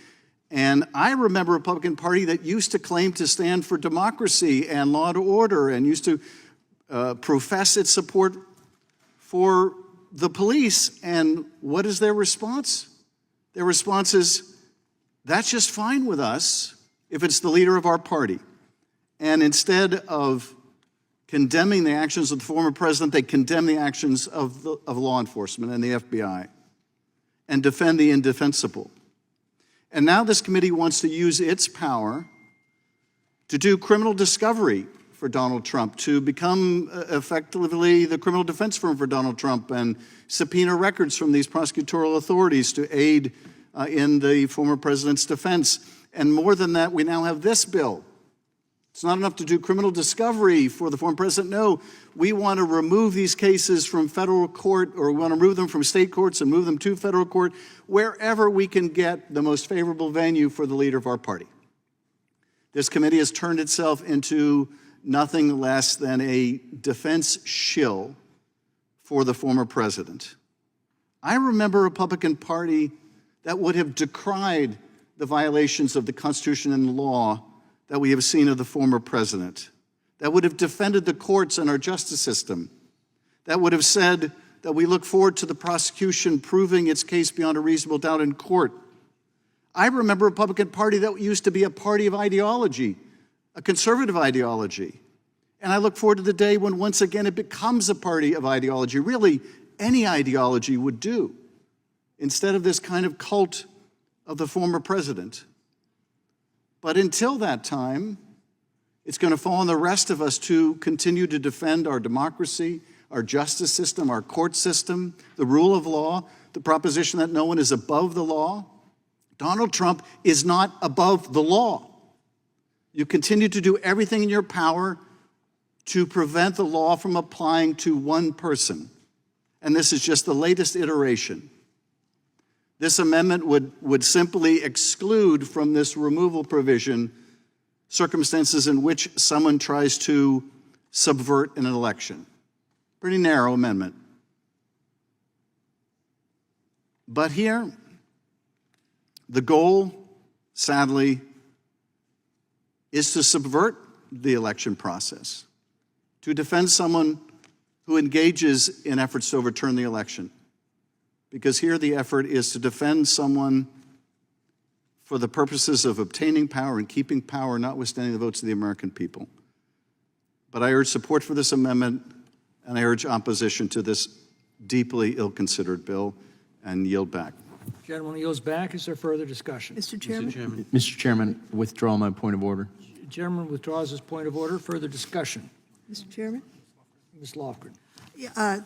And I remember a Republican Party that used to claim to stand for democracy and law and order and used to profess its support for the police. And what is their response? Their response is, that's just fine with us if it's the leader of our party. And instead of condemning the actions of the former president, they condemn the actions of law enforcement and the FBI and defend the indefensible. And now this committee wants to use its power to do criminal discovery for Donald Trump, to become effectively the criminal defense firm for Donald Trump and subpoena records from these prosecutorial authorities to aid in the former president's defense. And more than that, we now have this bill It's not enough to do criminal discovery for the former president. No, we want to remove these cases from federal court, or we want to remove them from state courts and move them to federal court, wherever we can get the most favorable venue for the leader of our party. This committee has turned itself into nothing less than a defense shill for the former president. I remember a Republican Party that would have decried the violations of the Constitution and law that we have seen of the former president, that would have defended the courts and our justice system, that would have said that we look forward to the prosecution proving its case beyond a reasonable doubt in court. I remember a Republican Party that used to be a party of ideology, a conservative ideology. And I look forward to the day when once again it becomes a party of ideology. Really, any ideology would do, instead of this kind of cult of the former president. But until that time, it's going to fall on the rest of us to continue to defend our democracy, our justice system, our court system, the rule of law, the proposition that no one is above the law. Donald Trump is not above the law. You continue to do everything in your power to prevent the law from applying to one person. And this is just the latest iteration. This amendment would simply exclude from this removal provision circumstances in which someone tries to subvert an election. Pretty narrow amendment. But here, the goal, sadly, is to subvert the election process, to defend someone who engages in efforts to overturn the election. Because here the effort is to defend someone for the purposes of obtaining power and keeping power, notwithstanding the votes of the American people. But I urge support for this amendment, and I urge opposition to this deeply ill-considered bill, and yield back. Gentleman yields back. Is there further discussion? Mr. Chairman? Mr. Chairman, withdraw my point of order. Gentleman withdraws his point of order. Further discussion? Mr. Chairman? Ms. Lofgren.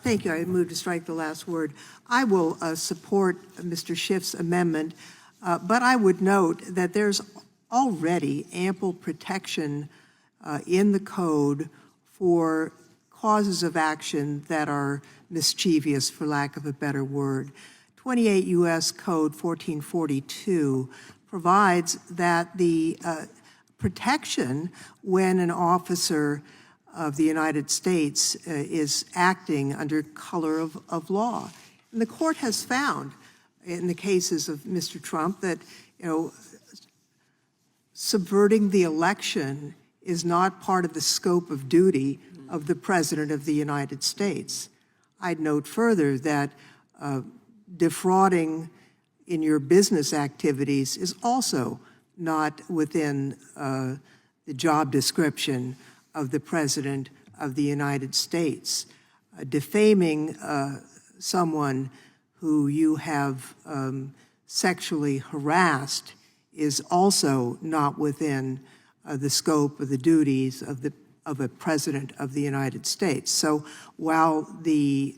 Thank you. I move to strike the last word. I will support Mr. Schiff's amendment, but I would note that there's already ample protection in the code for causes of action that are mischievous, for lack of a better word. 28 U.S. Code 1442 provides that the protection when an officer of the United States is acting under color of law. And the court has found in the cases of Mr. Trump that, subverting the election is not part of the scope of duty of the President of the United States. I'd note further that defrauding in your business activities is also not within the job description of the President of the United States. Defaming someone who you have sexually harassed is also not within the scope of the duties of a President of the United States. So while the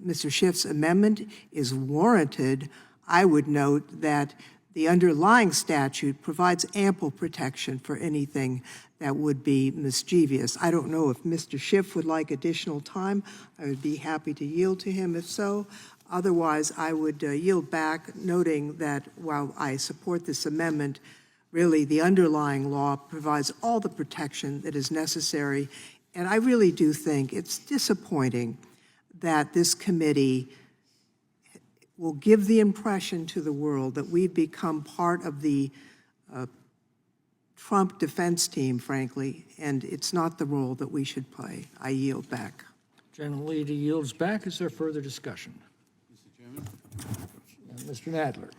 Mr. Schiff's amendment is warranted, I would note that the underlying statute provides ample protection for anything that would be mischievous. I don't know if Mr. Schiff would like additional time. I would be happy to yield to him if so. Otherwise, I would yield back, noting that while I support this amendment, really the underlying law provides all the protection that is necessary. And I really do think it's disappointing that this committee will give the impression to the world that we've become part of the Trump defense team, frankly, and it's not the role that we should play. I yield back. General Leader yields back. Is there further discussion? Mr. Chairman? Mr. Nadler.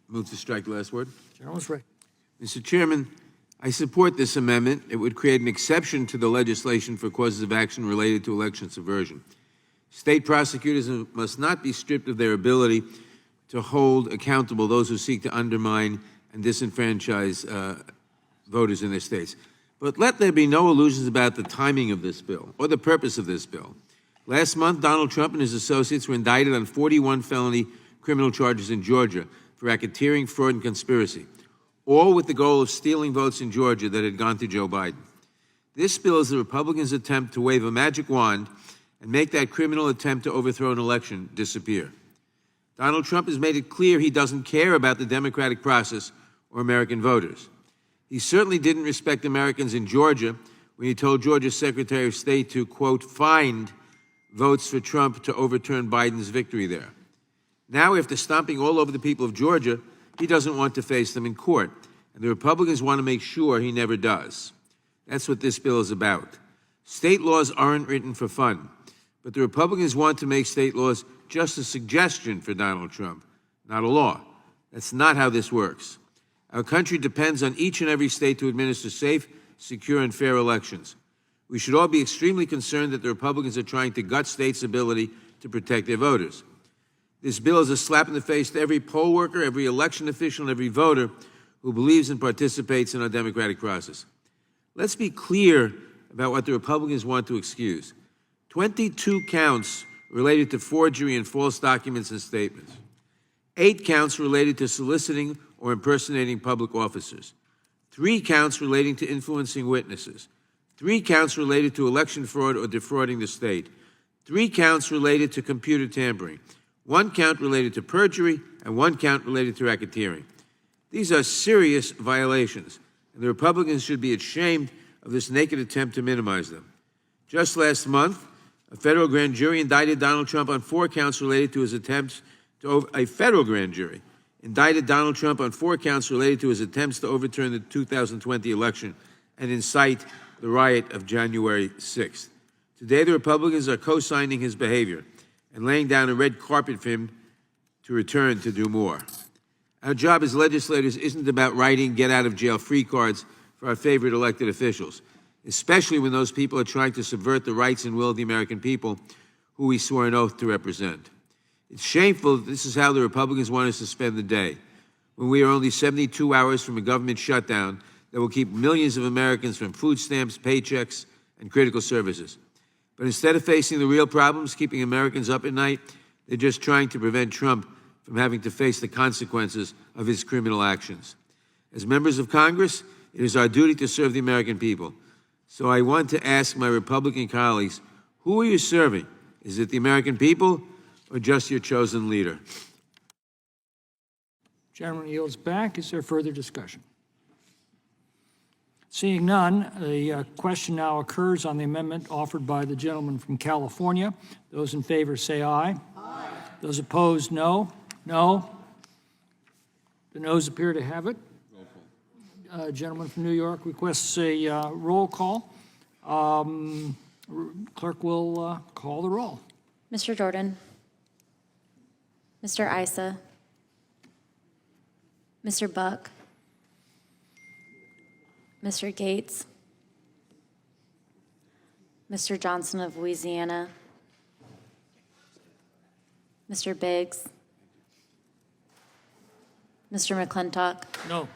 Move to strike the last word. Gentleman's ready. Mr. Chairman, I support this amendment. It would create an exception to the legislation for causes of action related to election subversion. State prosecutors must not be stripped of their ability to hold accountable those who seek to undermine and disenfranchise voters in their states. But let there be no illusions about the timing of this bill or the purpose of this bill. Last month, Donald Trump and his associates were indicted on 41 felony criminal charges in Georgia for racketeering, fraud, and conspiracy. all with the goal of stealing votes in Georgia that had gone to Joe Biden. This bill is the Republicans' attempt to wave a magic wand and make that criminal attempt to overthrow an election disappear. Donald Trump has made it clear he doesn't care about the democratic process or American voters. He certainly didn't respect Americans in Georgia when he told Georgia's Secretary of State to, quote, find votes for Trump to overturn Biden's victory there. Now, after stomping all over the people of Georgia, he doesn't want to face them in court, and the Republicans want to make sure he never does. That's what this bill is about. State laws aren't written for fun, but the Republicans want to make state laws just a suggestion for Donald Trump, not a law. That's not how this works. Our country depends on each and every state to administer safe, secure, and fair elections. We should all be extremely concerned that the Republicans are trying to gut states' ability to protect their voters. This bill is a slap in the face to every poll worker, every election official, and every voter who believes and participates in our democratic process. Let's be clear about what the Republicans want to excuse. 22 counts related to forgery and false documents and statements. 8 counts related to soliciting or impersonating public officers. 3 counts relating to influencing witnesses. 3 counts related to election fraud or defrauding the state. 3 counts related to computer tampering. 1 count related to perjury, and 1 count related to racketeering. These are serious violations, and the Republicans should be ashamed of this naked attempt to minimize them. Just last month, a federal grand jury indicted Donald Trump on 4 counts related to his attempts to a federal grand jury indicted Donald Trump on 4 counts related to his attempts to overturn the 2020 election and incite the riot of January 6th. Today, the Republicans are co-signing his behavior and laying down a red carpet for him to return to do more. Our job as legislators isn't about writing get-out-of-jail-free cards for our favorite elected officials, especially when those people are trying to subvert the rights and will of the American people who we swore an oath to represent. It's shameful that this is how the Republicans want us to spend the day, when we are only 72 hours from a government shutdown that will keep millions of Americans from food stamps, paychecks, and critical services. But instead of facing the real problems keeping Americans up at night, they're just trying to prevent Trump from having to face the consequences of his criminal actions. As members of Congress, it is our duty to serve the American people. So I want to ask my Republican colleagues, who are you serving? Is it the American people or just your chosen leader? Gentleman yields back. Is there further discussion? Seeing none, the question now occurs on the amendment offered by the gentleman from California. Those in favor say aye. Aye. Those opposed, no. No. The noes appear to have it. Gentleman from New York requests a roll call. Clerk will call the roll. Mr. Jordan. Mr. Issa. Mr. Buck. Mr. Gates. Mr. Johnson of Louisiana. Mr. Biggs. Mr. McClintock. No.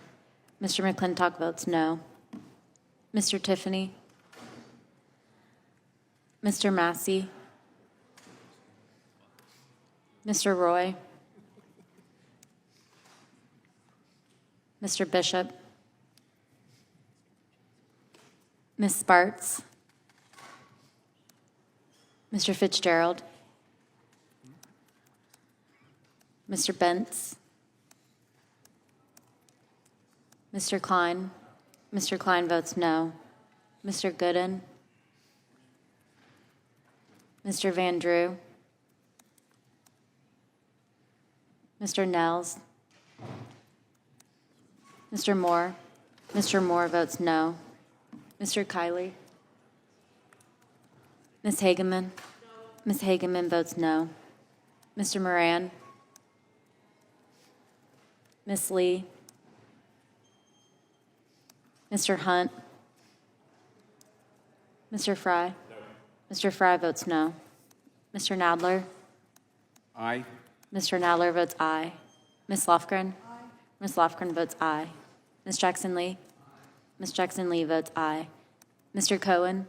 Mr. McClintock votes no. Mr. Tiffany. Mr. Massey. Mr. Roy. Mr. Bishop. Ms. Spartz. Mr. Fitzgerald. Mr. Bentz. Mr. Klein. Mr. Klein votes no. Mr. Gooden. Mr. Van Drew. Mr. Nels. Mr. Moore. Mr. Moore votes no. Mr. Kiley. Ms. Hageman. Ms. Hageman votes no. Mr. Moran. Ms. Lee. Mr. Hunt. Mr. Fry. No. Mr. Fry votes no. Mr. Nadler. Aye. Mr. Nadler votes aye. Ms. Lofgren. Aye. Ms. Lofgren votes aye. Ms. Jackson Lee. Ms. Jackson Lee votes aye. Mr. Cohen.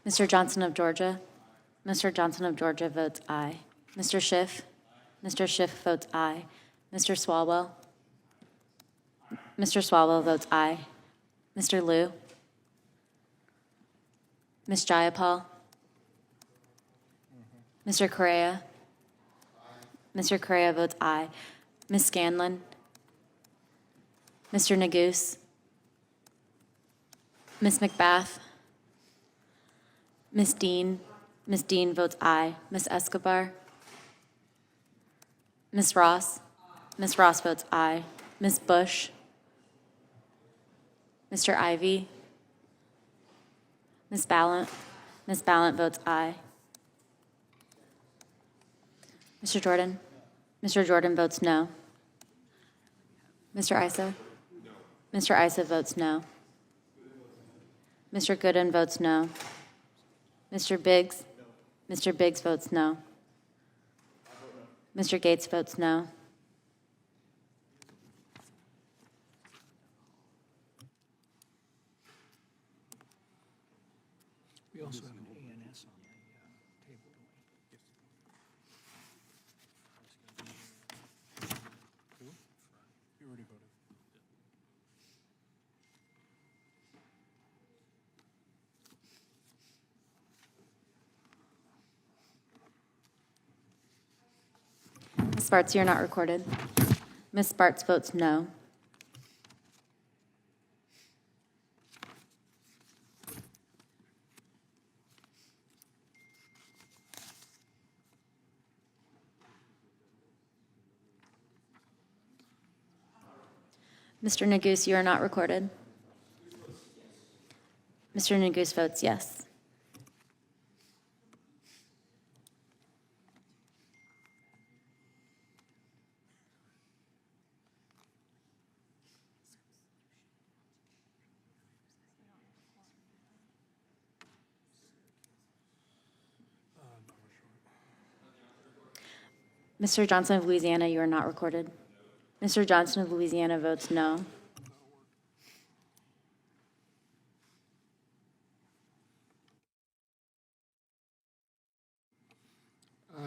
Mr. Johnson of Georgia. Mr. Johnson of Georgia votes aye. Mr. Schiff. Mr. Schiff votes aye. Mr. Swalwell. Mr. Swalwell votes aye. Mr. Liu? Ms. Jayapal? Mr. Correa? Mr. Correa votes aye. Ms. Scanlon? Mr. Neguse? Ms. McBath? Ms. Dean? Ms. Dean votes aye. Ms. Escobar? Ms. Ross? Ms. Ross votes aye. Ms. Bush? Mr. Ivy? Ms. Ballant? Ms. Ballant votes aye. Mr. Jordan? Mr. Jordan votes no. Mr. Issa? Mr. Issa votes no. Mr. Gooden votes no. Mr. Biggs? Mr. Biggs votes no. Mr. Gates votes no. We also have an ANS on the table. You already voted. Ms. Sparts, you're not recorded. Ms. Sparts votes no. Mr. Neguse, you are not recorded. Mr. Neguse votes yes. Mr. Johnson of Louisiana, you are not recorded. Mr. Johnson of Louisiana votes no.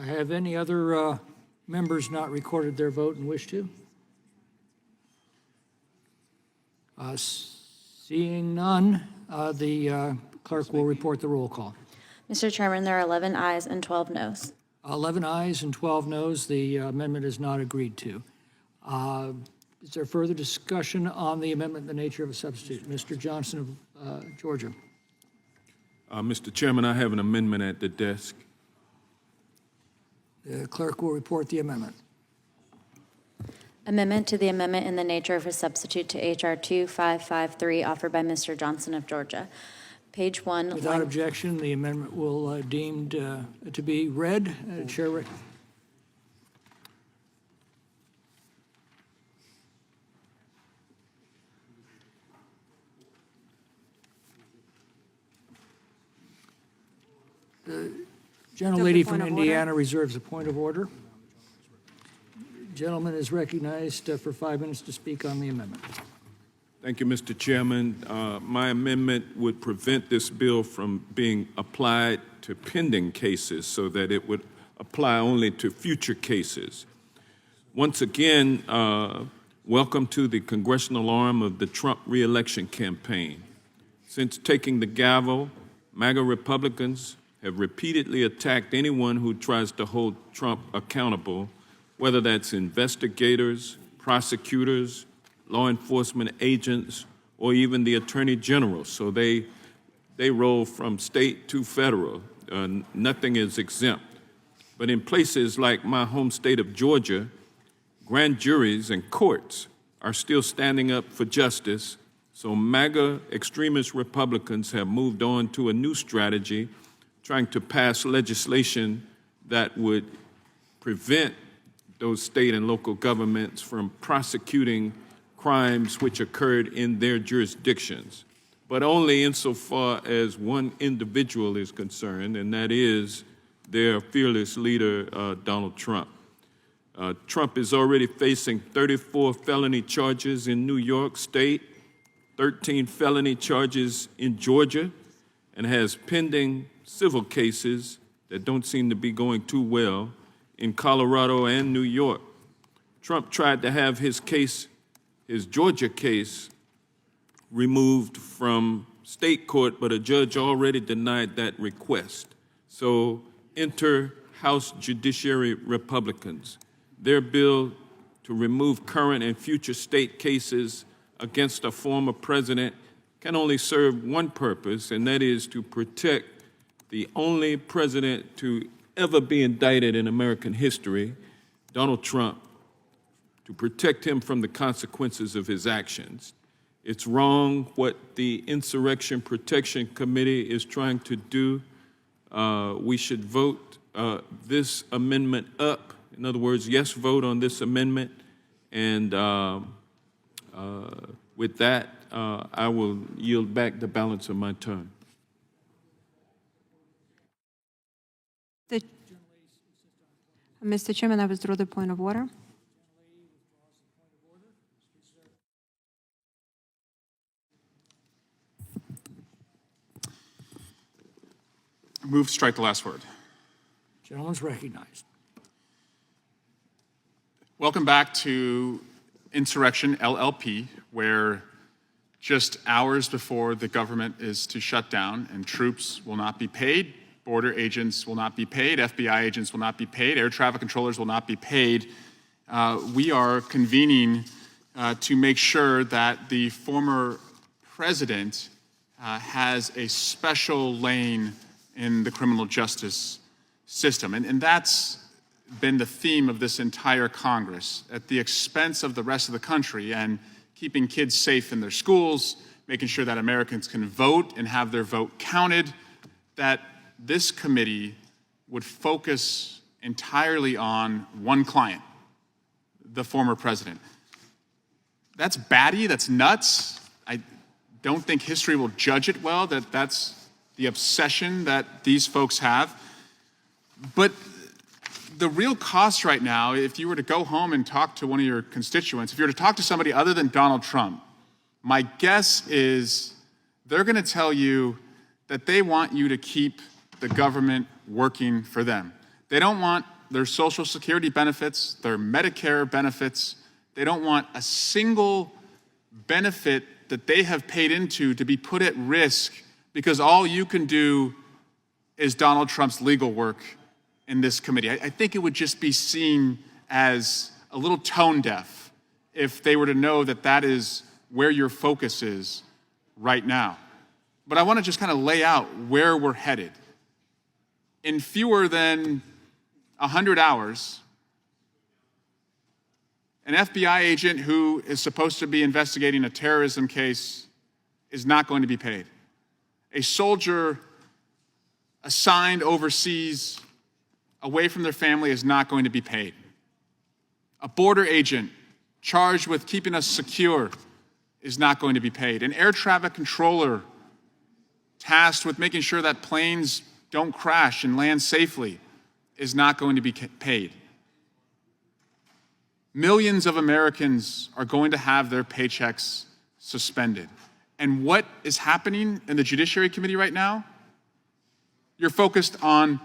Have any other members not recorded their vote and wish to? Seeing none, the clerk will report the roll call. Mr. Chairman, there are 11 ayes and 12 noes. 11 ayes and 12 noes. The amendment is not agreed to. Is there further discussion on the amendment in the nature of a substitute? Mr. Johnson of Georgia. Mr. Chairman, I have an amendment at the desk. The clerk will report the amendment. Amendment to the amendment in the nature of a substitute to H.R. 2553 offered by Mr. Johnson of Georgia. Page 1. Without objection, the amendment will deemed to be read. Chair. The gentlelady from Indiana reserves a point of order. Gentleman is recognized for 5 minutes to speak on the amendment. Thank you, Mr. Chairman. My amendment would prevent this bill from being applied to pending cases so that it would apply only to future cases. Once again, welcome to the congressional arm of the Trump reelection campaign. Since taking the gavel, MAGA Republicans have repeatedly attacked anyone who tries to hold Trump accountable, whether that's investigators, prosecutors, law enforcement agents, or even the Attorney General. So they roll from state to federal. Nothing is exempt. But in places like my home state of Georgia, grand juries and courts are still standing up for justice. So MAGA extremist Republicans have moved on to a new strategy, trying to pass legislation that would prevent those state and local governments from prosecuting crimes which occurred in their jurisdictions, but only insofar as one individual is concerned, and that is their fearless leader, Donald Trump. Trump is already facing 34 felony charges in New York State, 13 felony charges in Georgia, and has pending civil cases that don't seem to be going too well in Colorado and New York. Trump tried to have his case his Georgia case removed from state court, but a judge already denied that request. So enter House Judiciary Republicans. Their bill to remove current and future state cases against a former president can only serve one purpose, and that is to protect the only president to ever be indicted in American history, Donald Trump, to protect him from the consequences of his actions. It's wrong what the Insurrection Protection Committee is trying to do. We should vote this amendment up. In other words, yes, vote on this amendment. And with that, I will yield back the balance of my time. Mr. Chairman, I withdraw the point of order. Move to strike the last word. Gentleman's recognized. Welcome back to Insurrection LLP, where just hours before the government is to shut down and troops will not be paid, border agents will not be paid, FBI agents will not be paid, air traffic controllers will not be paid, we are convening to make sure that the former president has a special lane in the criminal justice system. And that's been the theme of this entire Congress, at the expense of the rest of the country and keeping kids safe in their schools, making sure that Americans can vote and have their vote counted, that this committee would focus entirely on one client, the former president. That's batty, that's nuts. I don't think history will judge it well, that that's the obsession that these folks have. But the real cost right now, if you were to go home and talk to one of your constituents, if you were to talk to somebody other than Donald Trump, my guess is they're going to tell you that they want you to keep the government working for them. They don't want their Social Security benefits, their Medicare benefits. They don't want a single benefit that they have paid into to be put at risk because all you can do is Donald Trump's legal work in this committee. I think it would just be seen as a little tone deaf if they were to know that that is where your focus is right now. But I want to just kind of lay out where we're headed. In fewer than 100 hours, an FBI agent who is supposed to be investigating a terrorism case is not going to be paid. A soldier assigned overseas away from their family is not going to be paid. A border agent charged with keeping us secure is not going to be paid. An air traffic controller tasked with making sure that planes don't crash and land safely is not going to be paid. Millions of Americans are going to have their paychecks suspended. And what is happening in the Judiciary Committee right now? You're focused on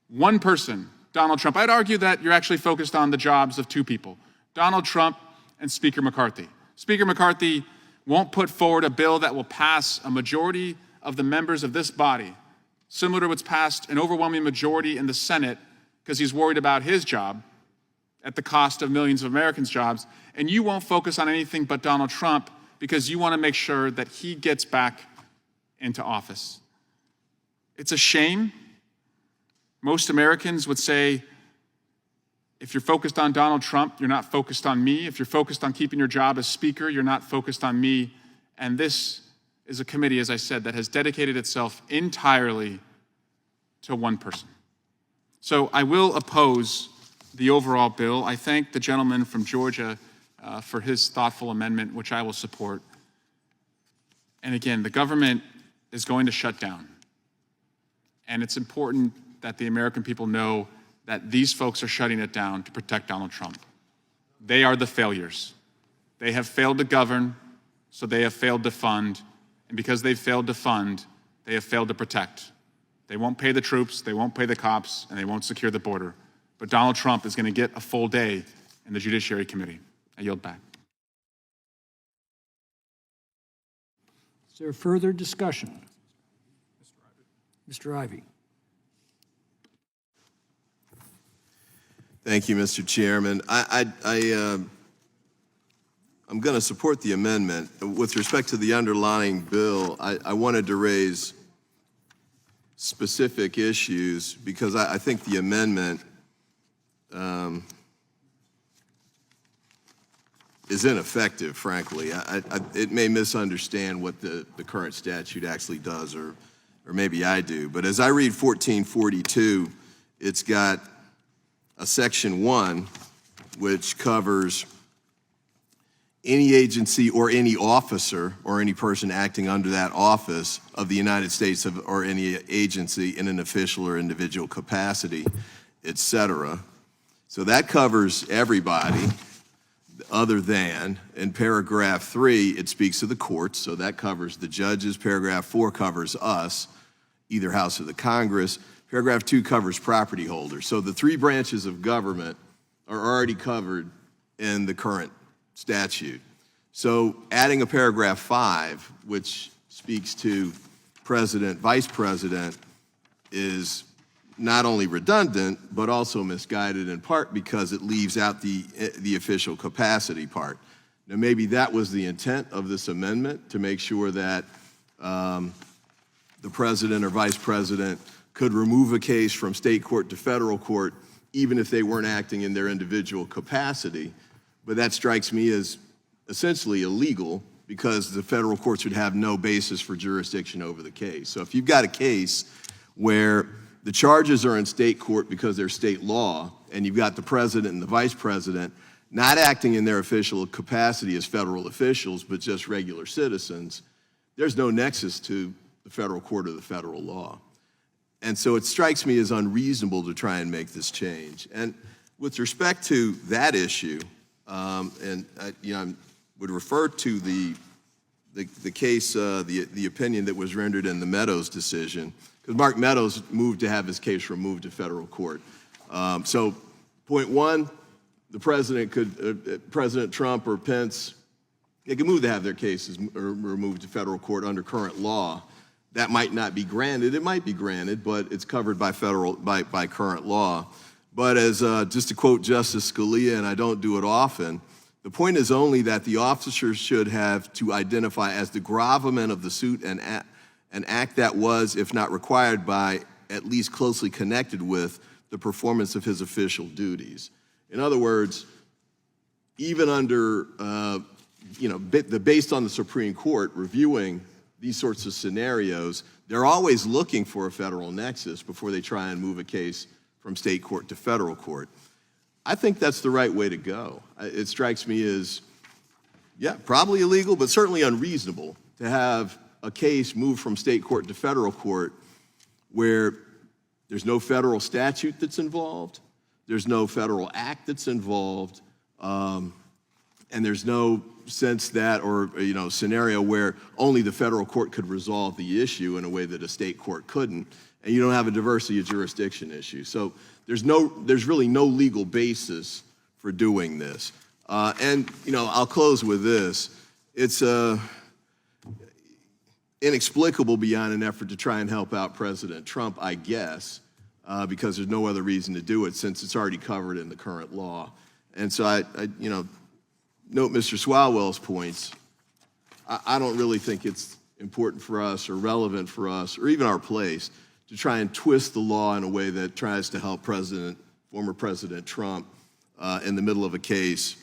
one person, Donald Trump. I'd argue that you're actually focused on the jobs of two people, Donald Trump and Speaker McCarthy. Speaker McCarthy won't put forward a bill that will pass a majority of the members of this body, similar to what's passed an overwhelming majority in the Senate, because he's worried about his job at the cost of millions of Americans' jobs. And you won't focus on anything but Donald Trump because you want to make sure that he gets back into office. It's a shame. Most Americans would say, if you're focused on Donald Trump, you're not focused on me. If you're focused on keeping your job as Speaker, you're not focused on me. And this is a committee, as I said, that has dedicated itself entirely to one person. So I will oppose the overall bill. I thank the gentleman from Georgia for his thoughtful amendment, which I will support. And again, the government is going to shut down. And it's important that the American people know that these folks are shutting it down to protect Donald Trump. They are the failures. They have failed to govern, so they have failed to fund. And because they've failed to fund, they have failed to protect. They won't pay the troops, they won't pay the cops, and they won't secure the border. But Donald Trump is going to get a full day in the Judiciary Committee. I yield back. Is there further discussion? Mr. Ivey. Thank you, Mr. Chairman. I'm going to support the amendment. With respect to the underlying bill, I wanted to raise specific issues because I think the amendment is ineffective, frankly. It may misunderstand what the current statute actually does, or maybe I do. But as I read 1442, it's got a section 1 which covers any agency or any officer or any person acting under that office of the United States or any agency in an official or individual capacity, etc. So that covers everybody other than. In paragraph 3, it speaks of the courts, so that covers the judges. Paragraph 4 covers us, either House or the Congress. Paragraph 2 covers property holders. So the 3 branches of government are already covered in the current statute. So adding a paragraph 5, which speaks to president, vice president, is not only redundant, but also misguided in part because it leaves out the official capacity part. Now, maybe that was the intent of this amendment, to make sure that the president or vice president could remove a case from state court to federal court, even if they weren't acting in their individual capacity. But that strikes me as essentially illegal, because the federal courts would have no basis for jurisdiction over the case. So if you've got a case where the charges are in state court because they're state law, and you've got the president and the vice president not acting in their official capacity as federal officials, but just regular citizens, there's no nexus to the federal court or the federal law. And so it strikes me as unreasonable to try and make this change. And with respect to that issue, I would refer to the case, the opinion that was rendered in the Meadows decision, because Mark Meadows moved to have his case removed to federal court. So, point 1, the president could, President Trump or Pence, they could move to have their cases removed to federal court under current law. That might not be granted. It might be granted, but it's covered by by current law. But as just to quote Justice Scalia, and I don't do it often, the point is only that the officers should have to identify as the gravamen of the suit an act that was, if not required by, at least closely connected with the performance of his official duties. In other words, even under, based on the Supreme Court reviewing these sorts of scenarios, they're always looking for a federal nexus before they try and move a case from state court to federal court. I think that's the right way to go. It strikes me as, probably illegal, but certainly unreasonable to have a case moved from state court to federal court where there's no federal statute that's involved, there's no federal act that's involved, and there's no sense that, or scenario where only the federal court could resolve the issue in a way that a state court couldn't, and you don't have a diversity of jurisdiction issue. So there's really no legal basis for doing this. And I'll close with this. It's inexplicable beyond an effort to try and help out President Trump, I guess, because there's no other reason to do it since it's already covered in the current law. And so I note Mr. Swalwell's points. I don't really think it's important for us or relevant for us or even our place to try and twist the law in a way that tries to help former President Trump in the middle of a case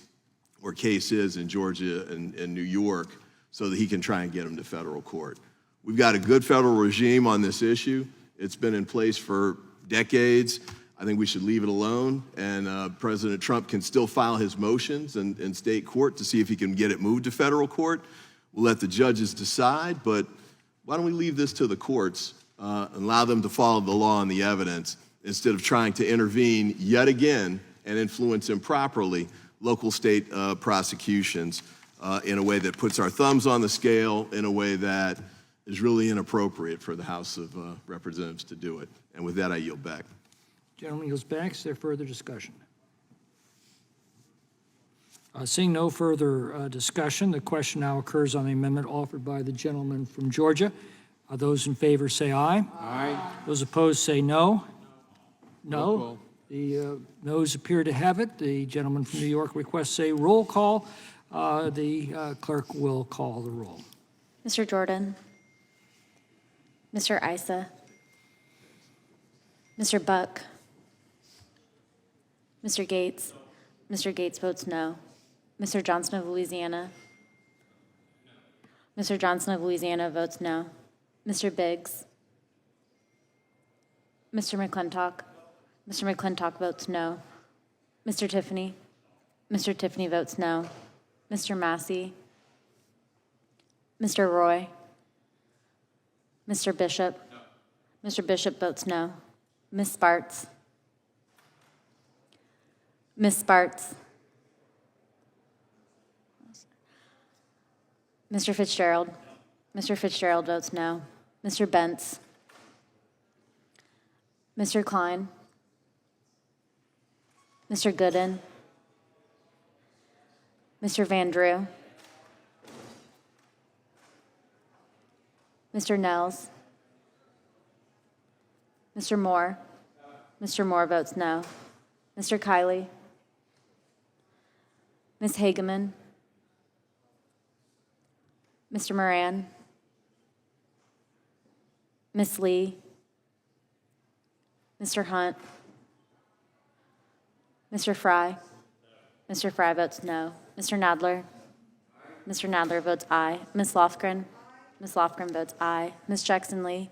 or cases in Georgia and New York so that he can try and get him to federal court. We've got a good federal regime on this issue. It's been in place for decades. I think we should leave it alone, and President Trump can still file his motions in state court to see if he can get it moved to federal court. We'll let the judges decide, but why don't we leave this to the courts and allow them to follow the law and the evidence instead of trying to intervene yet again and influence improperly local state prosecutions in a way that puts our thumbs on the scale, in a way that is really inappropriate for the House of Representatives to do it. And with that, I yield back. Gentleman yields back. Is there further discussion? Seeing no further discussion, the question now occurs on the amendment offered by the gentleman from Georgia. Those in favor say aye. Aye. Those opposed say no. No. The noes appear to have it. The gentleman from New York requests a roll call. The clerk will call the roll. Mr. Jordan, Mr. Issa, Mr. Buck, Mr. Gates. Mr. Gates votes no. Mr. Johnson of Louisiana. Mr. Johnson of Louisiana votes no. Mr. Biggs. Mr. McClintock. Mr. McClintock votes no. Mr. Tiffany. Mr. Tiffany votes no. Mr. Massey. Mr. Roy. Mr. Bishop. Mr. Bishop votes no. Ms. Sparts. Ms. Sparts. Mr. Fitzgerald. Mr. Fitzgerald votes no. Mr. Bentz. Mr. Klein. Mr. Gooden. Mr. Van Drew. Mr. Nels. Mr. Moore. Mr. Moore votes no. Mr. Kiley. Ms. Hageman. Mr. Moran. Ms. Lee. Mr. Hunt. Mr. Fry. Mr. Fry votes no. Mr. Nadler. Mr. Nadler votes aye. Ms. Lofgren. Ms. Lofgren votes aye. Ms. Jackson Lee.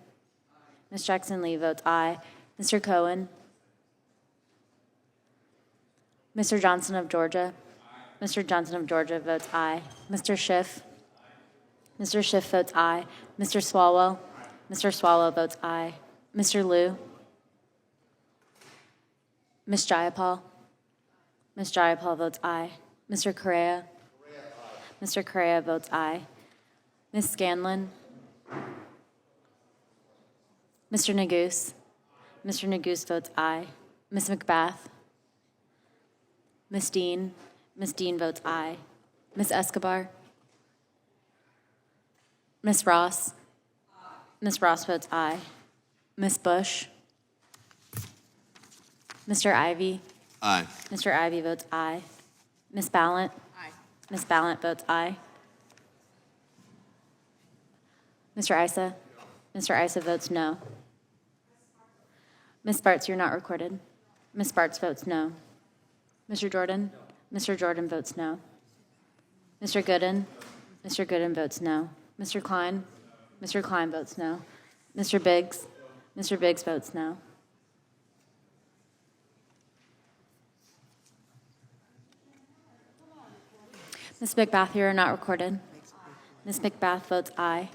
Ms. Jackson Lee votes aye. Mr. Cohen. Mr. Johnson of Georgia. Mr. Johnson of Georgia votes aye. Mr. Schiff. Mr. Schiff votes aye. Mr. Swalwell. Mr. Swalwell votes aye. Mr. Liu. Ms. Jayapal. Ms. Jayapal votes aye. Mr. Correa. Mr. Correa votes aye. Ms. Scanlon. Mr. Neguse. Mr. Neguse votes aye. Ms. McBath. Ms. Dean. Ms. Dean votes aye. Ms. Escobar. Ms. Ross. Ms. Ross votes aye. Ms. Bush. Mr. Ivy. Aye. Mr. Ivy votes aye. Ms. Ballant. Aye. Ms. Ballant votes aye. Mr. Issa. Mr. Issa votes no. Ms. Sparts, you're not recorded. Ms. Sparts votes no. Mr. Jordan. Mr. Jordan votes no. Mr. Gooden. Mr. Gooden votes no. Mr. Klein. Mr. Klein votes no. Mr. Biggs. Mr. Biggs votes no. Ms. McBath, you are not recorded. Ms. McBath votes aye.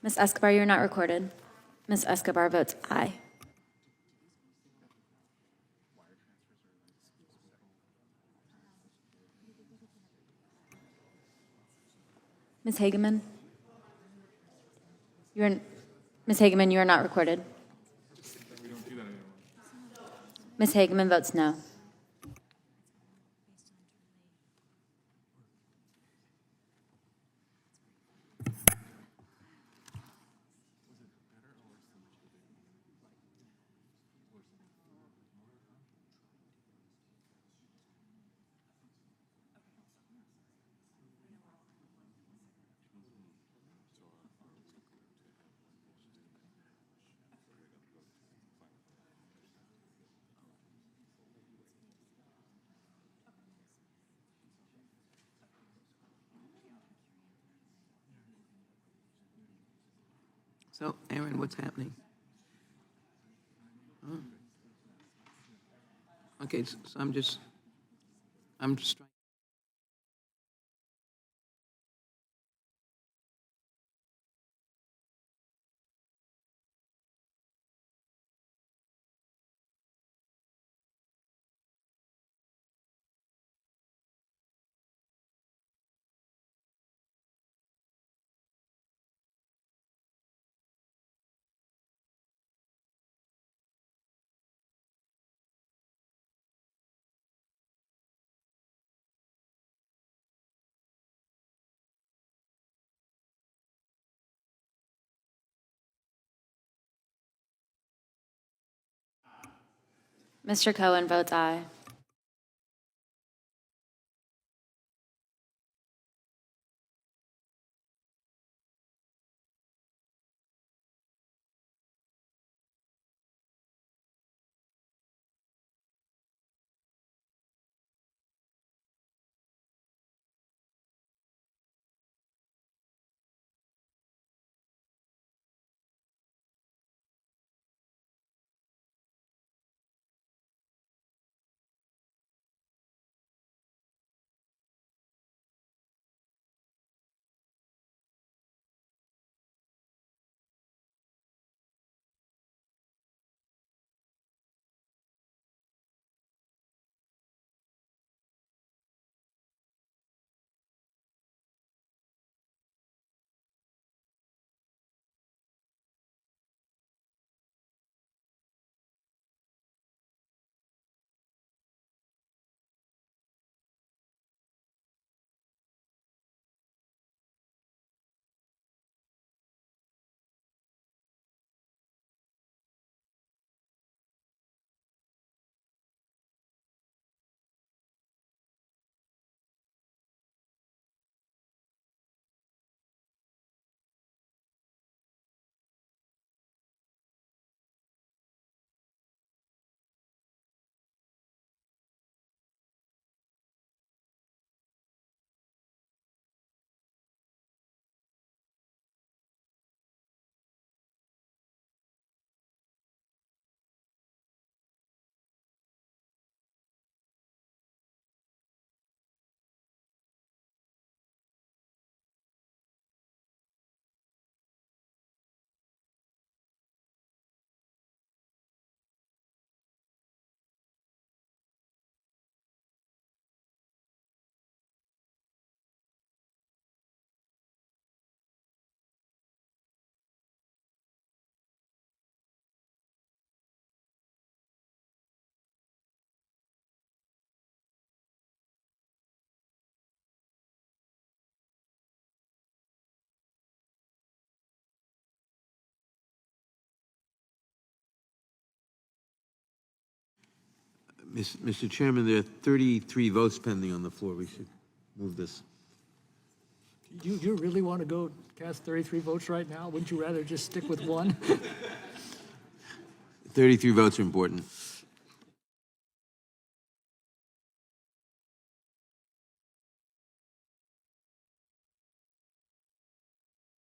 Ms. Escobar, you're not recorded. Ms. Escobar votes aye. Ms. Hageman? Ms. Hageman, you are not recorded. Ms. Hageman votes no. So, Aaron, what's happening? Huh? Okay, so I'm just trying. Mr. Cohen votes aye. Mr. Chairman, there are 33 votes pending on the floor. We should move this. You really want to go cast 33 votes right now? Wouldn't you rather just stick with one? 33 votes are important.